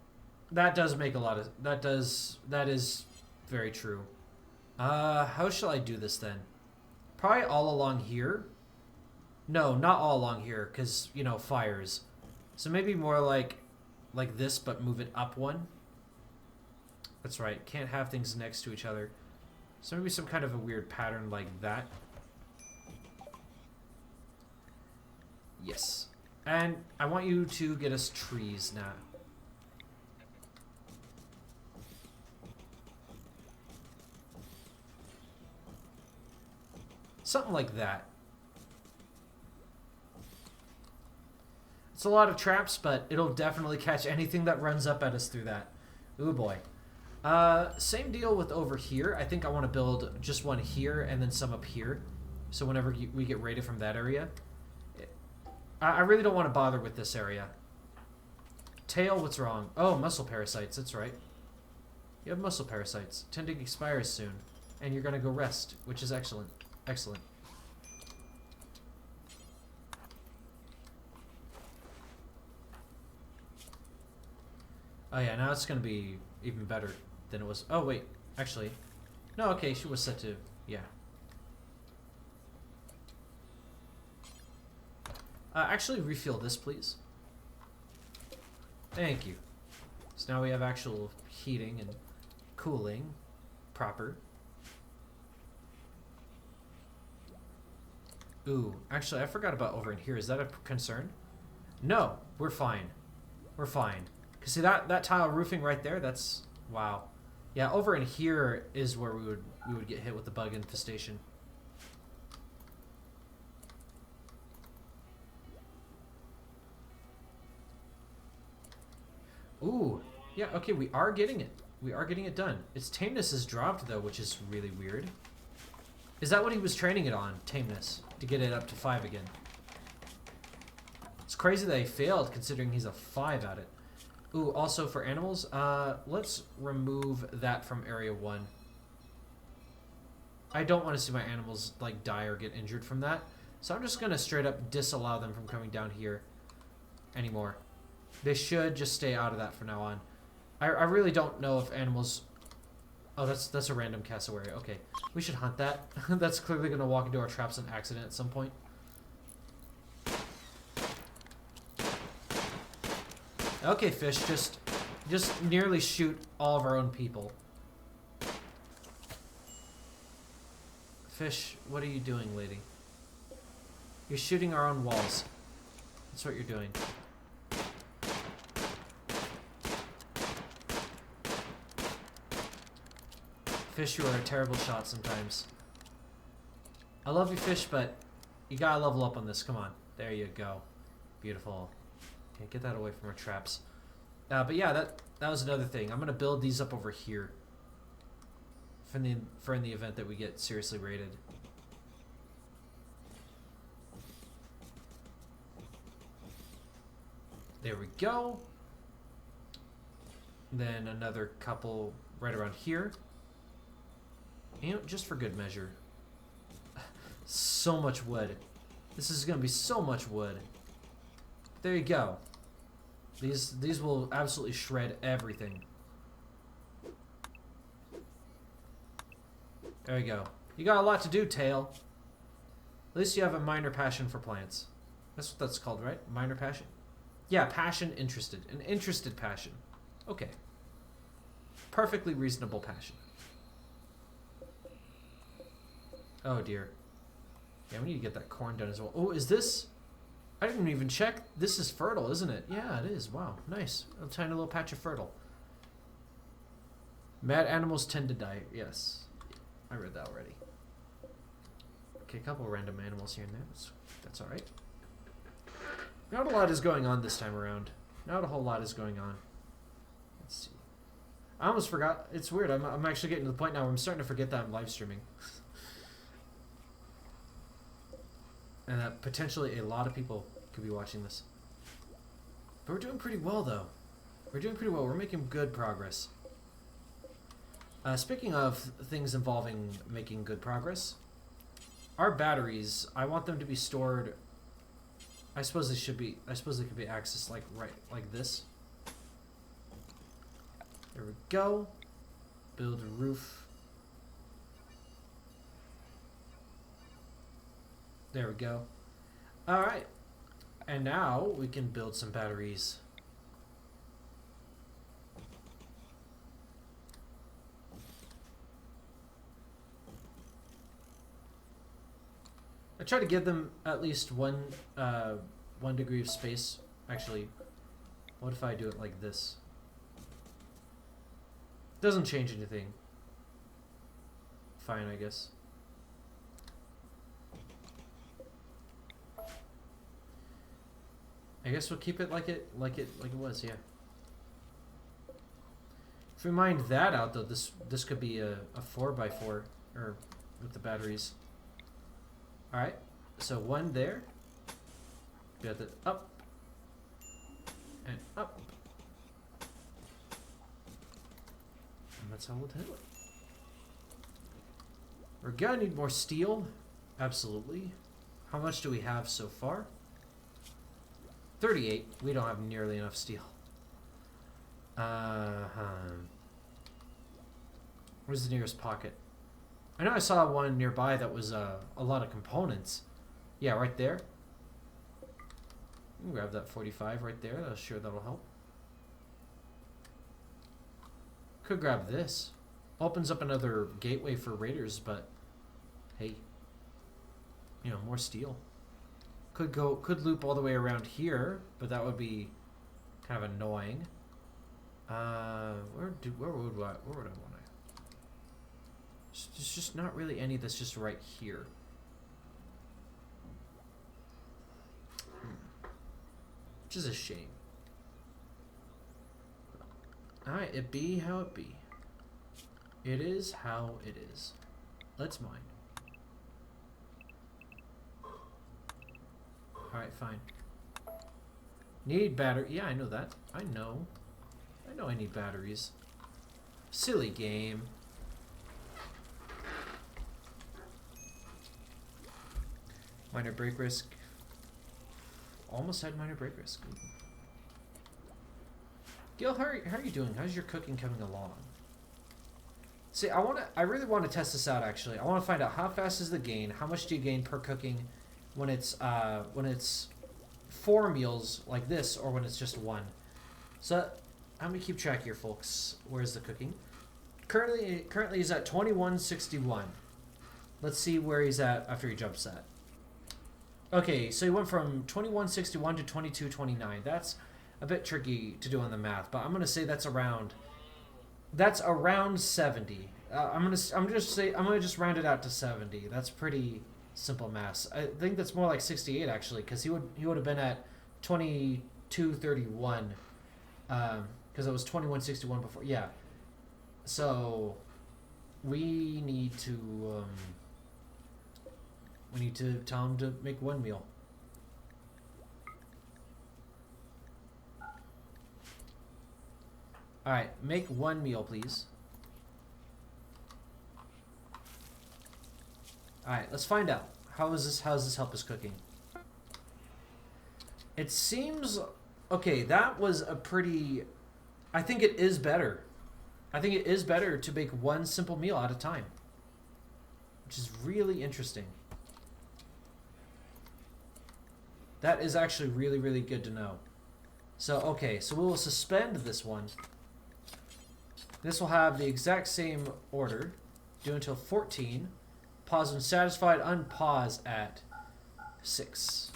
does make a lot of... That is very true. How shall I do this then? Probably all along here. No, not all along here, because, you know, fires. So maybe more like this, but move it up one. That's right. Can't have things next to each other. So maybe some kind of a weird pattern like that. Yes. And I want you to get us trees now. Something like that. It's a lot of traps, but it'll definitely catch anything that runs up at us through that. Ooh boy. Same deal with over here. I think I want to build just one here and then some up here. So whenever we get raided from that area. I really don't want to bother with this area. Tail, what's wrong? Oh, muscle parasites, that's right. You have muscle parasites. Tending expires soon. And you're going to go rest, which is excellent. Excellent. Oh yeah, now it's going to be even better than it was. Oh wait, actually. No, okay, she was set to... Yeah. Actually, refill this, please. Thank you. So now we have actual heating and cooling proper. Ooh, actually, I forgot about over in here. Is that a concern? No, we're fine. We're fine. Cause see that tile roofing right there? That's wow. Yeah, over in here is where we would get hit with the bug infestation. Ooh, yeah, okay, we are getting it. We are getting it done. Its tameness is dropped, though, which is really weird. Is that what he was training it on, tameness, to get it up to 5 again? It's crazy that he failed, considering he's a 5 at it. Ooh, also for animals, let's remove that from area 1. I don't want to see my animals, like, die or get injured from that. So I'm just going to straight up disallow them from coming down here anymore. They should just stay out of that from now on. I really don't know if animals... Oh, that's a random cassowary. Okay, we should hunt that. That's clearly going to walk into our traps on accident at some point. Okay, fish, just nearly shoot all of our own people. Fish, what are you doing, lady? You're shooting our own walls. That's what you're doing. Fish, you are a terrible shot sometimes. I love you, fish, but you gotta level up on this. Come on. There you go. Beautiful. Okay, get that away from our traps. But yeah, that was another thing. I'm gonna build these up over here for in the event that we get seriously raided. There we go. Then another couple right around here. You know, just for good measure. So much wood. This is gonna be so much wood. There you go. These will absolutely shred everything. There you go. You got a lot to do, Tail. At least you have a minor passion for plants. That's what that's called, right? Minor passion? Yeah, passion, interested. An interested passion. Okay. Perfectly reasonable passion. Oh, dear. Yeah, we need to get that corn done as well. Oh, is this... I didn't even check. This is fertile, isn't it? Yeah, it is. Wow, nice. A tiny little patch of fertile. Mad animals tend to die. Yes. I read that already. Okay, a couple random animals here and there. That's alright. Not a lot is going on this time around. Not a whole lot is going on. Let's see. I almost forgot. It's weird. I'm actually getting to the point now where I'm starting to forget that I'm live streaming. And that potentially a lot of people could be watching this. But we're doing pretty well, though. We're doing pretty well. We're making good progress. Speaking of things involving making good progress, our batteries, I want them to be stored... I suppose they should be... I suppose they could be accessed like like this. There we go. Build a roof. There we go. Alright. And now we can build some batteries. I try to give them at least one degree of space. Actually, what if I do it like this? Doesn't change anything. Fine, I guess. I guess we'll keep it like it was, yeah. If we mind that out though, this could be a 4x4 or with the batteries. Alright, so one there. Got the up and up. And that's how we'll do it. We're gonna need more steel. Absolutely. How much do we have so far? 38. We don't have nearly enough steel. Where's the nearest pocket? I know I saw one nearby that was a lot of components. Yeah, right there. You can grab that 45 right there. I'm sure that'll help. Could grab this. Opens up another gateway for raiders, but hey, you know, more steel. Could loop all the way around here, but that would be kind of annoying. Where would I want to? There's just not really any that's just right here. Which is a shame. Alright, it be how it be. It is how it is. Let's mine. Alright, fine. Need battery. Yeah, I know that. I know I need batteries. Silly game. Minor break risk. Almost had minor break risk. Gil, how are you doing? How's your cooking coming along? See, I really want to test this out actually. I want to find out how fast is the gain, how much do you gain per cooking when it's 4 meals like this or when it's just 1. So I'm gonna keep track here, folks. Where's the cooking? Currently he's at 2161. Let's see where he's at after he jumps that. Okay, so he went from 2161 to 2229. That's a bit tricky to do on the math, but I'm gonna say that's around 70. I'm gonna just round it out to 70. That's pretty simple math. I think that's more like 68 actually, because he would have been at 2231, because it was 2161 before. Yeah. So we need to tell him to make 1 meal. Alright, make one meal, please. Alright, let's find out. How does this help us cooking? It seems... Okay, that was a pretty... I think it is better. I think it is better to bake one simple meal at a time. Which is really interesting. That is actually really, really good to know. So, okay, so we will suspend this one. This will have the exact same order. Do until 14. Pause when satisfied. Unpause at 6.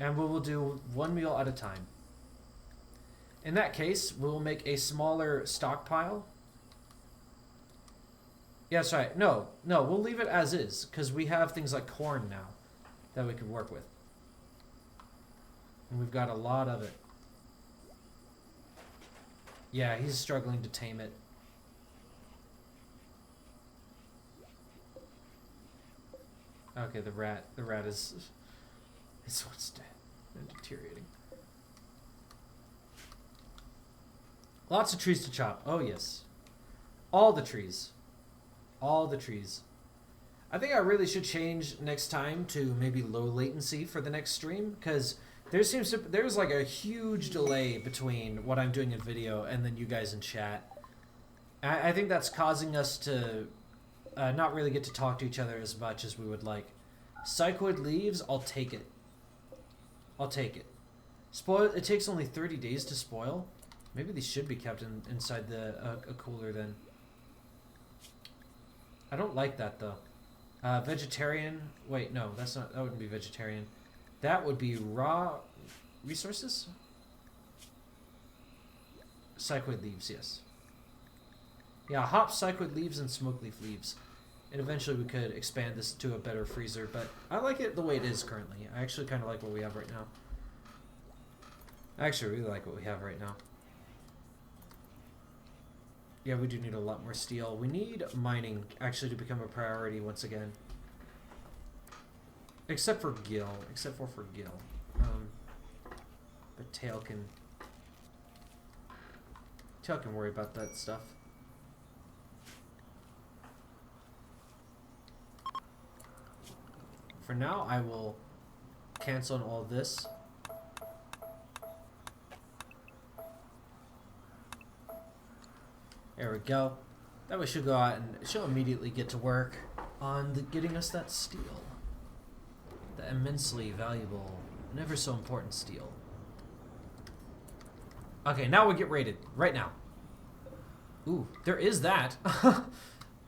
And we will do one meal at a time. In that case, we will make a smaller stockpile. Yeah, that's right. No, we'll leave it as is, because we have things like corn now that we can work with. And we've got a lot of it. Yeah, he's struggling to tame it. Okay, the rat is... This one's dead and deteriorating. Lots of trees to chop. Oh, yes. All the trees. All the trees. I think I really should change next time to maybe low latency for the next stream, because there's like a huge delay between what I'm doing in video and then you guys in chat. I think that's causing us to not really get to talk to each other as much as we would like. Psychoid leaves, I'll take it. I'll take it. Spoil. It takes only 30 days to spoil. Maybe these should be kept inside a cooler then. I don't like that though. Vegetarian. Wait, no, that's not. That wouldn't be vegetarian. That would be raw resources. Psychoid leaves, yes. Yeah, hop, psychoid leaves, and smoke leaf leaves. And eventually we could expand this to a better freezer, but I like it the way it is currently. I actually kind of like what we have right now. I actually really like what we have right now. Yeah, we do need a lot more steel. We need mining actually to become a priority once again. Except for Gil. Except for Gil. But Tail can worry about that stuff. For now, I will cancel on all this. There we go. That way she'll go out and she'll immediately get to work on getting us that steel. The immensely valuable, never so important steel. Okay, now we get raided. Right now. Ooh, there is that.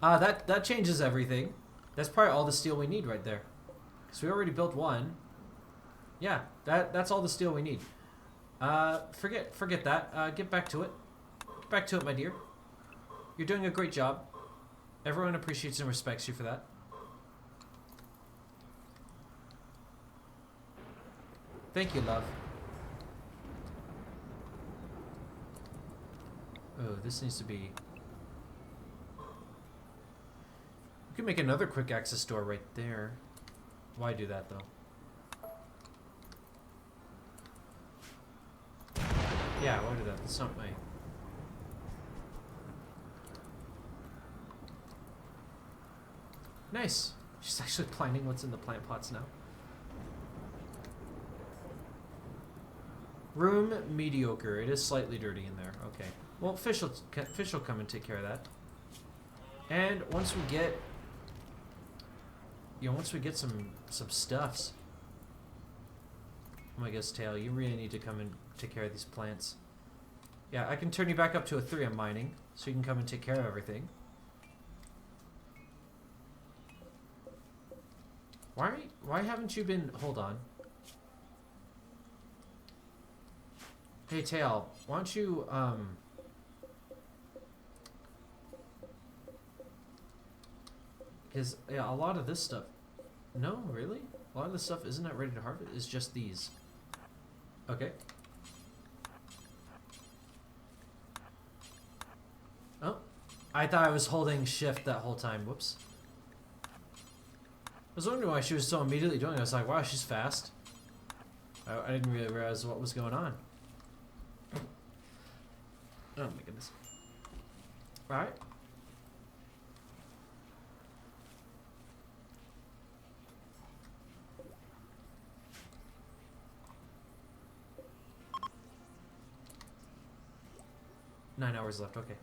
That changes everything. That's probably all the steel we need right there. So we already built one. Yeah, that's all the steel we need. Forget that. Get back to it. Get back to it, my dear. You're doing a great job. Everyone appreciates and respects you for that. Thank you, love. Oh, this needs to be... We can make another quick access door right there. Why do that, though? Yeah, why do that? That's not my... Nice. She's actually planting what's in the plant pots now. Room mediocre. It is slightly dirty in there. Okay. Well, fish will come and take care of that. And once we get... once we get some stuffs. Oh my gosh, Tail, you really need to come and take care of these plants. Yeah, I can turn you back up to a 3 on mining, so you can come and take care of everything. Why haven't you been... Hold on. Hey, Tail, why don't you, Because, yeah, a lot of this stuff... No, really? A lot of this stuff isn't that ready to harvest? It's just these. Okay. Oh. I thought I was holding shift that whole time. Whoops. I was wondering why she was so immediately doing it. I was like, wow, she's fast. I didn't really realize what was going on. Oh my goodness. Alright. Nine hours left, okay.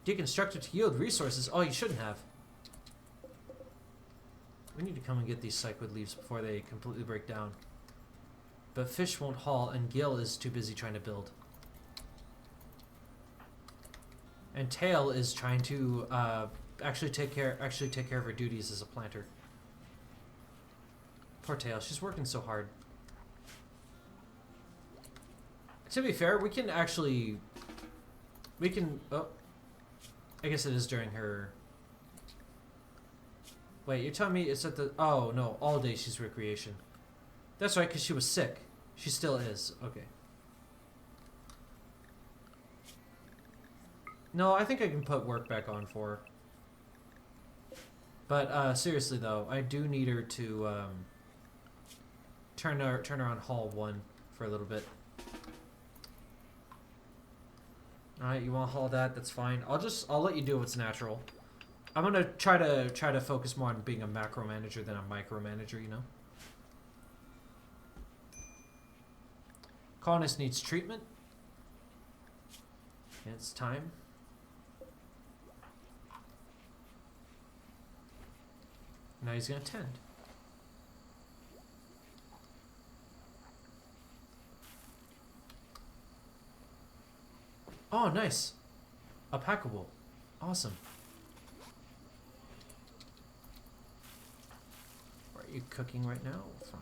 Deconstructed to yield resources. Oh, you shouldn't have. We need to come and get these psychwood leaves before they completely break down. But fish won't haul, and Gil is too busy trying to build. And Tail is trying to actually take care of her duties as a planter. Poor Tail, she's working so hard. To be fair, we can actually... Oh. I guess it is during her... Wait, you're telling me it's at the... Oh, no. All day she's recreation. That's right, because she was sick. She still is. Okay. No, I think I can put work back on for her. But, seriously, though, I do need her to, turn her on Hall 1 for a little bit. Alright, you want to haul that? That's fine. I'll let you do what's natural. I'm gonna try to focus more on being a macro manager than a micro manager, you know? Colonist needs treatment. And it's time. Now he's gonna tend. Oh, nice. A packable. Awesome. Are you cooking right now? Fine.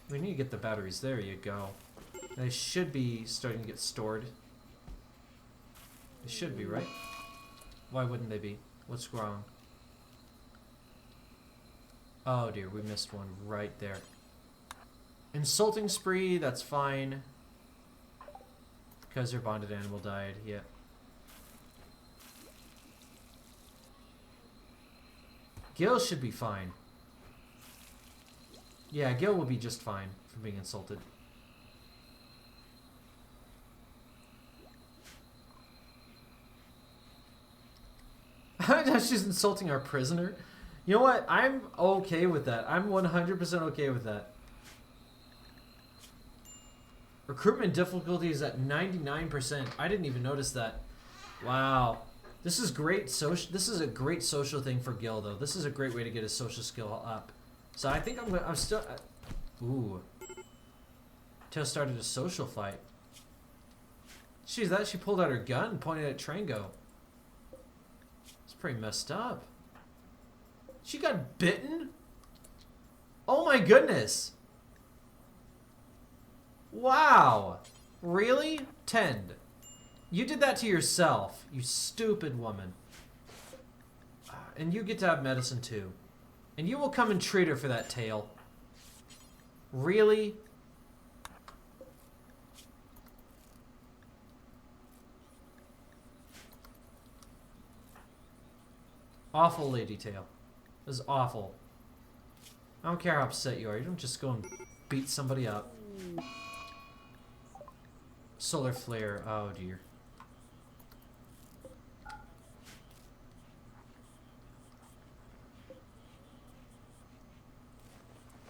We need to get the batteries. There you go. They should be starting to get stored. They should be, right? Why wouldn't they be? What's wrong? Oh dear, we missed one right there. Insulting spree, that's fine. Because their bonded animal died, yeah. Gil should be fine. Yeah, Gil will be just fine from being insulted. She's insulting our prisoner. You know what? I'm okay with that. I'm 100% okay with that. Recruitment difficulty is at 99%. I didn't even notice that. Wow. This is great. This is a great social thing for Gil, though. This is a great way to get his social skill up. So I think I'm still... Ooh. Tail started a social fight. She's that she pulled out her gun and pointed at Trango. It's pretty messed up. She got bitten? Oh my goodness. Wow. Really? Tend. You did that to yourself, you stupid woman. And you get to have medicine too. And you will come and treat her for that, Tail. Really? Awful, Lady Tail. This is awful. I don't care how upset you are. You don't just go and beat somebody up. Solar flare. Oh, dear.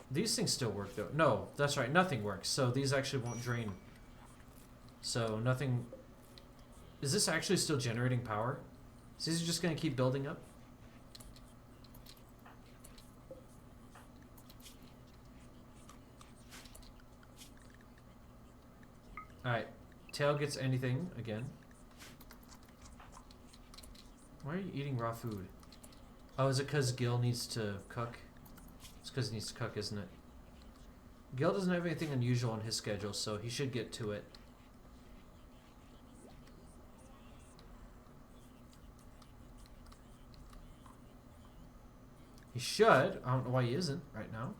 These things still work, though. No, that's right. Nothing works. So these actually won't drain. So nothing... Is this actually still generating power? Is these just going to keep building up? Alright. Tail gets anything again. Why are you eating raw food? Oh, is it because Gil needs to cook? It's because he needs to cook, isn't it? Gil doesn't have anything unusual on his schedule, so he should get to it. He should. I don't know why he isn't right now.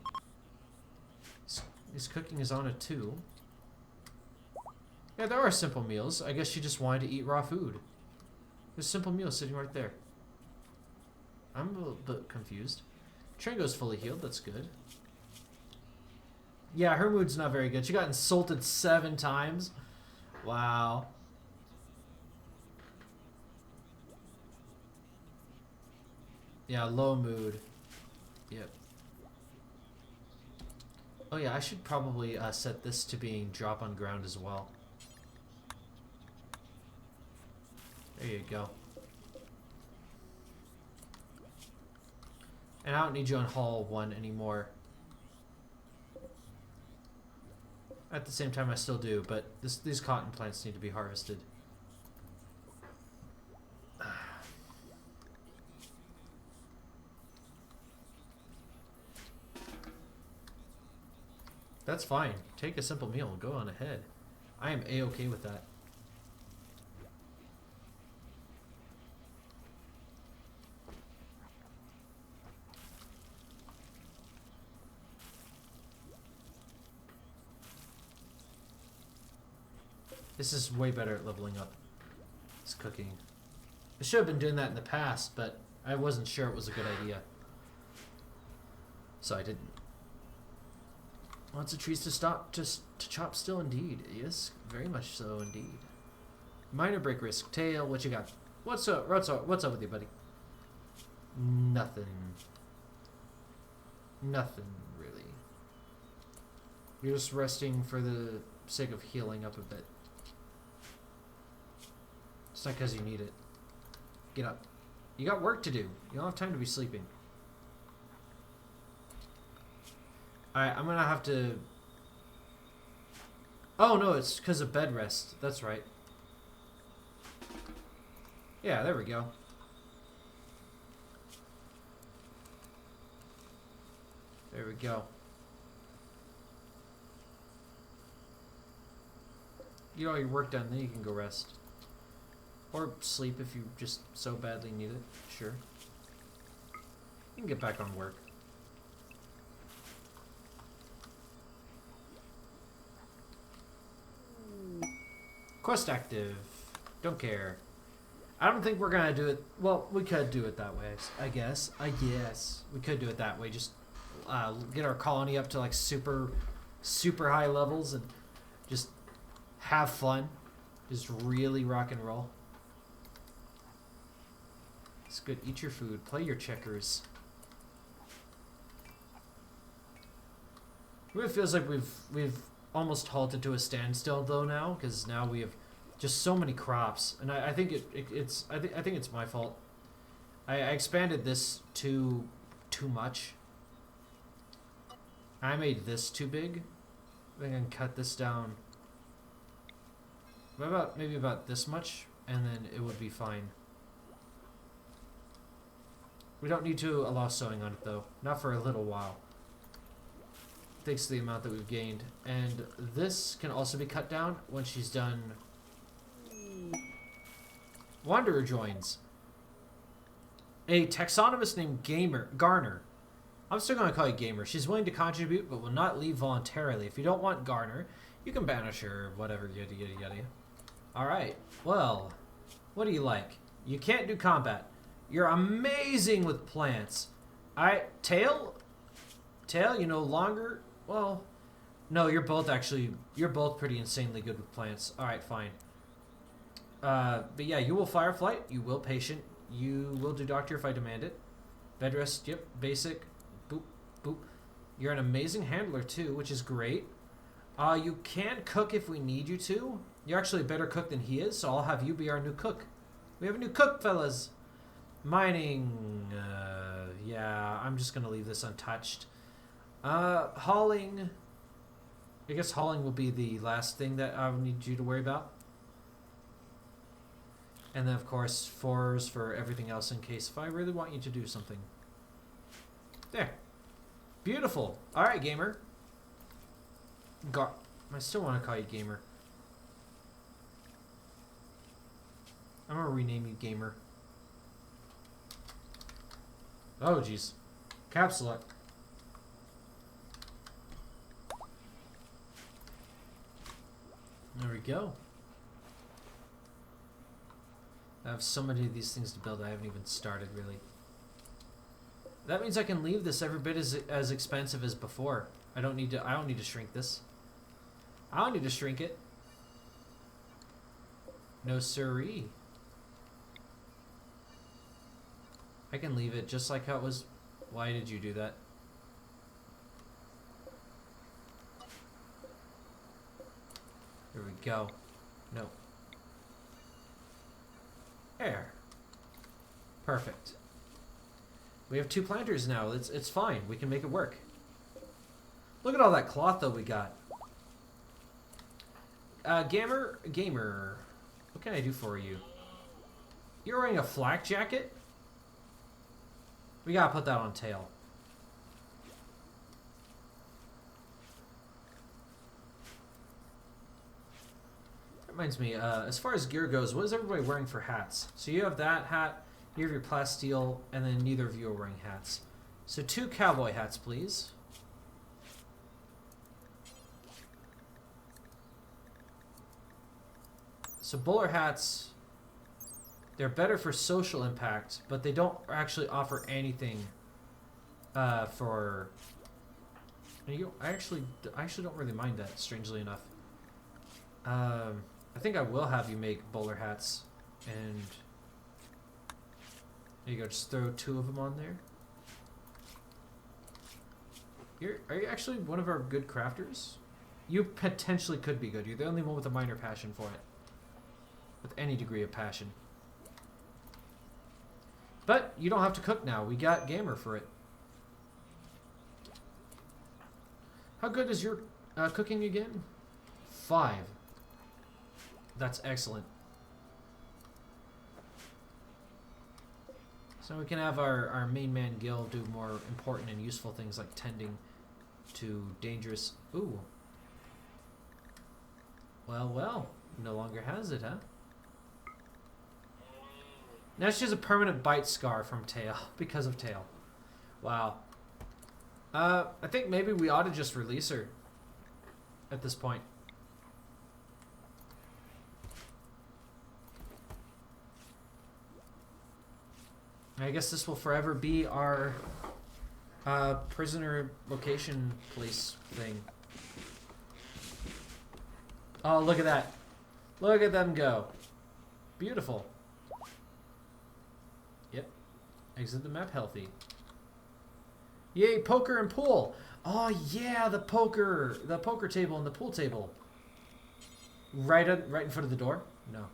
His cooking is on it too. Yeah, there are simple meals. I guess she just wanted to eat raw food. There's a simple meal sitting right there. I'm a little bit confused. Tringo's fully healed. That's good. Yeah, her mood's not very good. She got insulted 7 times. Wow. Yeah, low mood. Yep. Oh yeah, I should probably set this to being drop on ground as well. There you go. And I don't need you on Hall 1 anymore. At the same time, I still do, but these cotton plants need to be harvested. That's fine. Take a simple meal and go on ahead. I am A-okay with that. This is way better at leveling up. It's cooking. I should have been doing that in the past, but I wasn't sure it was a good idea. So I didn't. Lots of trees to stop, just to chop still indeed. Yes, very much so indeed. Minor break risk. Tail, what you got? What's up with you, buddy? Nothing. Nothing, really. You're just resting for the sake of healing up a bit. It's not because you need it. Get up. You got work to do. You don't have time to be sleeping. Alright, I'm gonna have to... Oh no, it's because of bed rest. That's right. Yeah, there we go. There we go. Get all your work done, then you can go rest. Or sleep if you just so badly need it. Sure. You can get back on work. Quest active. Don't care. I don't think we're gonna do it. Well, we could do it that way, I guess. We could do it that way. Just get our colony up to like super high levels and just have fun. Just really rock and roll. It's good. Eat your food. Play your checkers. It really feels like we've almost halted to a standstill though now, because now we have just so many crops, and I think I think it's my fault. I expanded this too much. I made this too big. I think I can cut this down. Maybe about this much, and then it would be fine. We don't need to allow sewing on it though, not for a little while. Thanks to the amount that we've gained. And this can also be cut down when she's done. Wanderer joins. A taxonomist named Garner. I'm still going to call you Gamer. She's willing to contribute, but will not leave voluntarily. If you don't want Garner, you can banish her, whatever, yada yada yada. Alright, well, what do you like? You can't do combat. You're amazing with plants. Alright, Tail, you no longer... Well, no, you're both pretty insanely good with plants. Alright, fine. But yeah, you will Fireflight, you will Patient, you will do Doctor if I demand it. Bed rest, yep, basic, boop, boop. You're an amazing handler too, which is great. You can cook if we need you to. You're actually a better cook than he is, so I'll have you be our new cook. We have a new cook, fellas. Mining, yeah, I'm just gonna leave this untouched. Hauling. I guess hauling will be the last thing that I need you to worry about. And then, of course, 4s for everything else in case if I really want you to do something. There. Beautiful. Alright, Gamer. I still want to call you Gamer. I'm going to rename you Gamer. Oh, jeez. Caps lock. There we go. I have so many of these things to build I haven't even started, really. That means I can leave this every bit as expensive as before. I don't need to shrink this. I don't need to shrink it. No siree. I can leave it just like how it was. Why did you do that? Here we go. No. There. Perfect. We have 2 planters now. It's fine. We can make it work. Look at all that cloth though we got. Gamer, what can I do for you? You're wearing a flak jacket? We gotta put that on tail. That reminds me, as far as gear goes, what is everybody wearing for hats? So you have that hat, you have your plasteel, and then neither of you are wearing hats. So 2 cowboy hats, please. So bowler hats, they're better for social impact, but they don't actually offer anything for... I actually don't really mind that, strangely enough. I think I will have you make bowler hats, and there you go, just throw 2 of them on there. Are you actually one of our good crafters? You potentially could be good. You're the only one with a minor passion for it. With any degree of passion. But you don't have to cook now. We got Gamer for it. How good is your cooking again? 5. That's excellent. So we can have our main man Gil do more important and useful things like tending to dangerous... Ooh. Well. No longer has it, huh? Now she has a permanent bite scar from Tail, because of Tail. Wow. I think maybe we ought to just release her at this point. I guess this will forever be our prisoner location place thing. Oh, look at that. Look at them go. Beautiful. Yep. Exit the map healthy. Yay, poker and pool. Oh yeah, the poker table and the pool table. Right in front of the door? No.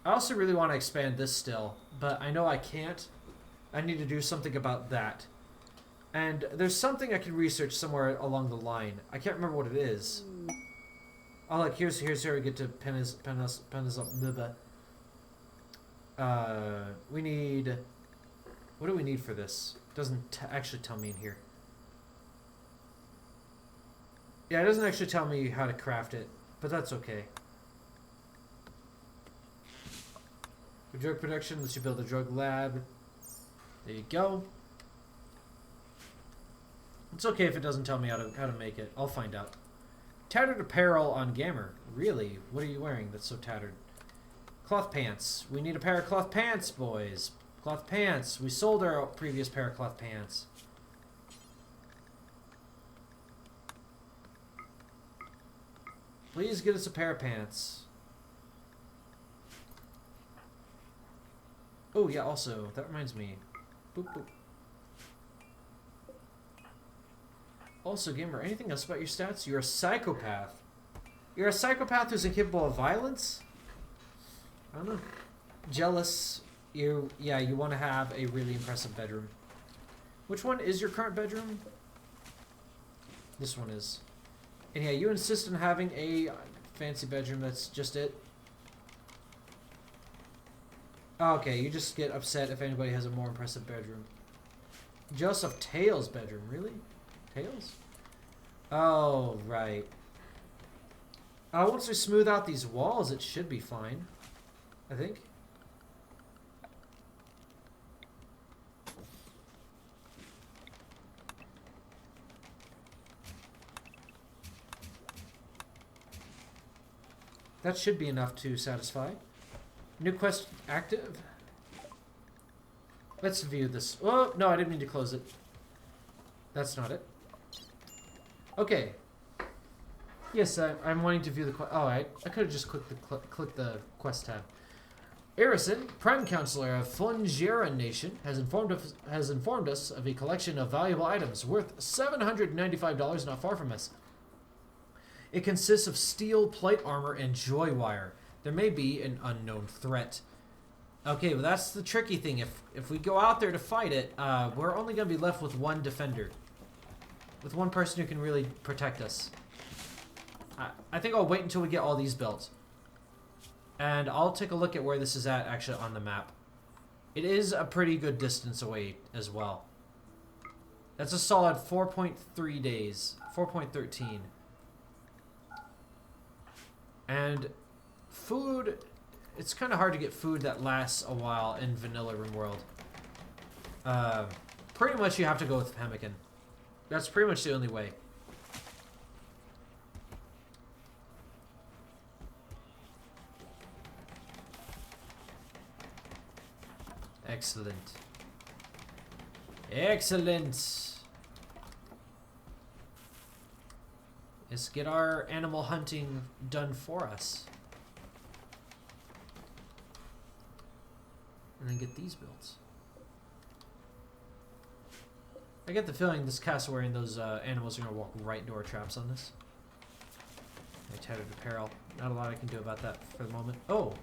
I also really want to expand this still, but I know I can't. I need to do something about that. And there's something I can research somewhere along the line. I can't remember what it is. Oh, like here's where we get to pin us up. We need... What do we need for this? Doesn't actually tell me in here. Yeah, it doesn't actually tell me how to craft it, but that's okay. For drug production, let's you build a drug lab. There you go. It's okay if it doesn't tell me how to make it. I'll find out. Tattered apparel on Gamer. Really? What are you wearing that's so tattered? Cloth pants. We need a pair of cloth pants, boys. Cloth pants. We sold our previous pair of cloth pants. Please get us a pair of pants. Oh, yeah, also, that reminds me. Boop, boop. Also, Gamer, anything else about your stats? You're a psychopath. You're a psychopath who's incapable of violence? I don't know. Jealous. You want to have a really impressive bedroom. Which one is your current bedroom? This one is. And yeah, you insist on having a fancy bedroom, that's just it? Oh, okay, you just get upset if anybody has a more impressive bedroom. Jealous of Tails' bedroom, really? Tails? Oh, right. Once we smooth out these walls, it should be fine. I think. That should be enough to satisfy. New quest active. Let's view this. Oh, no, I didn't mean to close it. That's not it. Okay. Yes, I'm wanting to view the quest. Oh, I could have just clicked the quest tab. Arison, Prime Counselor of Fungiera Nation, has informed us of a collection of valuable items worth $795 not far from us. It consists of steel, plate armor, and joy wire. There may be an unknown threat. Okay, well that's the tricky thing. If we go out there to fight it, we're only going to be left with one defender. With one person who can really protect us. I think I'll wait until we get all these built. And I'll take a look at where this is at actually on the map. It is a pretty good distance away as well. That's a solid 4.3 days. 4.13. And food, it's kind of hard to get food that lasts a while in vanilla RimWorld. Pretty much you have to go with pemmican. That's pretty much the only way. Excellent. Excellent. Let's get our animal hunting done for us. And then get these built. I get the feeling this cassowary and those animals are going to walk right into our traps on this. My tattered apparel. Not a lot I can do about that for the moment. Oh,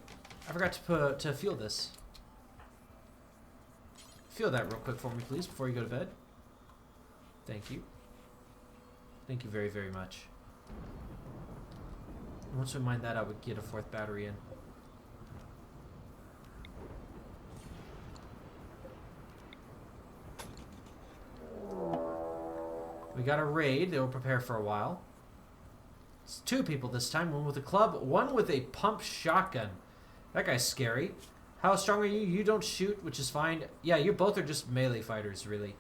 I forgot to feel this. Feel that real quick for me, please, before you go to bed. Thank you. Thank you very, very much. Once we mine that out, we get a 4th battery in. We got a raid. They will prepare for a while. It's 2 people this time. One with a club, one with a pump shotgun. That guy's scary. How strong are you? You don't shoot, which is fine. Yeah, you both are just melee fighters, really.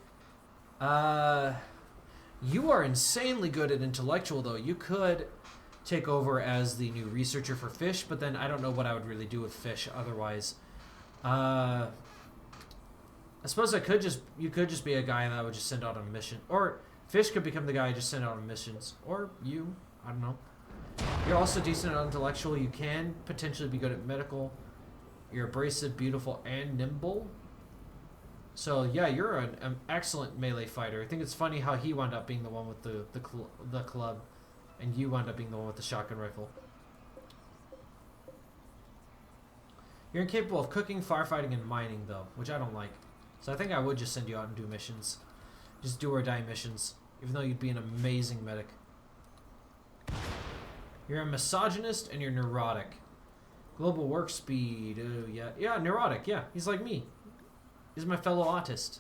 You are insanely good at intellectual, though. You could take over as the new researcher for fish, but then I don't know what I would really do with fish otherwise. I suppose you could just be a guy that I would just send out on a mission. Or fish could become the guy I just send out on missions. Or you. I don't know. You're also decent at intellectual. You can potentially be good at medical. You're abrasive, beautiful, and nimble. So yeah, you're an excellent melee fighter. I think it's funny how he wound up being the one with the club, and you wound up being the one with the shotgun rifle. You're incapable of cooking, firefighting, and mining, though, which I don't like. So I think I would just send you out and do missions. Just do or die missions, even though you'd be an amazing medic. You're a misogynist and you're neurotic. Global work speed. Yeah, neurotic. Yeah, he's like me. He's my fellow autist.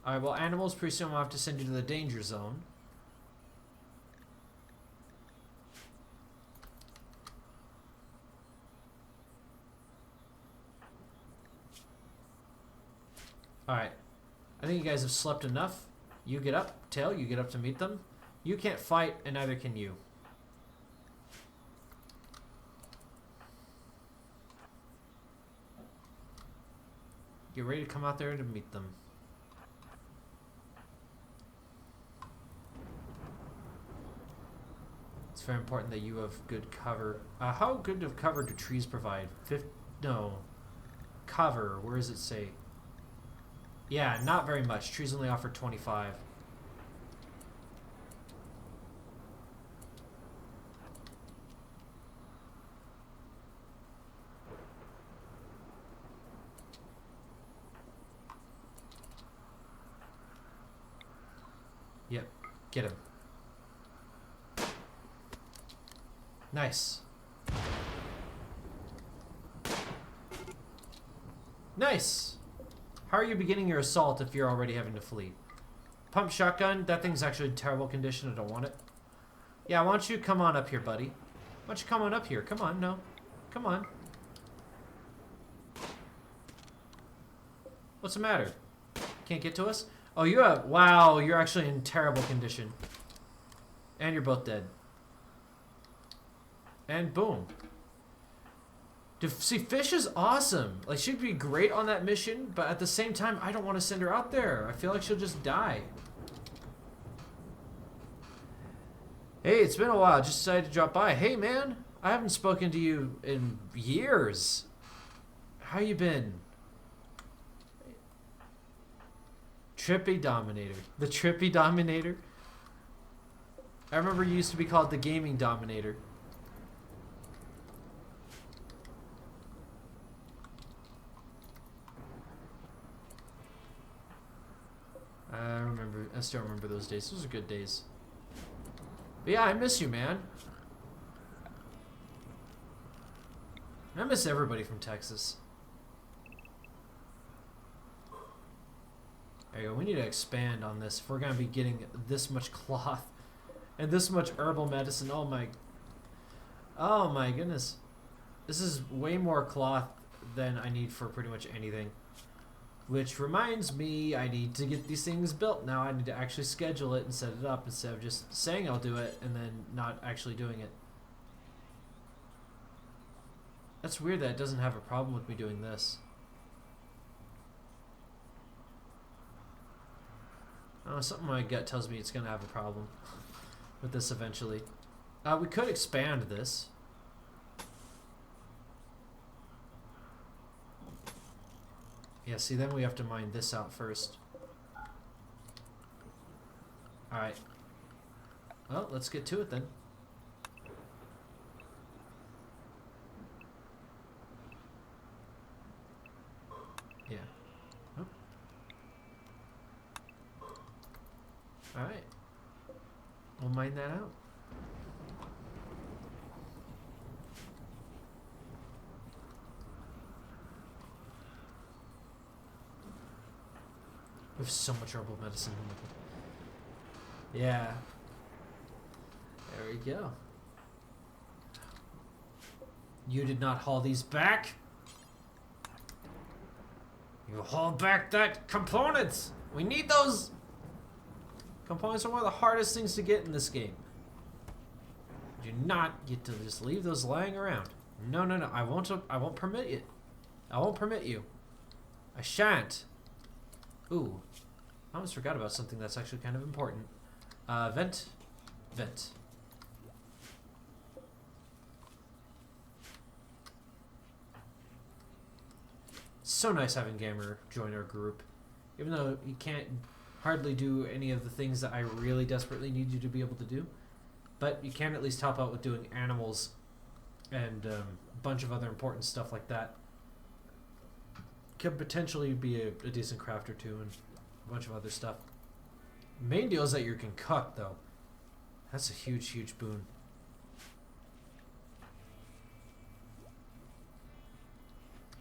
Alright, well, animals, pretty soon I'll have to send you to the danger zone. Alright. I think you guys have slept enough. You get up. Tail, you get up to meet them. You can't fight, and neither can you. Get ready to come out there to meet them. It's very important that you have good cover. How good of cover do trees provide? No. Cover, where does it say? Yeah, not very much. Trees only offer 25. Yep, get him. Nice. Nice! How are you beginning your assault if you're already having to flee? Pump shotgun, that thing's actually in terrible condition, I don't want it. Yeah, why don't you come on up here, buddy? Why don't you come on up here? Come on, no. Come on. What's the matter? Can't get to us? Oh, you have... Wow, you're actually in terrible condition. And you're both dead. And boom. See, Fish is awesome. Like, she'd be great on that mission, but at the same time, I don't want to send her out there. I feel like she'll just die. Hey, it's been a while. Just decided to drop by. Hey, man. I haven't spoken to you in years. How you been? Trippy Dominator. The Trippy Dominator? I remember you used to be called the Gaming Dominator. I still remember those days. Those are good days. But yeah, I miss you, man. I miss everybody from Texas. There you go. We need to expand on this if we're going to be getting this much cloth and this much herbal medicine. Oh my goodness. This is way more cloth than I need for pretty much anything. Which reminds me, I need to get these things built now. I need to actually schedule it and set it up instead of just saying I'll do it and then not actually doing it. That's weird that it doesn't have a problem with me doing this. I don't know, something in my gut tells me it's going to have a problem with this eventually. We could expand this. Yeah, see, then we have to mine this out first. Alright. Well, let's get to it then. Yeah. Oh. Alright. We'll mine that out. We have so much herbal medicine. Yeah. There we go. You did not haul these back. You haul back that components. We need those. Components are one of the hardest things to get in this game. Do not get to just leave those lying around. No. I won't permit it. I won't permit you. I shan't. Ooh, I almost forgot about something that's actually kind of important. Vent. So nice having Gamer join our group. Even though you can't hardly do any of the things that I really desperately need you to be able to do. But you can at least help out with doing animals and a bunch of other important stuff like that. Could potentially be a decent crafter too, and a bunch of other stuff. Main deal is that you can cook though. That's a huge boon.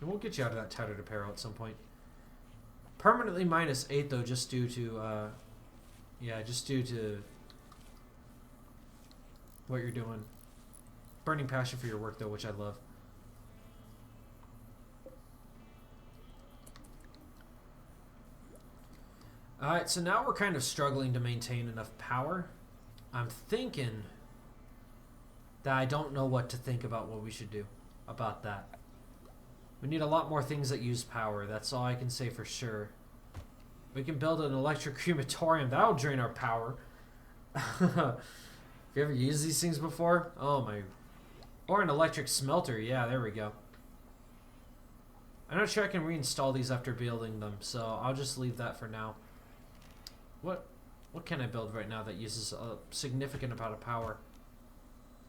And we'll get you out of that tattered apparel at some point. Permanently -8 though, just due to what you're doing. Burning passion for your work though, which I love. Alright, so now we're kind of struggling to maintain enough power. I'm thinking that I don't know what to think about what we should do about that. We need a lot more things that use power. That's all I can say for sure. We can build an electric crematorium. That'll drain our power. Have you ever used these things before? Oh my. Or an electric smelter. Yeah, there we go. I'm not sure I can reinstall these after building them, so I'll just leave that for now. What can I build right now that uses a significant amount of power?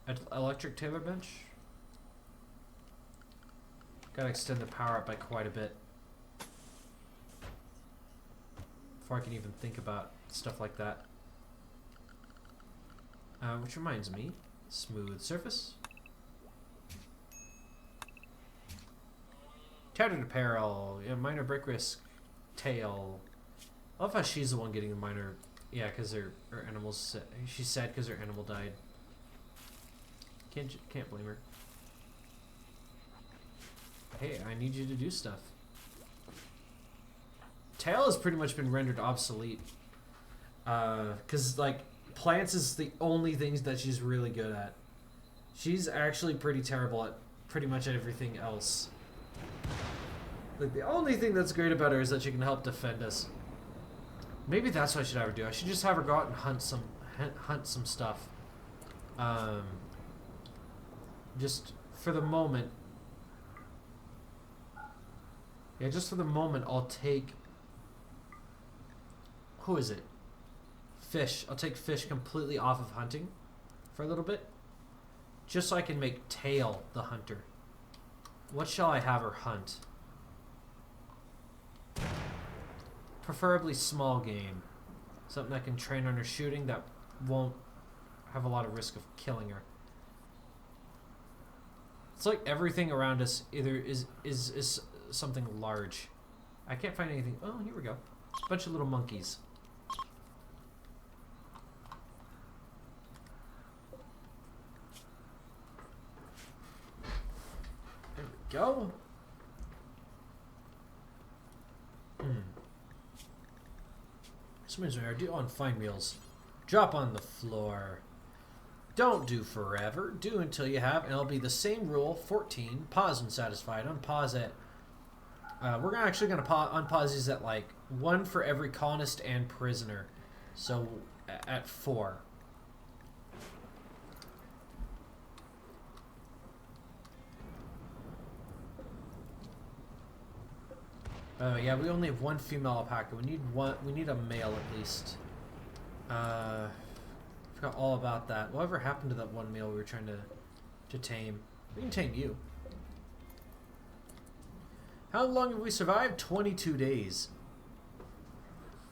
An electric tailor bench? Gotta extend the power up by quite a bit before I can even think about stuff like that. Which reminds me, smooth surface. Tattered apparel, yeah, minor break risk, tail. I love how she's the one getting the minor, yeah, because her animals. She's sad because her animal died. Can't blame her. Hey, I need you to do stuff. Tail has pretty much been rendered obsolete, because like plants is the only things that she's really good at. She's actually pretty terrible at pretty much everything else. Like, the only thing that's great about her is that she can help defend us. Maybe that's what I should have her do. I should just have her go out and hunt some stuff. Just for the moment. Yeah, just for the moment, I'll take... Who is it? Fish. I'll take Fish completely off of hunting for a little bit. Just so I can make Tail the hunter. What shall I have her hunt? Preferably small game. Something I can train on her shooting that won't have a lot of risk of killing her. It's like everything around us either is something large. I can't find anything. Oh, here we go. A bunch of little monkeys. There we go. Somebody's right. Do on fine wheels. Drop on the floor. Don't do forever. Do until you have, and it'll be the same rule. 14. Pause when satisfied. Unpause it. We're actually going to unpause these at like 1 for every colonist and prisoner. So at 4. Yeah, we only have 1 female alpaca. We need one. We need a male at least. Forgot all about that. Whatever happened to that one male we were trying to tame? We can tame you. How long have we survived? 22 days.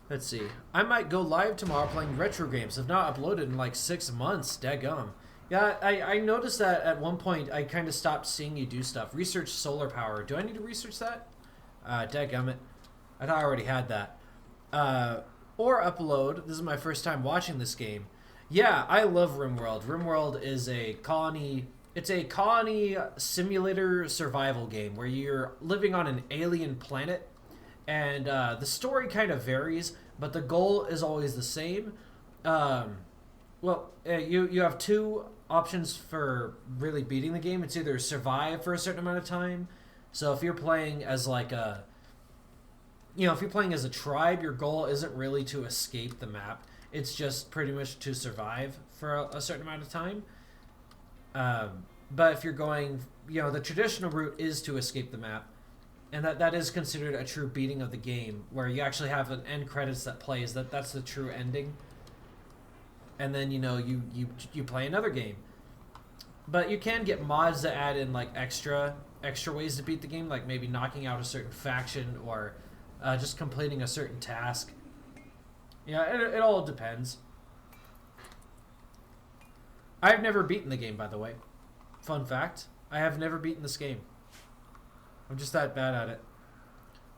Let's see. I might go live tomorrow playing retro games. I've not uploaded in like 6 months. Daggum. Yeah, I noticed that at one point I kind of stopped seeing you do stuff. Research solar power. Do I need to research that? Dadgummit. I thought I already had that. Or upload. This is my first time watching this game. Yeah, I love RimWorld. RimWorld is a colony... It's a colony simulator survival game where you're living on an alien planet. And the story kind of varies, but the goal is always the same. You have 2 options for really beating the game. It's either survive for a certain amount of time. So if you're playing as like a... if you're playing as a tribe, your goal isn't really to escape the map. It's just pretty much to survive for a certain amount of time. But if you're going, the traditional route is to escape the map. And that is considered a true beating of the game, where you actually have an end credits that plays. That's the true ending. And then, you play another game. But you can get mods that add in like extra ways to beat the game, like maybe knocking out a certain faction or just completing a certain task. Yeah, it all depends. I've never beaten the game, by the way. Fun fact, I have never beaten this game. I'm just that bad at it.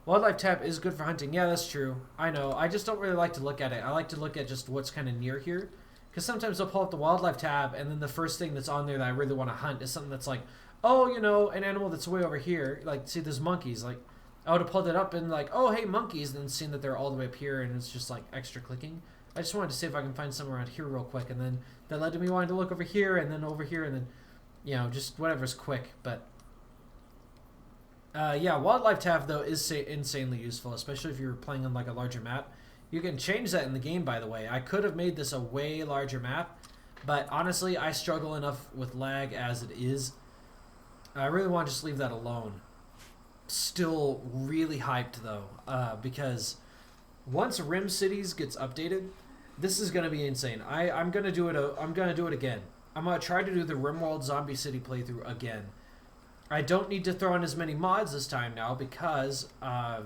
Wildlife tab is good for hunting. Yeah, that's true. I know. I just don't really like to look at it. I like to look at just what's kind of near here. Because sometimes I'll pull up the wildlife tab, and then the first thing that's on there that I really want to hunt is something that's like, oh, an animal that's way over here. Like, see, there's monkeys. Like, I would have pulled it up and like, oh, hey, monkeys, and then seeing that they're all the way up here, and it's just like extra clicking. I just wanted to see if I can find somewhere around here real quick, and then that led to me wanting to look over here, and then over here, and then, just whatever's quick. But, yeah, wildlife tab, though, is insanely useful, especially if you're playing on like a larger map. You can change that in the game, by the way. I could have made this a way larger map, but honestly, I struggle enough with lag as it is. I really want to just leave that alone. Still really hyped though, because once Rim Cities gets updated, this is gonna be insane. I'm gonna do it. I'm gonna do it again. I'm gonna try to do the RimWorld Zombie City playthrough again. I don't need to throw in as many mods this time now because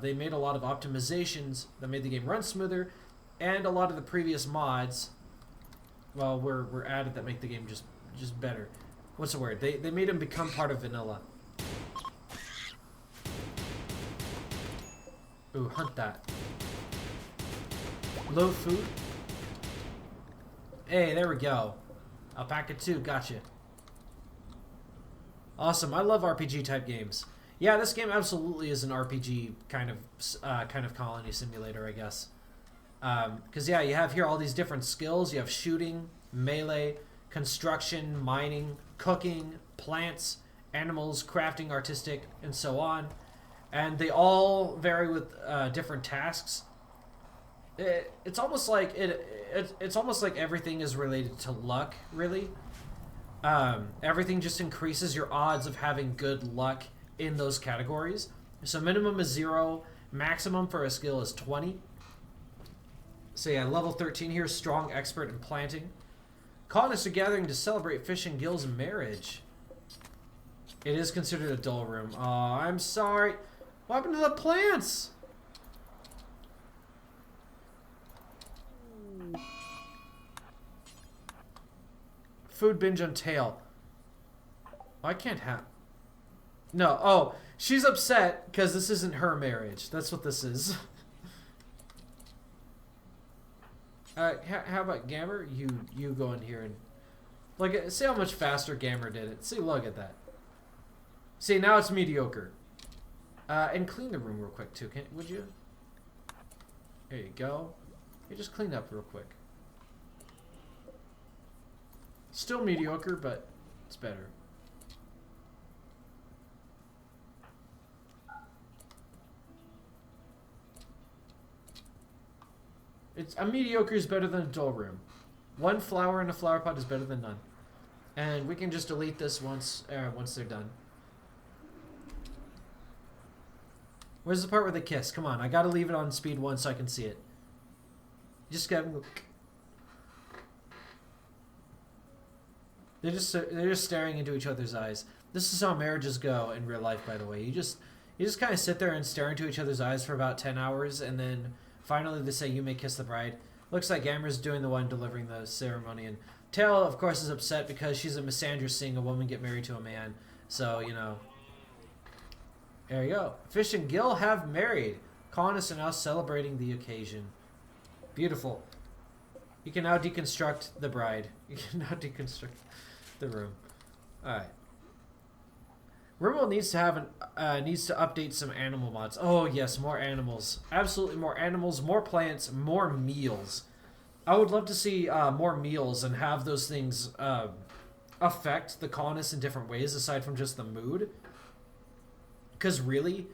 they made a lot of optimizations that made the game run smoother, and a lot of the previous mods, well, were added that make the game just better. What's the word? They made them become part of vanilla. Ooh, hunt that. Low food. Hey, there we go. Alpaca 2, gotcha. Awesome, I love RPG type games. Yeah, this game absolutely is an RPG kind of colony simulator, I guess. Because yeah, you have here all these different skills. You have shooting, melee, construction, mining, cooking, plants, animals, crafting, artistic, and so on. And they all vary with different tasks. It's almost like it's almost like everything is related to luck, really. Everything just increases your odds of having good luck in those categories. So minimum is 0, maximum for a skill is 20. So yeah, level 13 here, strong expert in planting. Colonists are gathering to celebrate Fish and Gill's marriage. It is considered a dull room. Oh, I'm sorry. What happened to the plants? Food binge on tail. Oh, I can't have... No, oh, she's upset because this isn't her marriage. That's what this is. How about Gammer? You go in here and... Like, see how much faster Gammer did it. See, look at that. See, now it's mediocre. And clean the room real quick, too. Would you? There you go. You just clean up real quick. Still mediocre, but it's better. A mediocre is better than a dull room. One flower in a flower pot is better than none. And we can just delete this once they're done. Where's the part where they kiss? Come on, I gotta leave it on speed 1 so I can see it. Just gotta... They're just staring into each other's eyes. This is how marriages go in real life, by the way. You just kind of sit there and stare into each other's eyes for about 10 hours, and then finally they say, "You may kiss the bride." Looks like Gammer's doing the one delivering the ceremony, and Tail, of course, is upset because she's a misandrist seeing a woman get married to a man. So, you know. There you go. Fish and Gill have married. Colonists are now celebrating the occasion. Beautiful. You can now deconstruct the bride. You can now deconstruct the room. Alright. RimWorld needs to update some animal mods. Oh yes, more animals. Absolutely more animals, more plants, more meals. I would love to see more meals and have those things affect the colonists in different ways aside from just the mood. Because really,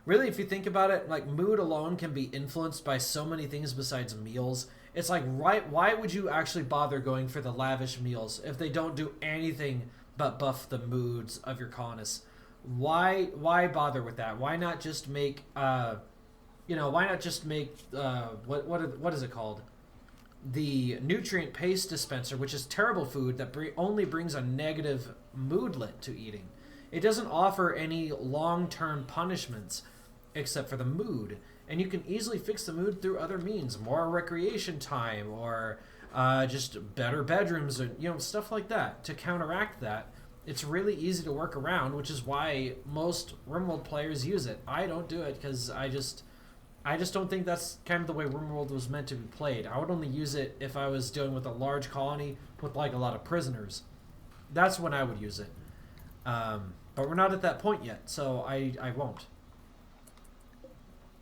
if you think about it, like, mood alone can be influenced by so many things besides meals. It's like, why would you actually bother going for the lavish meals if they don't do anything but buff the moods of your colonists? Why bother with that? Why not just make, why not just make, what is it called? The nutrient paste dispenser, which is terrible food that only brings a negative moodlet to eating. It doesn't offer any long-term punishments except for the mood. And you can easily fix the mood through other means. More recreation time or just better bedrooms or, stuff like that. To counteract that, it's really easy to work around, which is why most RimWorld players use it. I don't do it because I just don't think that's kind of the way RimWorld was meant to be played. I would only use it if I was dealing with a large colony with, like, a lot of prisoners. That's when I would use it. But we're not at that point yet, so I won't.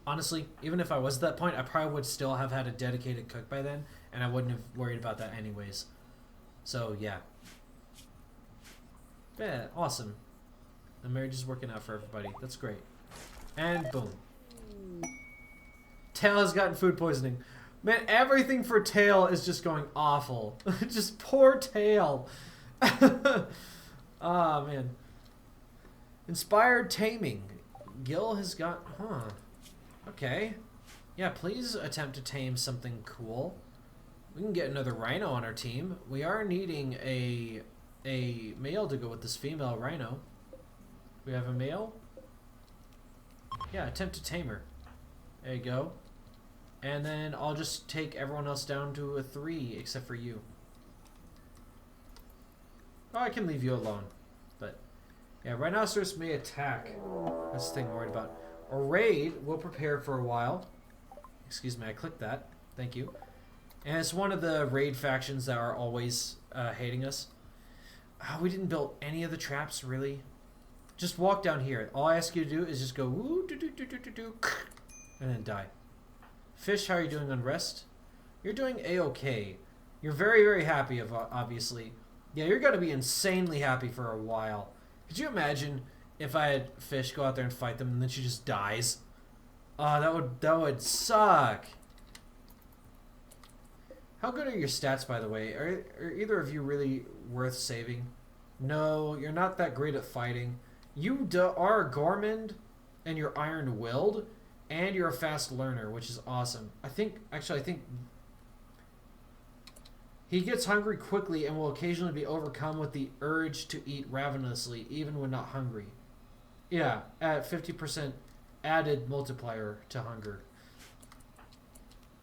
Honestly, even if I was at that point, I probably would still have had a dedicated cook by then, and I wouldn't have worried about that anyways. So, yeah. Yeah, awesome. The marriage is working out for everybody. That's great. And boom. Tail has gotten food poisoning. Man, everything for Tail is just going awful. Just poor Tail. Ah, man. Inspired taming. Gil has got... Huh. Okay. Yeah, please attempt to tame something cool. We can get another rhino on our team. We are needing a male to go with this female rhino. We have a male? Yeah, attempt to tame her. There you go. And then I'll just take everyone else down to a 3 except for you. Oh, I can leave you alone. But, yeah, rhinoceros may attack. That's the thing I'm worried about. A raid will prepare for a while. Excuse me, I clicked that. Thank you. And it's one of the raid factions that are always hating us. We didn't build any of the traps, really. Just walk down here. All I ask you to do is just go woo, do, do, do, do, do, do, and then die. Fish, how are you doing on rest? You're doing A-okay. You're very, very happy, obviously. Yeah, you're gonna be insanely happy for a while. Could you imagine if I had fish go out there and fight them and then she just dies? Oh, that would suck. How good are your stats, by the way? Are either of you really worth saving? No, you're not that great at fighting. You are Gormand, and you're iron-willed, and you're a fast learner, which is awesome. I think he gets hungry quickly and will occasionally be overcome with the urge to eat ravenously, even when not hungry. Yeah, at 50% added multiplier to hunger.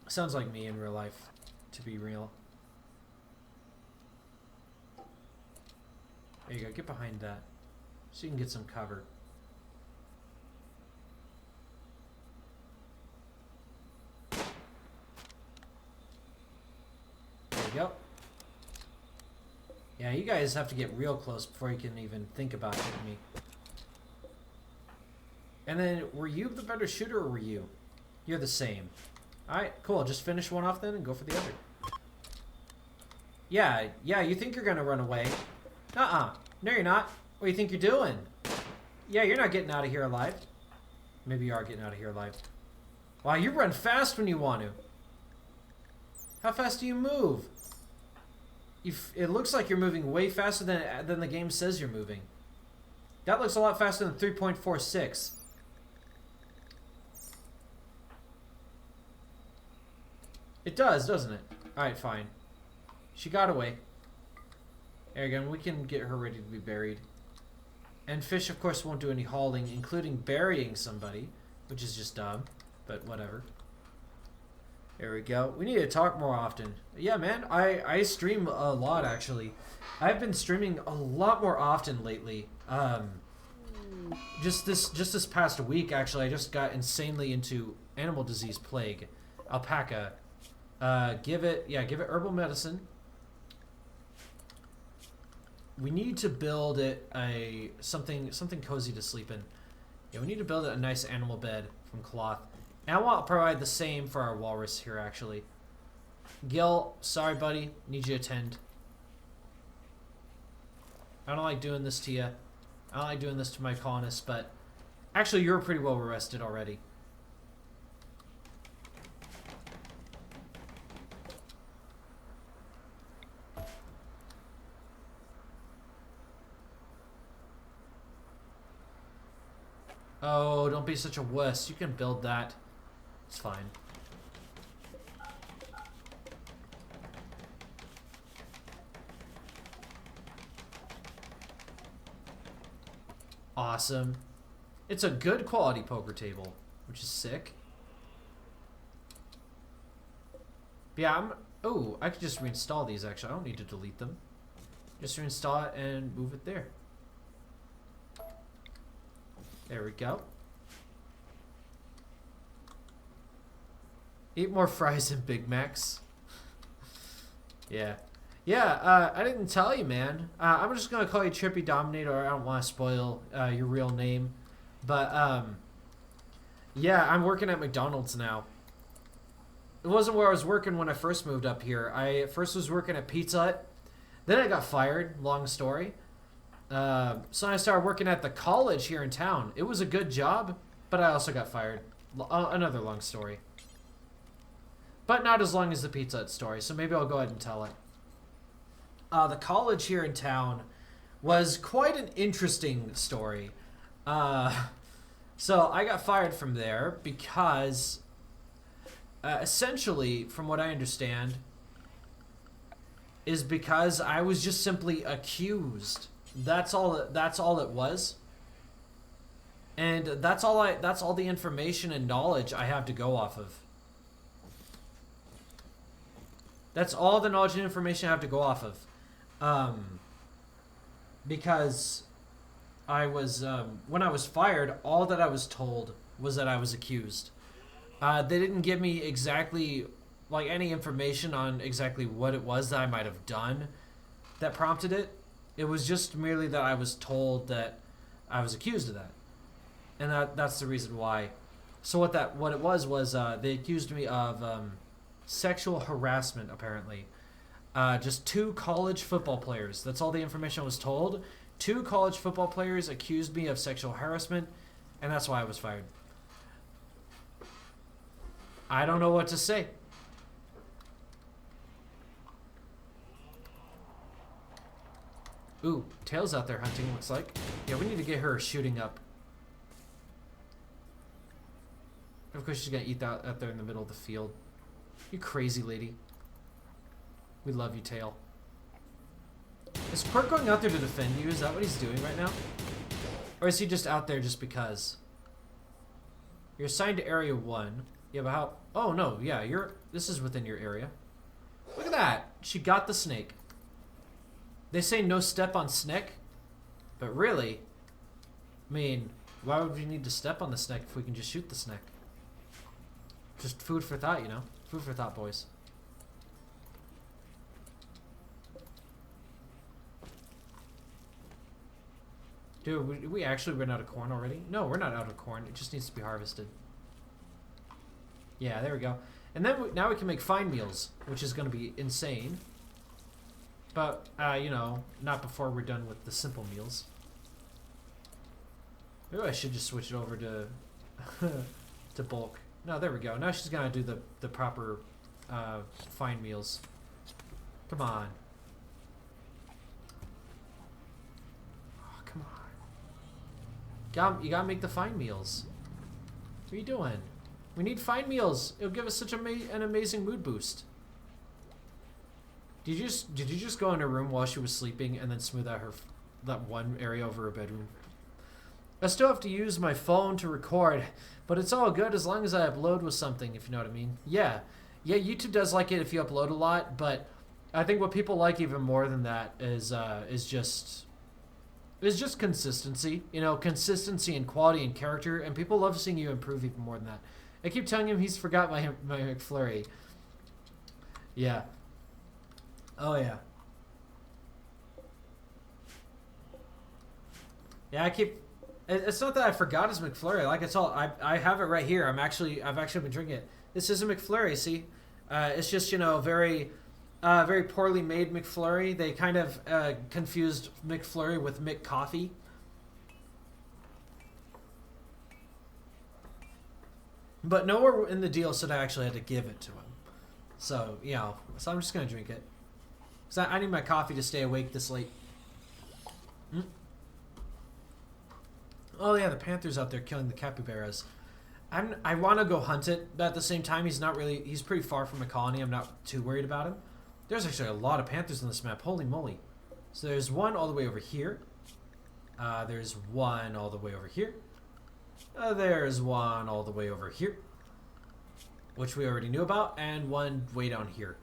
Sounds like me in real life, to be real. There you go, get behind that so you can get some cover. There you go. Yeah, you guys have to get real close before you can even think about hitting me. And then, were you the better shooter or were you? You're the same. Alright, cool. Just finish one off then and go for the other. Yeah, you think you're gonna run away. Uh-uh. No, you're not. What do you think you're doing? Yeah, you're not getting out of here alive. Maybe you are getting out of here alive. Wow, you run fast when you want to. How fast do you move? It looks like you're moving way faster than the game says you're moving. That looks a lot faster than 3.46. It does, doesn't it? Alright, fine. She got away. There you go, we can get her ready to be buried. And fish, of course, won't do any hauling, including burying somebody, which is just dumb, but whatever. There we go. We need to talk more often. Yeah, man, I stream a lot, actually. I've been streaming a lot more often lately. Just this past week, actually, I just got insanely into animal disease plague. Alpaca. Give it herbal medicine. We need to build it something cozy to sleep in. Yeah, we need to build it a nice animal bed from cloth. And I want to provide the same for our walrus here, actually. Gil, sorry, buddy. Need you to attend. I don't like doing this to you. I don't like doing this to my colonists, but actually, you're pretty well rested already. Oh, don't be such a wuss. You can build that. It's fine. Awesome. It's a good quality poker table, which is sick. But yeah, oh, I could just reinstall these, actually. I don't need to delete them. Just reinstall it and move it there. There we go. Eat more fries and Big Macs. Yeah. Yeah, I didn't tell you, man. I'm just going to call you Trippy Dominator. I don't want to spoil your real name. But, yeah, I'm working at McDonald's now. It wasn't where I was working when I first moved up here. I first was working at Pizza Hut. Then I got fired. Long story. So I started working at the college here in town. It was a good job, but I also got fired. Another long story. But not as long as the Pizza Hut story, so maybe I'll go ahead and tell it. The college here in town was quite an interesting story. So I got fired from there because, essentially, from what I understand, is because I was just simply accused. That's all it was. And that's all the information and knowledge I have to go off of. That's all the knowledge and information I have to go off of. Because I was, when I was fired, all that I was told was that I was accused. They didn't give me exactly, like, any information on exactly what it was that I might have done that prompted it. It was just merely that I was told that I was accused of that. And that's the reason why. So what it was they accused me of sexual harassment, apparently. Just 2 college football players. That's all the information I was told. 2 college football players accused me of sexual harassment, and that's why I was fired. I don't know what to say. Ooh, Tail's out there hunting, looks like. Yeah, we need to get her shooting up. Of course she's gonna eat that out there in the middle of the field. You crazy lady. We love you, Tail. Is Perk going out there to defend you? Is that what he's doing right now? Or is he just out there just because? You're assigned to Area 1. Yeah, but how? Oh, no, yeah, this is within your area. Look at that. She got the snake. They say no step on snake, but really, I mean, why would we need to step on the snake if we can just shoot the snake? Just food for thought, you know? Food for thought, boys. Dude, we actually ran out of corn already? No, we're not out of corn. It just needs to be harvested. Yeah, there we go. And then now we can make fine meals, which is going to be insane. But, you know, not before we're done with the simple meals. Maybe I should just switch it over to to bulk. No, there we go. Now she's going to do the proper fine meals. Come on. Oh, come on. You got to make the fine meals. What are you doing? We need fine meals. It'll give us such an amazing mood boost. Did you just go in her room while she was sleeping and then smooth out that one area over her bedroom? I still have to use my phone to record, but it's all good as long as I upload with something, if you know what I mean. Yeah, YouTube does like it if you upload a lot, but I think what people like even more than that is just consistency. You know, consistency and quality and character, and people love seeing you improve even more than that. I keep telling him he's forgot my McFlurry. Yeah. Oh, yeah. Yeah, it's not that I forgot his McFlurry. Like, it's all, I have it right here. I've actually been drinking it. This is a McFlurry, see? It's just, you know, very poorly made McFlurry. They kind of confused McFlurry with McCoffee. But nowhere in the deal said I actually had to give it to him. So, you know, so I'm just going to drink it. Because I need my coffee to stay awake this late. Mm. Oh yeah, the panther's out there killing the capybaras. I want to go hunt it, but at the same time, he's pretty far from a colony. I'm not too worried about him. There's actually a lot of panthers on this map. Holy moly. So there's one all the way over here. There's one all the way over here. There's one all the way over here, which we already knew about, and one way down here.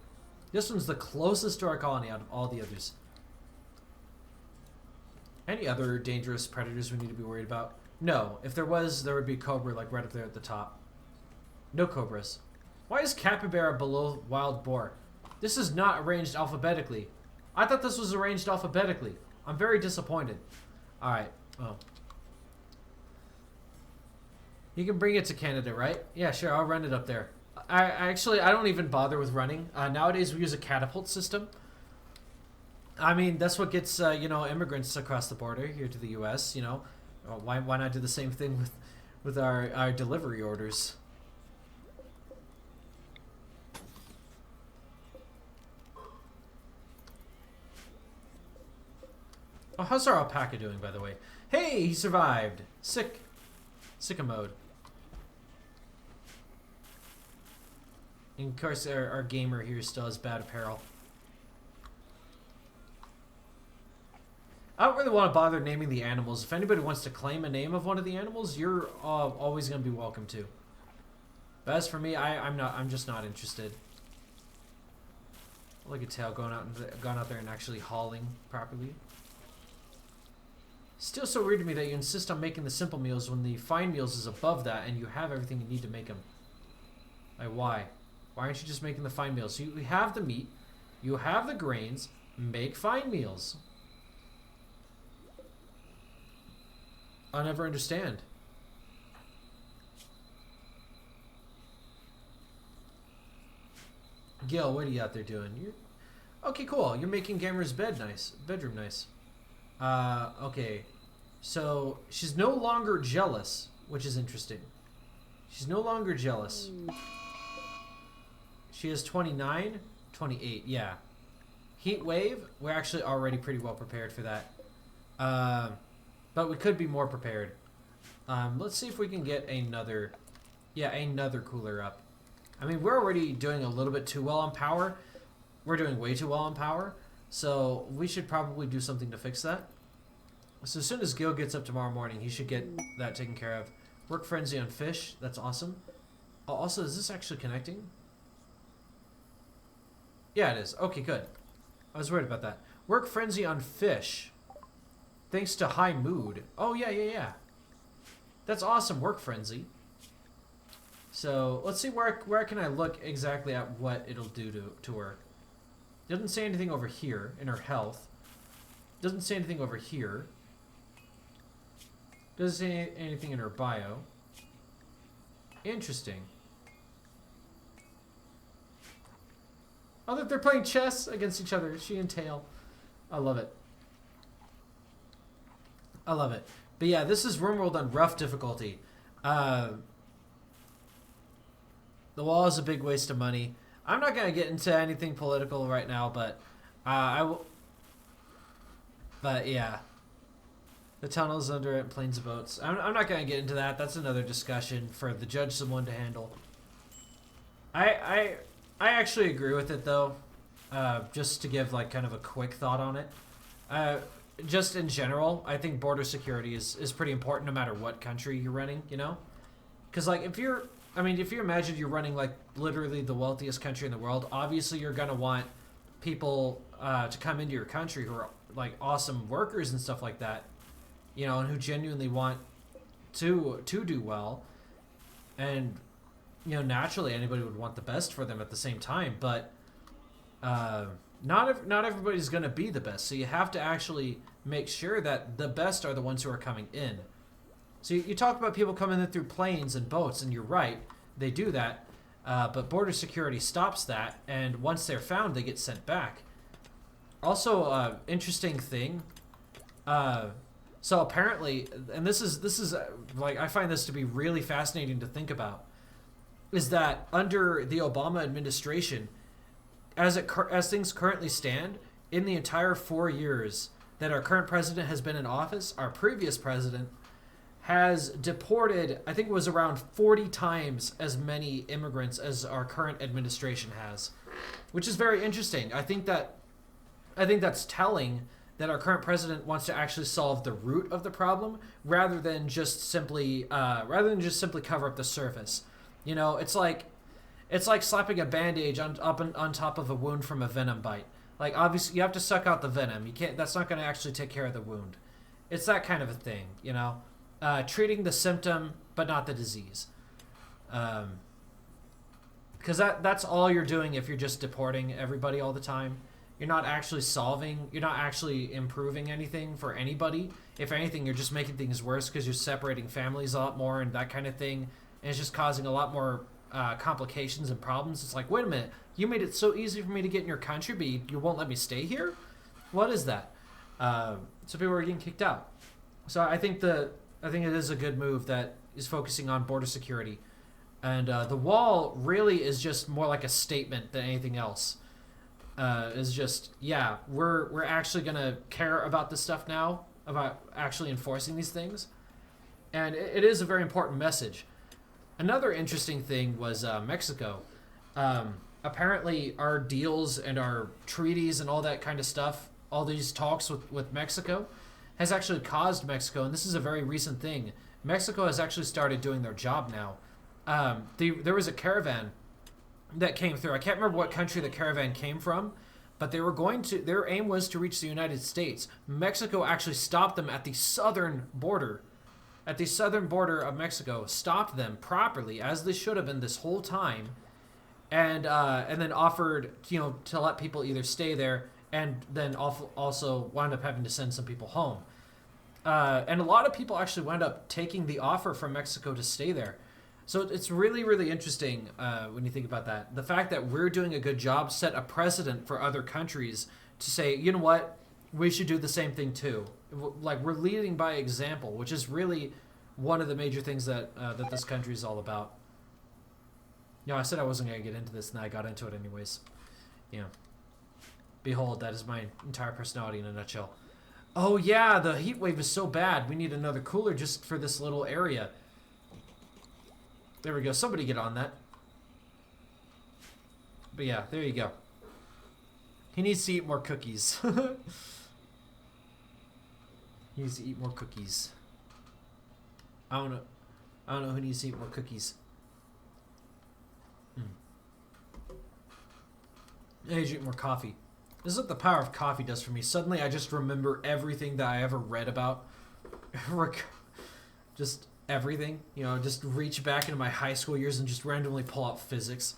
This one's the closest to our colony out of all the others. Any other dangerous predators we need to be worried about? No. If there was, there would be cobra like right up there at the top. No cobras. Why is capybara below wild boar? This is not arranged alphabetically. I thought this was arranged alphabetically. I'm very disappointed. Alright. Oh. You can bring it to Canada, right? Yeah, sure. I'll run it up there. I don't even bother with running. Nowadays, we use a catapult system. I mean, that's what gets, you know, immigrants across the border here to the U.S., you know. Why not do the same thing with our delivery orders? Oh, how's our alpaca doing, by the way? Hey, he survived. Sick. Sicka mode. And of course, our gamer here still has bad apparel. I don't really want to bother naming the animals. If anybody wants to claim a name of one of the animals, you're always going to be welcome to. But as for me, I'm just not interested. Look at Tail going out there and actually hauling properly. Still so weird to me that you insist on making the simple meals when the fine meals is above that and you have everything you need to make them. Like, why? Why aren't you just making the fine meals? You have the meat, you have the grains, make fine meals. I'll never understand. Gil, what are you out there doing? Okay, cool. You're making Gamer's bedroom nice. Okay. So, she's no longer jealous, which is interesting. She's no longer jealous. She is 29, 28, yeah. Heat wave, we're actually already pretty well prepared for that. But we could be more prepared. Let's see if we can get another cooler up. I mean, we're already doing a little bit too well on power. We're doing way too well on power. So we should probably do something to fix that. So as soon as Gil gets up tomorrow morning, he should get that taken care of. Work frenzy on fish. That's awesome. Oh, also, is this actually connecting? Yeah, it is. Okay, good. I was worried about that. Work frenzy on fish. Thanks to high mood. Oh, yeah. That's awesome. Work frenzy. So let's see where can I look exactly at what it'll do to her. Doesn't say anything over here in her health. Doesn't say anything over here. Doesn't say anything in her bio. Interesting. Oh, look, they're playing chess against each other. She and Tail. I love it. I love it. But yeah, this is RimWorld on rough difficulty. The wall is a big waste of money. I'm not going to get into anything political right now, but I will. But yeah. The tunnels under it, planes of boats. I'm not going to get into that. That's another discussion for the judge someone to handle. I actually agree with it, though. Just to give, like, kind of a quick thought on it. Just in general, I think border security is pretty important no matter what country you're running, you know? Because, like, if you imagine you're running, like, literally the wealthiest country in the world, obviously you're going to want people to come into your country who are, like, awesome workers and stuff like that. You know, and who genuinely want to do well. And, you know, naturally anybody would want the best for them at the same time. But not everybody's going to be the best. So you have to actually make sure that the best are the ones who are coming in. So you talk about people coming in through planes and boats, and you're right. They do that. But border security stops that. And once they're found, they get sent back. Also, interesting thing. So apparently, and this is like, I find this to be really fascinating to think about, is that under the Obama administration, as things currently stand, in the entire 4 years that our current president has been in office, our previous president has deported, I think it was around 40 times as many immigrants as our current administration has, which is very interesting. I think that's telling that our current president wants to actually solve the root of the problem rather than just simply cover up the surface. You know, it's like slapping a bandage on top of a wound from a venom bite. Like, obviously you have to suck out the venom. You can't. That's not going to actually take care of the wound. It's that kind of a thing, you know. Treating the symptom but not the disease. Because that's all you're doing if you're just deporting everybody all the time. You're not actually improving anything for anybody. If anything, you're just making things worse because you're separating families a lot more and that kind of thing. And it's just causing a lot more complications and problems. It's like, wait a minute, you made it so easy for me to get in your country, but you won't let me stay here? What is that? So people are getting kicked out. So I think it is a good move that is focusing on border security. And the wall really is just more like a statement than anything else. Is just, yeah, we're actually gonna care about this stuff now, about actually enforcing these things, and it is a very important message. Another interesting thing was Mexico. Apparently our deals and our treaties and all that kind of stuff, all these talks with Mexico, has actually caused Mexico, and this is a very recent thing, Mexico has actually started doing their job now. There was a caravan that came through. I can't remember what country the caravan came from, but their aim was to reach the United States. Mexico actually stopped them at the southern border. At the southern border of Mexico, stopped them properly, as they should have been this whole time, and then offered, you know, to let people either stay there, and then also wound up having to send some people home. And a lot of people actually wound up taking the offer from Mexico to stay there. So it's really, really interesting when you think about that. The fact that we're doing a good job set a precedent for other countries to say, you know what, we should do the same thing too. Like, we're leading by example, which is really one of the major things that that this country is all about. You know, I said I wasn't going to get into this, and I got into it anyways. You know, behold, that is my entire personality in a nutshell. Oh yeah, the heat wave is so bad. We need another cooler just for this little area. There we go. Somebody get on that. But yeah, there you go. He needs to eat more cookies. He needs to eat more cookies. I don't know who needs to eat more cookies. I need to eat more coffee. This is what the power of coffee does for me. Suddenly I just remember everything that I ever read about. Just everything. You know, just reach back into my high school years and just randomly pull out physics.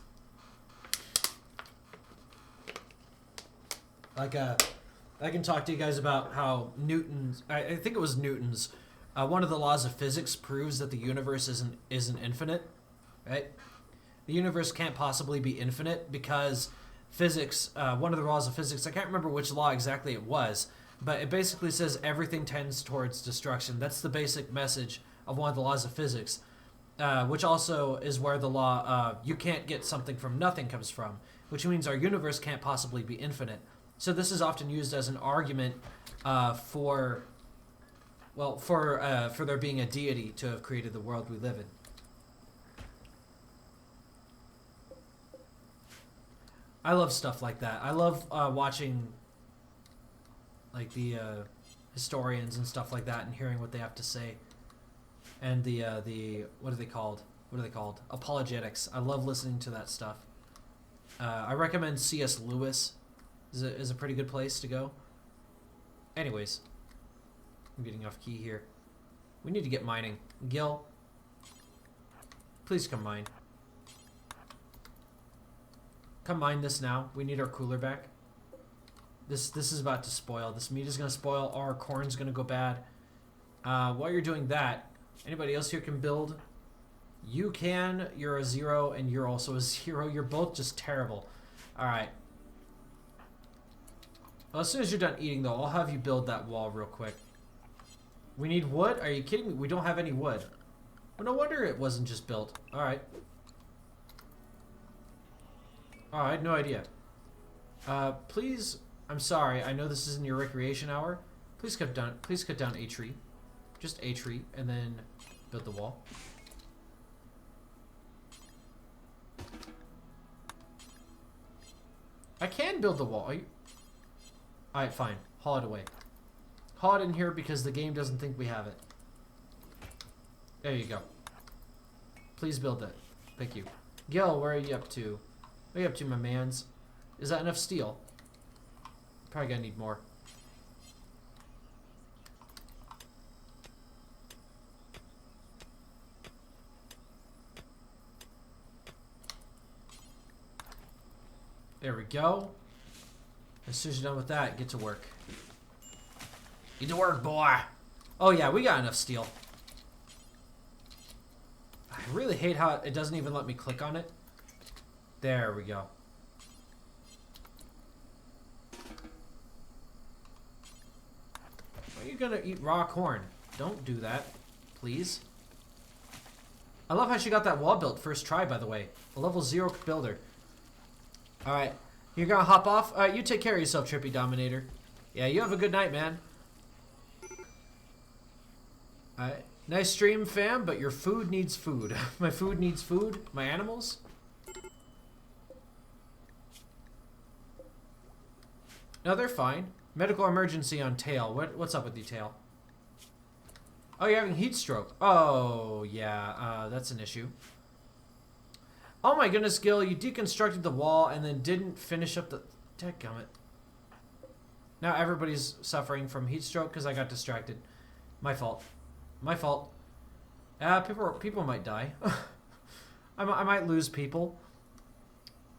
Like, I can talk to you guys about how Newton's, I think it was Newton's, one of the laws of physics proves that the universe isn't infinite, right? The universe can't possibly be infinite because physics, one of the laws of physics, I can't remember which law exactly it was, but it basically says everything tends towards destruction. That's the basic message of one of the laws of physics, which also is where the law, you can't get something from nothing comes from, which means our universe can't possibly be infinite. So this is often used as an argument for there being a deity to have created the world we live in. I love stuff like that. I love watching like the historians and stuff like that and hearing what they have to say. And the what are they called? What are they called? Apologetics. I love listening to that stuff. I recommend C.S. Lewis is a pretty good place to go. Anyways, I'm getting off key here. We need to get mining. Gil, please come mine. Come mine this now. We need our cooler back. This is about to spoil. This meat is going to spoil. Our corn's going to go bad. While you're doing that, anybody else here can build? You can. You're a 0, and you're also a 0. You're both just terrible. All right. Well, as soon as you're done eating, though, I'll have you build that wall real quick. We need wood? Are you kidding me? We don't have any wood. Well, no wonder it wasn't just built. All right. Oh, I had no idea. Please, I'm sorry. I know this isn't your recreation hour. Please cut down a tree. Just a tree, and then build the wall. I can build the wall. Are you... Alright, fine. Haul it away. Haul it in here because the game doesn't think we have it. There you go. Please build it. Thank you. Gil, where are you up to? What are you up to, my mans? Is that enough steel? Probably gonna need more. There we go. As soon as you're done with that, get to work. Get to work, boy. Oh yeah, we got enough steel. I really hate how it doesn't even let me click on it. There we go. Are you gonna eat raw corn? Don't do that, please. I love how she got that wall built first try, by the way. A level 0 builder. Alright. You're gonna hop off? Alright, you take care of yourself, Trippy Dominator. Yeah, you have a good night, man. Alright. Nice stream, fam, but your food needs food. My food needs food? My animals? No, they're fine. Medical emergency on Tail. What's up with you, Tail? Oh, you're having heat stroke. Oh, yeah, that's an issue. Oh my goodness, Gil, you deconstructed the wall and then didn't finish up the... Dadgummit. Now everybody's suffering from heat stroke because I got distracted. My fault. My fault. People might die. I might lose people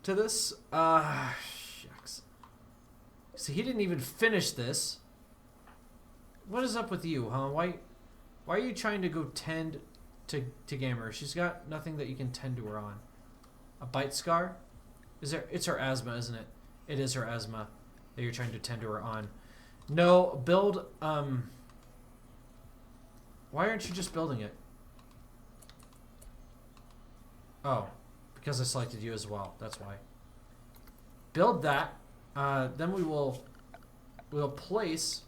to this. Shucks. See, he didn't even finish this. What is up with you, huh? Why are you trying to go tend to Gamer. She's got nothing that you can tend to her on. A bite scar? It's her asthma, isn't it? It is her asthma that you're trying to tend to her on. No, build, why aren't you just building it? Oh, because I selected you as well. That's why. Build that. Then we'll place.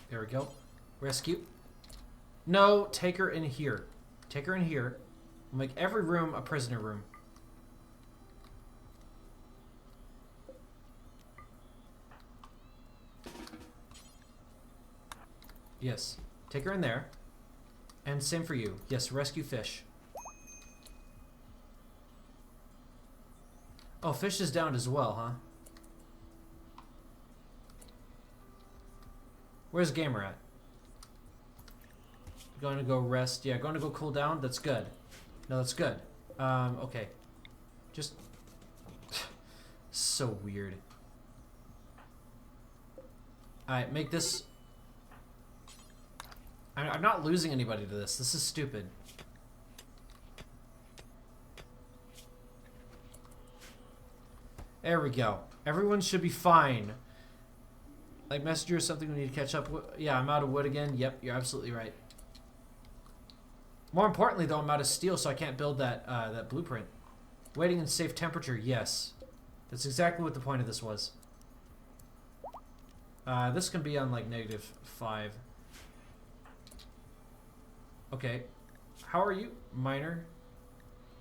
There we go. Rescue. No, take her in here. Take her in here. We'll make every room a prisoner room. Yes. Take her in there. And same for you. Yes, rescue fish. Oh, fish is down as well, huh? Where's Gamer at? Going to go rest. Yeah, going to go cool down. That's good. No, that's good. Okay. Just... so weird. Alright, make this... I'm not losing anybody to this. This is stupid. There we go. Everyone should be fine. Like messenger or something we need to catch up with. Yeah, I'm out of wood again. Yep, you're absolutely right. More importantly, though, I'm out of steel, so I can't build that that blueprint. Waiting in safe temperature, yes. That's exactly what the point of this was. This can be on, like, -5. Okay. How are you? Minor.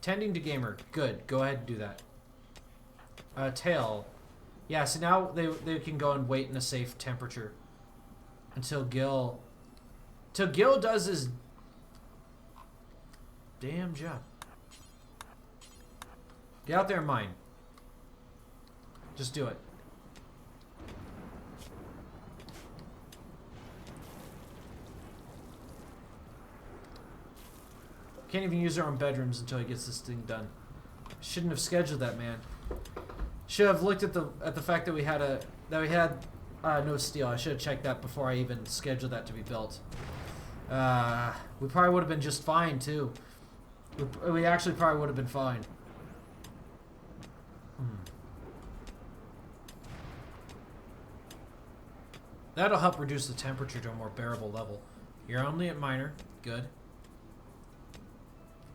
Tending to Gamer. Good. Go ahead and do that. Tail. Yeah, so now they can go and wait in a safe temperature. Until Gil... Till Gil does his... damn job. Get out there and mine. Just do it. Can't even use our own bedrooms until he gets this thing done. Shouldn't have scheduled that, man. Should have looked at the fact that we had no steel. I should have checked that before I even scheduled that to be built. We probably would have been just fine too. We actually probably would have been fine. That'll help reduce the temperature to a more bearable level. You're only at minor. Good.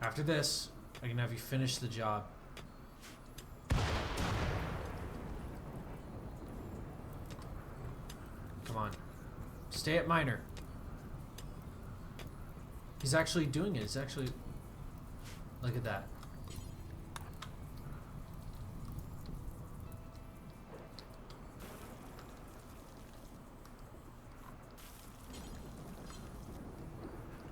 After this, I can have you finish the job. Come on. Stay at minor. He's actually doing it. He's actually... Look at that.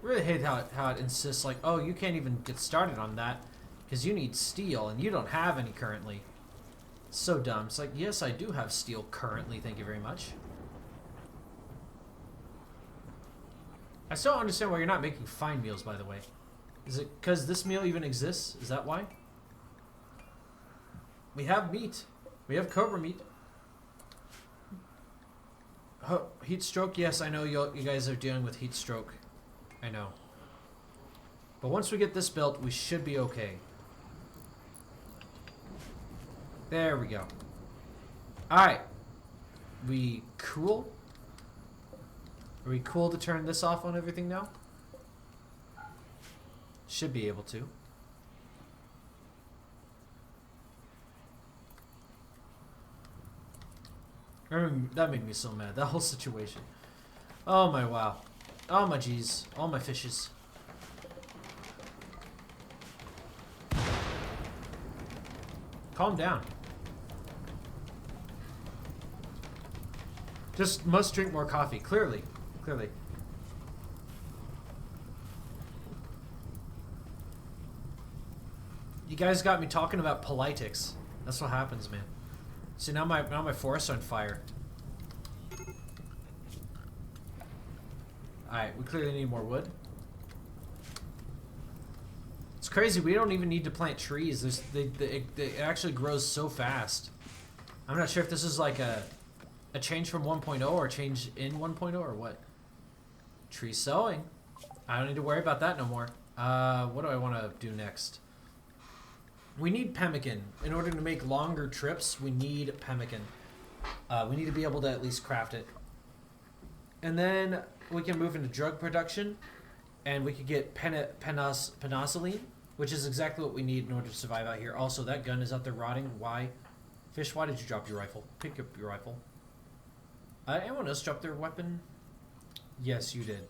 Really hate how it insists, like, oh, you can't even get started on that because you need steel and you don't have any currently. It's so dumb. It's like, yes, I do have steel currently. Thank you very much. I still don't understand why you're not making fine meals, by the way. Is it because this meal even exists? Is that why? We have meat. We have cobra meat. Oh, heat stroke? Yes, I know you guys are dealing with heat stroke. I know. But once we get this built, we should be okay. There we go. Alright. We cool? Are we cool to turn this off on everything now? Should be able to. That made me so mad. That whole situation. Oh my wow. Oh my jeez. All my fishes. Calm down. Just must drink more coffee. Clearly. Clearly. You guys got me talking about politics. That's what happens, man. See, now my forest's on fire. Alright, we clearly need more wood. It's crazy, we don't even need to plant trees. It actually grows so fast. I'm not sure if this is like a A change from 1.0 or change in 1.0 or what? Tree sowing. I don't need to worry about that no more. What do I want to do next? We need pemmican. In order to make longer trips, we need pemmican. We need to be able to at least craft it. And then we can move into drug production, and we could get penicillin, which is exactly what we need in order to survive out here. Also, that gun is out there rotting. Why? Fish, why did you drop your rifle? Pick up your rifle. Anyone else drop their weapon? Yes, you did.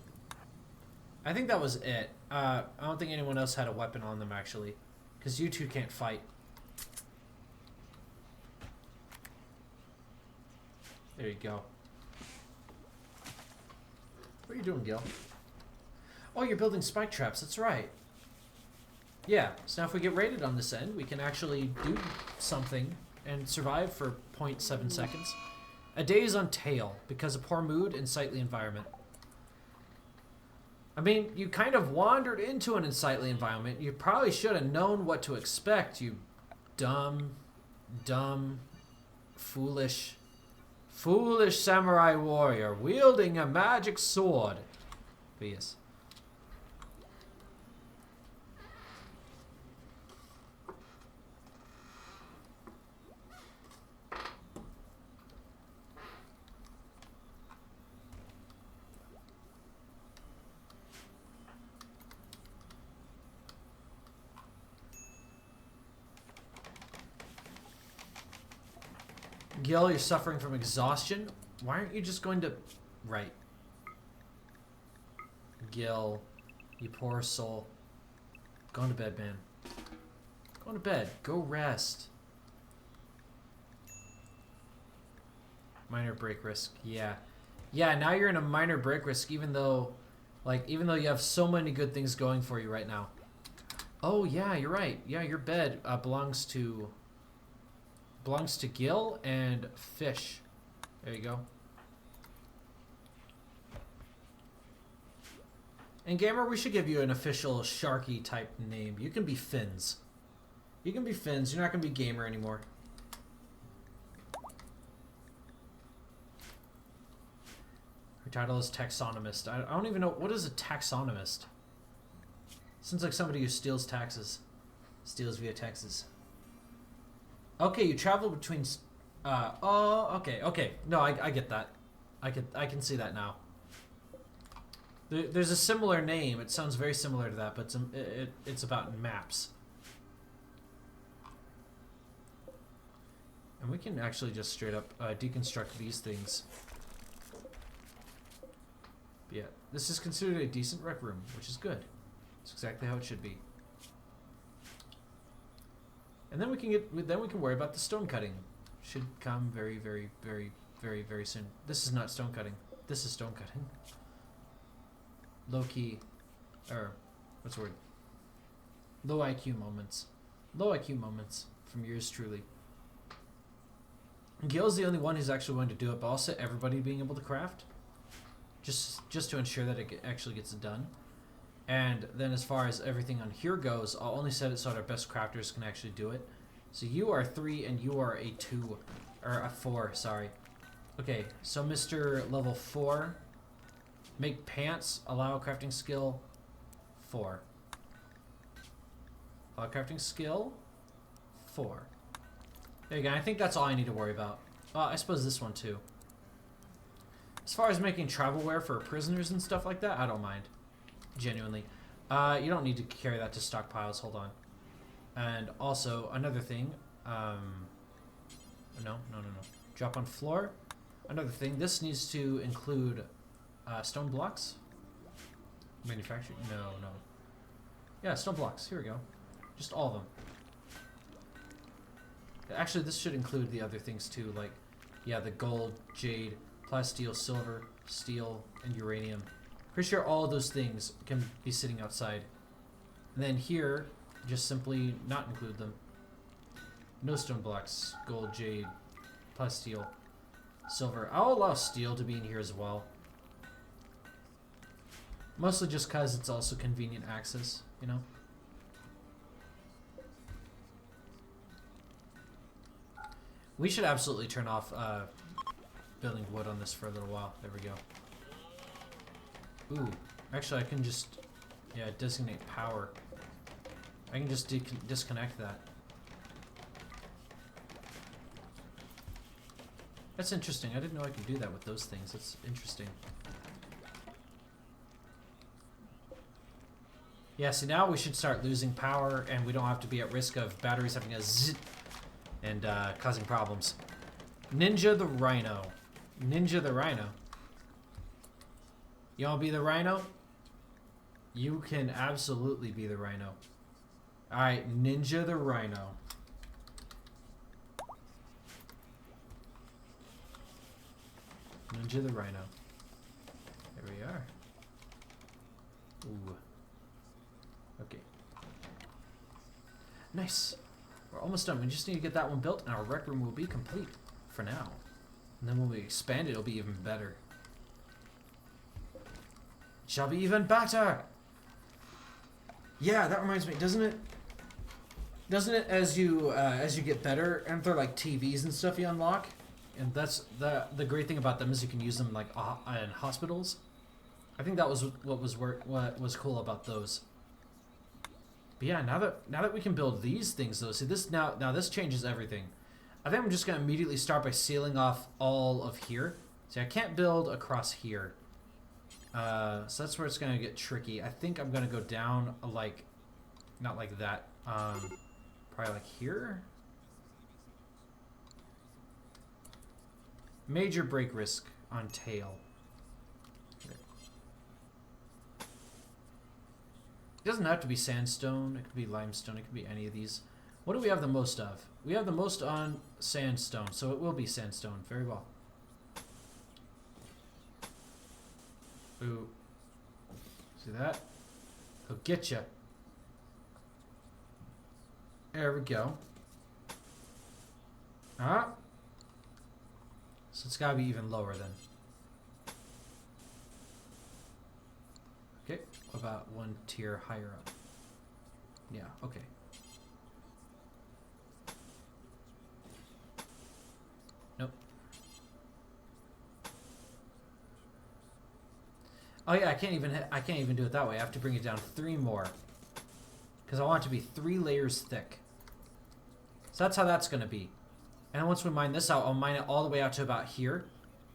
I think that was it. I don't think anyone else had a weapon on them, actually. Because you two can't fight. There you go. What are you doing, Gil? Oh, you're building spike traps. That's right. Yeah, so now if we get raided on this end, we can actually do something and survive for 0.7 seconds. A day is on tail because of poor mood and sightly environment. I mean, you kind of wandered into an unsightly environment. You probably should have known what to expect, you dumb, foolish samurai warrior wielding a magic sword. But yes. Gil, you're suffering from exhaustion. Why aren't you just going to... Right. Gil, you poor soul. Go to bed, man. Go to bed. Go rest. Minor break risk. Yeah. Yeah, now you're in a minor break risk even though you have so many good things going for you right now. Oh, yeah, you're right. Yeah, your bed belongs to Gil and Fish. There you go. And Gamer, we should give you an official Sharky type name. You can be Fins. You can be Fins. You're not going to be Gamer anymore. Her title is Taxonomist. I don't even know. What is a taxonomist? Sounds like somebody who steals taxes. Steals via taxes. Okay, you travel between... oh, okay. No, I get that. I can see that now. There's a similar name. It sounds very similar to that, but it's about maps. And we can actually just straight up deconstruct these things. But yeah, this is considered a decent rec room, which is good. It's exactly how it should be. And then we can worry about the stone cutting. Should come very, very, very, very, very soon. This is not stone cutting. This is stone cutting. Low key, or what's the word? Low IQ moments. Low IQ moments from yours truly. Gil's the only one who's actually going to do it, but I'll set everybody being able to craft. Just to ensure that it actually gets done. And then as far as everything on here goes, I'll only set it so that our best crafters can actually do it. So you are 3 and you are a 2, or a 4, sorry. Okay, so Mr. Level 4, make pants, allow crafting skill 4. Allow crafting skill 4. There you go, I think that's all I need to worry about. Well, I suppose this one too. As far as making travel wear for prisoners and stuff like that, I don't mind. Genuinely. You don't need to carry that to stockpiles, hold on. And also, another thing, no. Drop on floor. Another thing, this needs to include stone blocks. Manufacturing, no. Yeah, stone blocks, here we go. Just all of them. Actually, this should include the other things too, like, yeah, the gold, jade, plasteel, silver, steel, and uranium. Pretty sure all of those things can be sitting outside. And then here, just simply not include them. No stone blocks, gold, jade, plasteel, silver. I'll allow steel to be in here as well. Mostly just because it's also convenient access, you know? We should absolutely turn off building wood on this for a little while. There we go. Ooh, actually I can just, yeah, designate power. I can just disconnect that. That's interesting. I didn't know I could do that with those things. That's interesting. Yeah, see now we should start losing power and we don't have to be at risk of batteries having a zzz and causing problems. Ninja the Rhino. Ninja the Rhino. You wanna be the Rhino? You can absolutely be the Rhino. Alright, Ninja the Rhino. Ninja the Rhino. There we are. Ooh. Okay. Nice. We're almost done. We just need to get that one built and our rec room will be complete for now. And then when we expand it, it'll be even better. It shall be even better! Yeah, that reminds me, doesn't it? Doesn't it as you get better, and they're like TVs and stuff you unlock? And that's the great thing about them is you can use them like in hospitals. I think that was what was cool about those. But yeah, now that we can build these things though, see this now this changes everything. I think I'm just gonna immediately start by sealing off all of here. See, I can't build across here. So that's where it's gonna get tricky. I think I'm gonna go down like, not like that. Probably like here. Major break risk on tail. It doesn't have to be sandstone. It could be limestone. It could be any of these. What do we have the most of? We have the most on sandstone, so it will be sandstone. Very well. Ooh. See that? He'll get you. There we go. Ah. So it's gotta be even lower then. Okay, about one tier higher up. Yeah, okay. Nope. Oh yeah, I can't even do it that way. I have to bring it down 3 more. Because I want it to be 3 layers thick. So that's how that's gonna be. And then once we mine this out, I'll mine it all the way out to about here.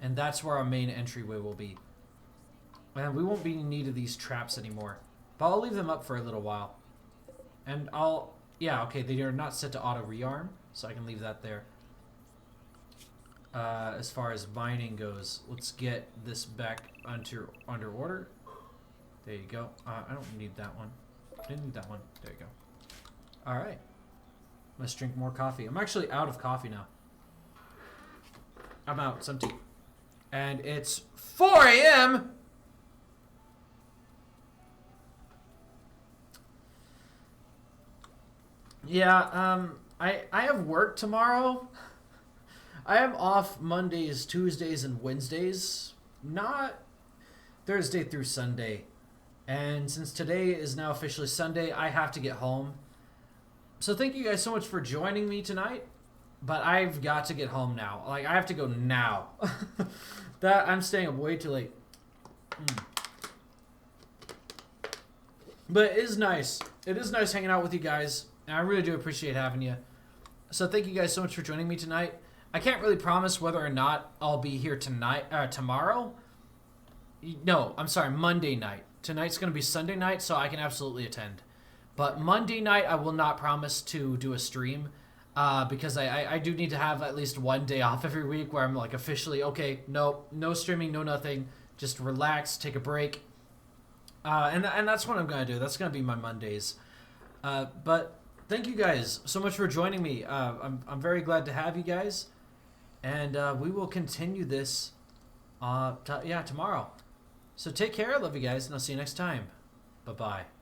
And that's where our main entryway will be. And we won't be in need of these traps anymore. But I'll leave them up for a little while. And yeah, okay, they are not set to auto rearm, so I can leave that there. As far as mining goes, let's get this back under order. There you go. I don't need that one. I didn't need that one. There you go. Alright. Let's drink more coffee. I'm actually out of coffee now. I'm out. It's empty. And it's 4 a.m. Yeah, I have work tomorrow. I am off Mondays, Tuesdays, and Wednesdays. Not Thursday through Sunday. And since today is now officially Sunday, I have to get home. So thank you guys so much for joining me tonight. But I've got to get home now. Like, I have to go now. I'm staying up way too late. But it is nice. It is nice hanging out with you guys. And I really do appreciate having you. So thank you guys so much for joining me tonight. I can't really promise whether or not I'll be here tomorrow. No, I'm sorry, Monday night. Tonight's going to be Sunday night, so I can absolutely attend. But Monday night, I will not promise to do a stream. Because I do need to have at least one day off every week where I'm like officially, okay, no streaming, no nothing. Just relax, take a break. And that's what I'm going to do. That's going to be my Mondays. But thank you guys so much for joining me. I'm very glad to have you guys. And we will continue this tomorrow. So take care. I love you guys, and I'll see you next time. Bye-bye.